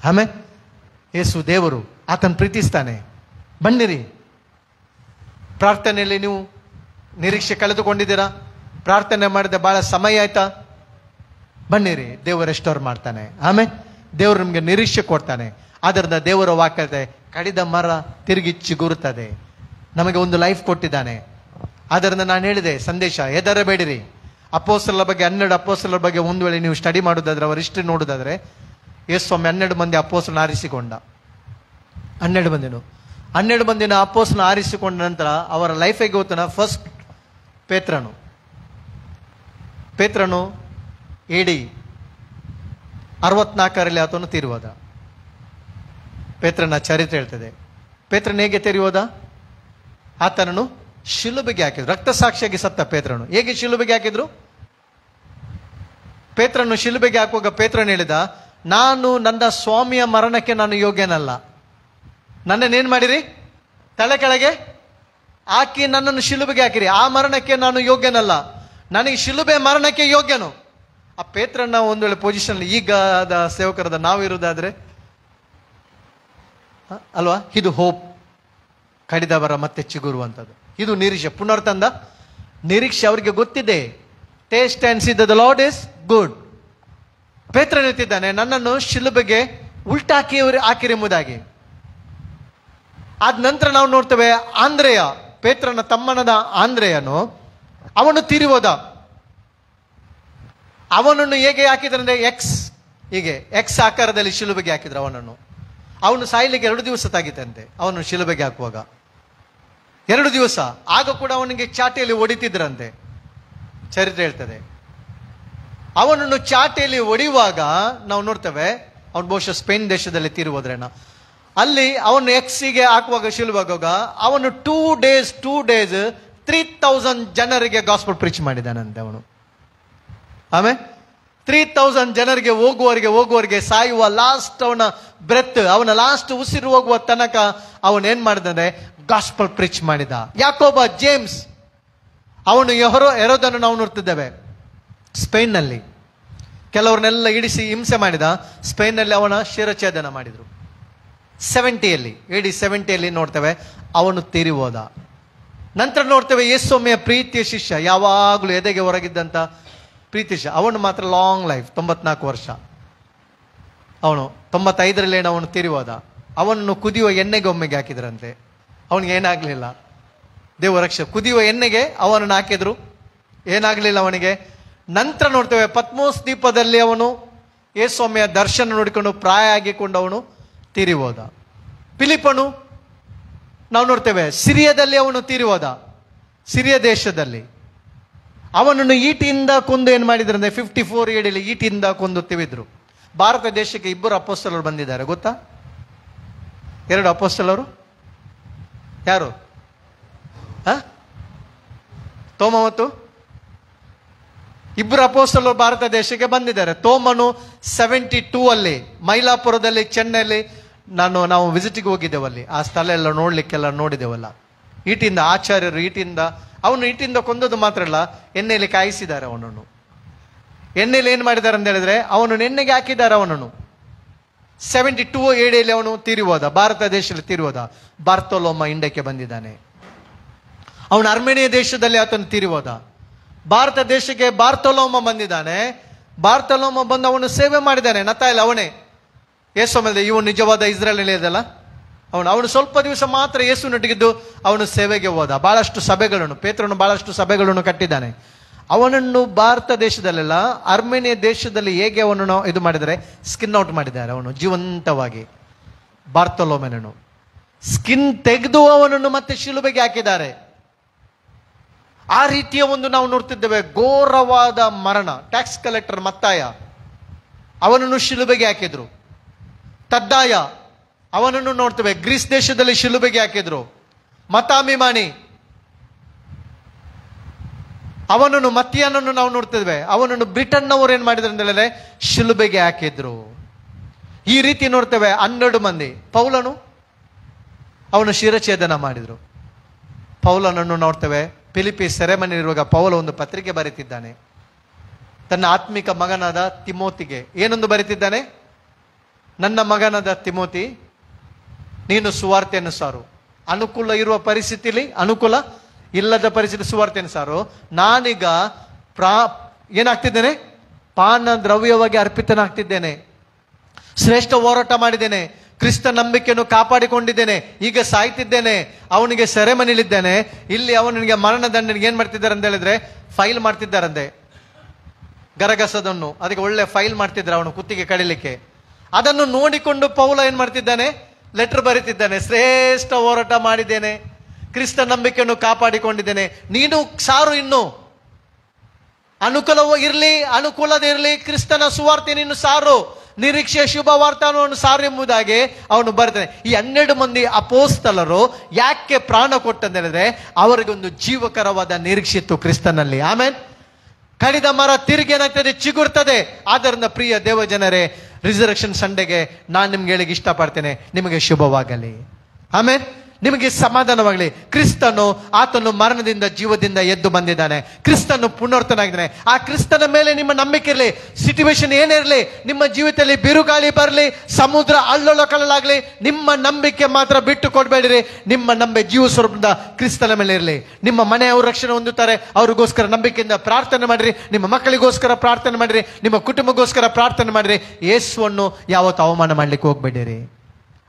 ಆಮೇಲೆ ಯೇಸು ದೇವರು, ಆತನ ಪ್ರೀತಿಸ್ತಾನೆ. ಬನ್ನಿರಿ, ಪ್ರಾರ್ಥನೆಯಲ್ಲಿ ನೀವು ನಿರೀಕ್ಷೆ ಕಳೆದುಕೊಂಡಿದ್ದೀರಾ? ಪ್ರಾರ್ಥನೆ ಮಾಡಿದ ಬಹಳ ಸಮಯ ಆಯ್ತಾ? ಬನ್ನಿರಿ, ದೇವರು ರೆಸ್ಟೋರ್ ಮಾಡ್ತಾನೆ. ಆಮೇಲೆ ದೇವರು ನಿಮ್ಗೆ ನಿರೀಕ್ಷೆ ಕೊಡ್ತಾನೆ. ಅದರಿಂದ ದೇವರ ವಾಕ್ಯ ಹೇಳ್ತಾರೆ ಕಡಿದ ಮರ ತಿರುಗಿ ಚಿಗುರುತ್ತದೆ. ನಮಗೆ ಒಂದು ಲೈಫ್ ಕೊಟ್ಟಿದ್ದಾನೆ. ಅದರಿಂದ ನಾನು ಹೇಳಿದೆ ಸಂದೇಶ, ಹೆದರಬೇಡಿರಿ. ಅಪೋಸ್ತಲರ ಬಗ್ಗೆ 12 ಅಪೋಸ್ತಲರ ಬಗ್ಗೆ ಒಂದು ವೇಳೆ ನೀವು ಸ್ಟಡಿ ಮಾಡೋದಾದ್ರೆ, ಅವರ ಹಿಸ್ಟ್ರಿ ನೋಡೋದಾದ್ರೆ, ಯೇಸು ಸ್ವಾಮಿ 12 ಮಂದಿ ಅಪೋಸ್ತಲರನ್ನು ಆರಿಸಿಕೊಂಡ. 12 ಮಂದಿನು 12 ಮಂದಿನ ಅಪೋಸ್ತಲರನ್ನು ಆರಿಸಿಕೊಂಡ ನಂತರ ಅವರ ಲೈಫಿಗೆ ಗೊತ್ತನ ಫಸ್ಟ್ ಪೇತ್ರನು AD 64ರಲ್ಲಿ ಆತನು ತೀರುವುದ. ಪೇತ್ರನ ಚರಿತ್ರೆ ಹೇಳ್ತದೆ. ಪೇತ್ರನ ಹೇಗೆ ತೀರುವುದ? ಆತನನ್ನು ಶಿಲುಬೆಗೆ ಹಾಕಿದ್ರು. ರಕ್ತಸಾಕ್ಷಿಯಾಗಿ ಸತ್ತ ಪೇತ್ರನು. ಹೇಗೆ ಶಿಲುಬೆಗೆ ಹಾಕಿದ್ರು? ಪೇತ್ರನು ಶಿಲುಬೆಗೆ ಹಾಕುವಾಗ ಪೇತ್ರನು ಹೇಳಿದ, ನಾನು ನನ್ನ ಸ್ವಾಮಿಯ ಮರಣಕ್ಕೆ ನಾನು ಯೋಗ್ಯನಲ್ಲ. ನನ್ನನ್ನೇನು ಮಾಡಿರಿ? ತಲೆ ಕೆಳಗೆ ಹಾಕಿ ನನ್ನನ್ನು ಶಿಲುಬೆಗೆ ಹಾಕಿರಿ. ಆ ಮರಣಕ್ಕೆ ನಾನು ಯೋಗ್ಯನಲ್ಲ, ನನಗೆ ಶಿಲುಬೆ ಮರಣಕ್ಕೆ ಯೋಗ್ಯನು. ಆ ಪೇತ್ರನ ಒಂದು ವೇಳೆ ಪೊಸಿಷನ್ ಈಗದ ಸೇವಕರದ ನಾವು ಇರುವುದಾದ್ರೆ ಅಲ್ವಾ, ಇದು ಹೋಪ್, ಕಡಿದವರ ಮತ್ತೆ ಚಿಗುರುವಂಥದ್ದು. ಇದು ನಿರೀಕ್ಷೆ, ಪುನರ್ತಂದ ನಿರೀಕ್ಷೆ. ಅವರಿಗೆ ಗೊತ್ತಿದೆ, taste and C the lord is good. ಪೇತ್ರ ನಿಂತಿದ್ದಾನೆ, ನನ್ನನ್ನು ಶಿಲುಬೆಗೆ ಉಲ್ಟಾಕಿ ಹಾಕಿರೆಂಬುದಾಗಿ. ಆದ ನಂತರ ನಾವು ನೋಡ್ತೇವೆ ಆಂದ್ರೆಯ, ಪೇತ್ರನ ತಮ್ಮನದ ಆಂದ್ರೆಯನು, ಅವನು ತೀರಿಹೋದ. ಅವನನ್ನು ಹೇಗೆ ಹಾಕಿದ್ರಂದ್ರೆ ಎಕ್ಸ್ ಆಕಾರದಲ್ಲಿ ಶಿಲುಬೆಗೆ ಹಾಕಿದ್ರು ಅವನನ್ನು. ಅವನು ಸಾಯಲಿಕ್ಕೆ 2 ದಿವಸ ತಾಗಿತ್ತಂತೆ. ಅವನು ಶಿಲುಬೆಗೆ ಹಾಕುವಾಗ 2 ದಿವಸ. ಆಗ ಕೂಡ ಅವನಿಗೆ ಚಾಟಿಯಲ್ಲಿ ಹೊಡಿತಿದ್ರಂತೆ, ಚರಿತ್ರೆ ಹೇಳ್ತದೆ. ಅವನನ್ನು ಚಾಟಿಯಲ್ಲಿ ಹೊಡೆಯುವಾಗ ನಾವು ನೋಡ್ತೇವೆ, ಅವನು ಬಹುಶಃ ಸ್ಪೇನ್ ದೇಶದಲ್ಲಿ ತೀರುವುದ್ರೇನ, ಅಲ್ಲಿ ಅವನು ಎಕ್ಸಿಗೆ ಹಾಕುವಾಗ ಶಿಲುಬೆಗಾಗ ಅವನು 2 ಡೇಸ್ 3000 ಜನರಿಗೆ ಗಾಸ್ಪಲ್ ಪ್ರೀಚ್ ಮಾಡಿದ್ದಾನಂತೆ ಅವನು. ಆಮೇಲೆ 3000 ಜನರಿಗೆ ಹೋಗುವವರಿಗೆ ಸಾಯುವ ಲಾಸ್ಟ್ ಅವನ ಬ್ರೆತ್, ಅವನ ಲಾಸ್ಟ್ ಉಸಿರು ಹೋಗುವ ತನಕ ಅವನೇನ್ ಮಾಡಿದಂದ್ರೆ ಗಾಸ್ಪಲ್ ಪ್ರೀಚ್ ಮಾಡಿದ. ಯಾಕೋಬ, ಜೇಮ್ಸ್, ಅವನು ಹೆರೋದನ್ನು ನಾವು ನೋಡ್ತಿದ್ದೇವೆ ಸ್ಪೇನ್ನಲ್ಲಿ. ಕೆಲವ್ರನ್ನೆಲ್ಲ ಇಡಿಸಿ ಹಿಂಸೆ ಮಾಡಿದ. ಸ್ಪೇನ್ನಲ್ಲಿ ಅವನ ಶಿರಚ್ಛೇದನ ಮಾಡಿದ್ರು. AD 70ಯಲ್ಲಿ ನೋಡ್ತೇವೆ ಅವನು ತೀರಿ ಹೋದ. ನಂತರ ನೋಡ್ತೇವೆ ಯೇಸುಸ್ವಾಮಿಯ ಪ್ರೀತಿಯ ಶಿಷ್ಯ, ಯಾವಾಗಲೂ ಎದೆಗೆ ಹೊರಗಿದ್ದಂತ ಪ್ರೀತಿ ಶಿಷ್ಯ, ಅವನು ಮಾತ್ರ ಲಾಂಗ್ ಲೈಫ್, 94 ವರ್ಷ. ಅವನು 95ರಲ್ಲಿ ಅವನು ತೀರಿ ಹೋದ. ಅವನನ್ನು ಕುದಿಯುವ ಎಣ್ಣೆಗೆ ಒಮ್ಮೆಗೆ ಹಾಕಿದ್ರಂತೆ. ಅವನಿಗೆ ಏನಾಗ್ಲಿಲ್ಲ, ದೇವರಕ್ಷ. ಕುದಿಯುವ ಎಣ್ಣೆಗೆ ಅವನನ್ನು ಹಾಕಿದ್ರು, ಏನಾಗ್ಲಿಲ್ಲ ಅವನಿಗೆ. ನಂತರ ನೋಡ್ತೇವೆ ಪತ್ಮೋಸ್ ದ್ವೀಪದಲ್ಲಿ ಅವನು ಯೇಸುಸ್ವಾಮಿಯ ದರ್ಶನ ನೋಡಿಕೊಂಡು ಪ್ರಾಯ ಆಗಿಕೊಂಡು ಅವನು ತೀರಿ ಹೋದ. ಫಿಲಿಪ್ಪನು ನಾವು ನೋಡ್ತೇವೆ ಸಿರಿಯಾದಲ್ಲಿ ಅವನು ತೀರಿ ಹೋದ. ಸಿರಿಯ ದೇಶದಲ್ಲಿ ಅವನನ್ನು ಈಟಿಯಿಂದ ಕೊಂದು ಏನ್ ಮಾಡಿದ್ರಂದ್ರೆ 54 AD ಈಟಿಯಿಂದ ಕೊಂದು ತಿವಿದ್ರು. ಭಾರತ ದೇಶಕ್ಕೆ 2 ಅಪೊಸ್ತಲರು ಬಂದಿದ್ದಾರೆ, ಗೊತ್ತಾ? 2 ಅಪೊಸ್ತಲರು ಯಾರು? ತೋಮ ಮತ್ತು 2 ಅಪೊಸ್ತಲರು ಭಾರತ ದೇಶಕ್ಕೆ ಬಂದಿದ್ದಾರೆ. ತೋಮನು 72 ಅಲ್ಲಿ ಮೈಲಾಪುರದಲ್ಲಿ, ಚೆನ್ನೈಯಲ್ಲಿ ನಾವು ವಿಸಿಟಿಗೆ ಹೋಗಿದ್ದೇವಲ್ಲಿ. ಆ ಸ್ಥಳ ಎಲ್ಲ ನೋಡ್ಲಿಕ್ಕೆಲ್ಲ ನೋಡಿದ್ದೇವಲ್ಲ. ಈಟಿಂದ ಆಚಾರ್ಯರು ಅವನು ಈಟಿಂದ ಕೊಂದದ್ದು ಮಾತ್ರ ಅಲ್ಲ, ಎಣ್ಣೆಯಲ್ಲಿ ಕಾಯಿಸಿದ್ದಾರೆ ಅವನನ್ನು. ಎಣ್ಣೆಯಲ್ಲಿ ಏನ್ ಮಾಡಿದ್ದಾರೆ ಅಂತ ಹೇಳಿದ್ರೆ ಅವನು ಎಣ್ಣೆಗೆ ಹಾಕಿದ್ದಾರೆ ಅವನನ್ನು. 72 AD ಅವನು ತೀರಿ ಹೋದ, ಭಾರತ ದೇಶದಲ್ಲಿ ತೀರಿ ಹೋದ. ಬಾರ್ತೋಲೋಮ ಇಂಡಿಯಾಕ್ಕೆ ಬಂದಿದ್ದಾನೆ. ಅವನು ಅರ್ಮೇನಿಯಾ ದೇಶದಲ್ಲಿ ಆತನು ತೀರಿ ಹೋದ. ಭಾರತ ದೇಶಕ್ಕೆ ಬಾರ್ತೋಲೋಮ ಬಂದಿದ್ದಾನೆ. ಬಾರ್ತೋಲೋಮ ಬಂದು ಅವನು ಸೇವೆ ಮಾಡಿದ್ದಾನೆ. ನತಾಯಲ್ ಅವನೇ ಯೇಸು ಮೇಲೆ ಇವನು ನಿಜವಾದ ಇಸ್ರೇಲ್ ಇದಲ್ಲ, ಅವನು ಸ್ವಲ್ಪ ದಿವಸ ಮಾತ್ರ ಯೇಸುನೊಟ್ಟಿಗಿದ್ದು ಅವನು ಸೇವೆಗೆ ಹೋದ. ಬಹಳಷ್ಟು ಸಭೆಗಳನ್ನು, ಪೇತ್ರನು ಬಹಳಷ್ಟು ಸಭೆಗಳನ್ನು ಕಟ್ಟಿದ್ದಾನೆ. ಅವನನ್ನು ಭಾರತ ದೇಶದಲ್ಲೆಲ್ಲ ಅರ್ಮೇನಿಯಾ ದೇಶದಲ್ಲಿ ಹೇಗೆ ಅವನನ್ನು ಇದು ಮಾಡಿದರೆ ಸ್ಕಿನ್ ಔಟ್ ಮಾಡಿದ್ದಾರೆ. ಅವನು ಜೀವಂತವಾಗಿ ಬಾರ್ತೋಲೋಮನನ್ನು ಸ್ಕಿನ್ ತೆಗೆದು ಅವನನ್ನು ಮತ್ತೆ ಶಿಲುಬೆಗೆ ಹಾಕಿದ್ದಾರೆ. ಆ ರೀತಿಯ ಒಂದು ನಾವು ನೋಡ್ತಿದ್ದೇವೆ ಘೋರವಾದ ಮರಣ. ಟ್ಯಾಕ್ಸ್ ಕಲೆಕ್ಟರ್ ಮತ್ತಾಯ, ಅವನನ್ನು ಶಿಲುಬೆಗೆ ಹಾಕಿದ್ರು. ತದ್ದಾಯ, ಅವನನ್ನು ನೋಡ್ತೇವೆ ಗ್ರೀಸ್ ದೇಶದಲ್ಲಿ ಶಿಲುಬೆಗೆ ಹಾಕಿದ್ರು. ಮತಾಭಿಮಾನಿ, ಅವನನ್ನು ಮತ್ತಿಯನನ್ನು ನಾವು ನೋಡ್ತಿದ್ದೇವೆ. ಅವನನ್ನು ಬ್ರಿಟನ್ನವರು ಏನ್ ಮಾಡಿದ್ರು ಅಂತ ಹೇಳಿದ್ರೆ ಶಿಲುಬೆಗೆ ಹಾಕಿದ್ರು. ಈ ರೀತಿ ನೋಡ್ತೇವೆ 12 ಮಂದಿ. ಪೌಲನು ಅವನು ಶಿರಚ್ಛೇದನ ಮಾಡಿದ್ರು. ಪೌಲನನ್ನು ನೋಡ್ತೇವೆ ಫಿಲಿಪಿ ಸೆರೆಮನೆ ಇರುವಾಗ ಪೌಲ ಒಂದು ಪತ್ರಿಕೆ ಬರೀತಿದ್ದಾನೆ ತನ್ನ ಆತ್ಮಿಕ ಮಗನಾದ ತಿಮೋತಿಗೆ. ಏನೊಂದು ಬರೀತಿದ್ದಾನೆ? ನನ್ನ ಮಗನಾದ ತಿಮೋತಿ, ನೀನು ಸುವಾರ್ತೆಯನ್ನು ಸಾರು. ಅನುಕೂಲ ಇರುವ ಪರಿಸ್ಥಿತಿಲಿ, ಅನುಕೂಲ ಇಲ್ಲದ ಪರಿಸ್ಥಿತಿ ಸುವಾರ್ತೆಯನ್ನು ಸಾರು. ನಾನೀಗ ಏನಾಗ್ತಿದ್ದೇನೆ? ಪಾನ ದ್ರವ್ಯವಾಗಿ ಅರ್ಪಿತನಾಗ್ತಿದ್ದೇನೆ. ಶ್ರೇಷ್ಠ ಹೋರಾಟ ಮಾಡಿದ್ದೇನೆ. ಕ್ರಿಸ್ತ ನಂಬಿಕೆಯನ್ನು ಕಾಪಾಡಿಕೊಂಡಿದ್ದೇನೆ. ಈಗ ಸಾಯ್ತಿದ್ದೇನೆ. ಅವನಿಗೆ ಸೆರೆಮನೆಯಲ್ಲಿದ್ದೇನೆ. ಇಲ್ಲಿ ಅವನಿಗೆ ಮರಣದಂಡನೆಗೆ ಏನ್ ಮಾಡ್ತಿದ್ದಾರೆ ಅಂತ ಹೇಳಿದ್ರೆ ಫೈಲ್ ಮಾಡ್ತಿದ್ದಾರಂತೆ. ಗರಗಸದನ್ನು ಅದಕ್ಕೆ ಒಳ್ಳೆ ಫೈಲ್ ಮಾಡ್ತಿದ್ದಾರೆ ಅವನು ಕುತ್ತಿಗೆ ಕಡಿಲಿಕ್ಕೆ. ಅದನ್ನು ನೋಡಿಕೊಂಡು ಪೌಲ ಏನ್ ಮಾಡ್ತಿದ್ದಾನೆ? ಲೆಟರ್ ಬರೀತಿದ್ದಾನೆ, ಶ್ರೇಷ್ಠ ಹೋರಾಟ ಮಾಡಿದ್ದೇನೆ, ಕ್ರಿಸ್ತ ನಂಬಿಕೆಯನ್ನು ಕಾಪಾಡಿಕೊಂಡಿದ್ದೇನೆ, ನೀನು ಸಾರು, ಇನ್ನು ಅನುಕೂಲವೂ ಇರಲಿ ಅನುಕೂಲದೇ ಇರಲಿ ಕ್ರಿಸ್ತನ ಸುವಾರ್ತೆ ನೀನು ಸಾರು, ನಿರೀಕ್ಷೆಯ ಶುಭ ವಾರ್ತಾನವನ್ನು ಸಾರು ಎಂಬುದಾಗಿ ಅವನು ಬರ್ತಾನೆ. ಈ 12 ಮಂದಿ ಅಪೋಸ್ತಲರು ಯಾಕೆ ಪ್ರಾಣ ಕೊಟ್ಟಂದ್ರೆ ಅವರಿಗೊಂದು ಜೀವಕರವಾದ ನಿರೀಕ್ಷೆ ಇತ್ತು ಕ್ರಿಸ್ತನಲ್ಲಿ. ಆಮೇಲೆ ಕಡಿದ ಮರ ತಿರುಗಿ ಏನಾಗ್ತದೆ, ಚಿಗುರ್ತದೆ. ಆದ್ದರಿಂದ ಪ್ರಿಯ ದೇವ ಜನರೇ, ರಿಸರ್ವೇಷನ್ ಸಂಡೆಗೆ ನಾನು ನಿಮ್ಗೆ ಹೇಳಿಕ್ಕೆ ಇಷ್ಟಪಡ್ತೇನೆ, ನಿಮಗೆ ಶುಭವಾಗಲಿ. ಆಮೇಲೆ ನಿಮಗೆ ಸಮಾಧಾನವಾಗಲಿ. ಕ್ರಿಸ್ತನು ಆತನು ಮರಣದಿಂದ ಜೀವದಿಂದ ಎದ್ದು ಬಂದಿದ್ದಾನೆ. ಕ್ರಿಸ್ತನು ಪುನರ್ತನಾಗಿದ್ದಾನೆ. ಆ ಕ್ರಿಸ್ತನ ಮೇಲೆ ನಿಮ್ಮ ನಂಬಿಕೆ ಇರಲಿ. ಸಿಚುವೇಶನ್ ಏನಿರಲಿ, ನಿಮ್ಮ ಜೀವಿತದಲ್ಲಿ ಬಿರುಗಾಳಿ ಬರಲಿ, ಸಮುದ್ರ ಅಲ್ಲೋಲಕಲ್ಲಾಗಲಿ, ನಿಮ್ಮ ನಂಬಿಕೆ ಮಾತ್ರ ಬಿಟ್ಟು ಕೊಡಬೇಡಿರಿ. ನಿಮ್ಮ ನಂಬಿಕೆ ಜೀವ ಸ್ವರೂಪದಿಂದ ಕ್ರಿಸ್ತನ ಮೇಲೆ ಇರಲಿ. ನಿಮ್ಮ ಮನೆಯವರು ರಕ್ಷಣೆ ಹೊಂದುತ್ತಾರೆ, ಅವ್ರಿಗೋಸ್ಕರ ನಂಬಿಕೆಯಿಂದ ಪ್ರಾರ್ಥನೆ ಮಾಡಿರಿ. ನಿಮ್ಮ ಮಕ್ಕಳಿಗೋಸ್ಕರ ಪ್ರಾರ್ಥನೆ ಮಾಡಿರಿ. ನಿಮ್ಮ ಕುಟುಂಬಕ್ಕೋಸ್ಕರ ಪ್ರಾರ್ಥನೆ ಮಾಡಿರಿ. ಯೇಸುವನ್ನು ಯಾವತ್ತು ಅವಮಾನ ಮಾಡ್ಲಿಕ್ಕೆ ಹೋಗ್ಬೇಡಿರಿ.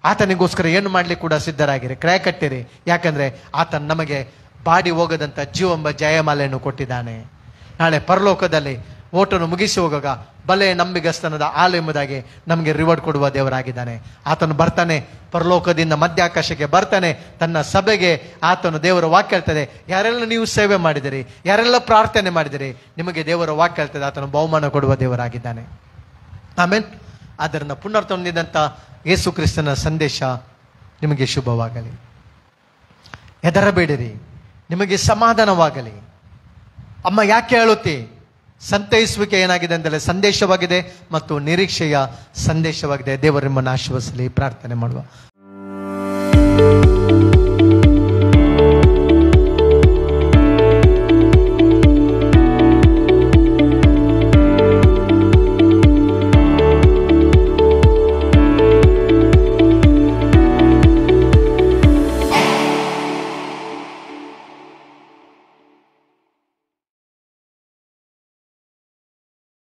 ಆತನಿಗೋಸ್ಕರ ಏನು ಮಾಡ್ಲಿಕ್ಕೆ ಕೂಡ ಸಿದ್ಧರಾಗಿರಿ, ಕ್ರಯ ಕಟ್ಟಿರಿ. ಯಾಕಂದ್ರೆ ಆತನ ನಮಗೆ ಬಾಡಿ ಹೋಗದಂತ ಜೀವಂಬ ಜಯಮಾಲೆಯನ್ನು ಕೊಟ್ಟಿದ್ದಾನೆ. ನಾಳೆ ಪರಲೋಕದಲ್ಲಿ ಓಟನ್ನು ಮುಗಿಸಿ ಹೋಗುವಾಗ ಬಲೆ ನಂಬಿಗಸ್ತನದ ಹಾಲು ಎಂಬುದಾಗಿ ನಮಗೆ ರಿವಾರ್ಡ್ ಕೊಡುವ ದೇವರಾಗಿದ್ದಾನೆ. ಆತನು ಬರ್ತಾನೆ, ಪರಲೋಕದಿಂದ ಮಧ್ಯಾಕಾಶಕ್ಕೆ ಬರ್ತಾನೆ, ತನ್ನ ಸಭೆಗೆ. ಆತನು ದೇವರ ವಾಕ್ಯ ಹೇಳ್ತದೆ, ಯಾರೆಲ್ಲ ನೀವು ಸೇವೆ ಮಾಡಿದಿರಿ, ಯಾರೆಲ್ಲ ಪ್ರಾರ್ಥನೆ ಮಾಡಿದಿರಿ, ನಿಮಗೆ ದೇವರ ವಾಕ್ಯ ಹೇಳ್ತದೆ, ಆತನು ಬಹುಮಾನ ಕೊಡುವ ದೇವರಾಗಿದ್ದಾನೆ. ಆಮೇಲೆ ಅದರಿಂದ ಪುನರ್ತ ಹೊಂದಿದಂಥ ಯೇಸು ಕ್ರಿಸ್ತನ ಸಂದೇಶ ನಿಮಗೆ ಶುಭವಾಗಲಿ. ಹೆದರಬೇಡಿರಿ, ನಿಮಗೆ ಸಮಾಧಾನವಾಗಲಿ. ಅಮ್ಮ ಯಾಕೆ ಹೇಳುತ್ತಿ? ಸಂತೈಸುವಿಕೆ ಏನಾಗಿದೆ ಅಂತಲೇ ಸಂದೇಶವಾಗಿದೆ ಮತ್ತು ನಿರೀಕ್ಷೆಯ ಸಂದೇಶವಾಗಿದೆ. ದೇವರು ನಿಮ್ಮನ್ನು ಆಶೀರ್ವದಿಸಲಿ. ಪ್ರಾರ್ಥನೆ ಮಾಡುವ.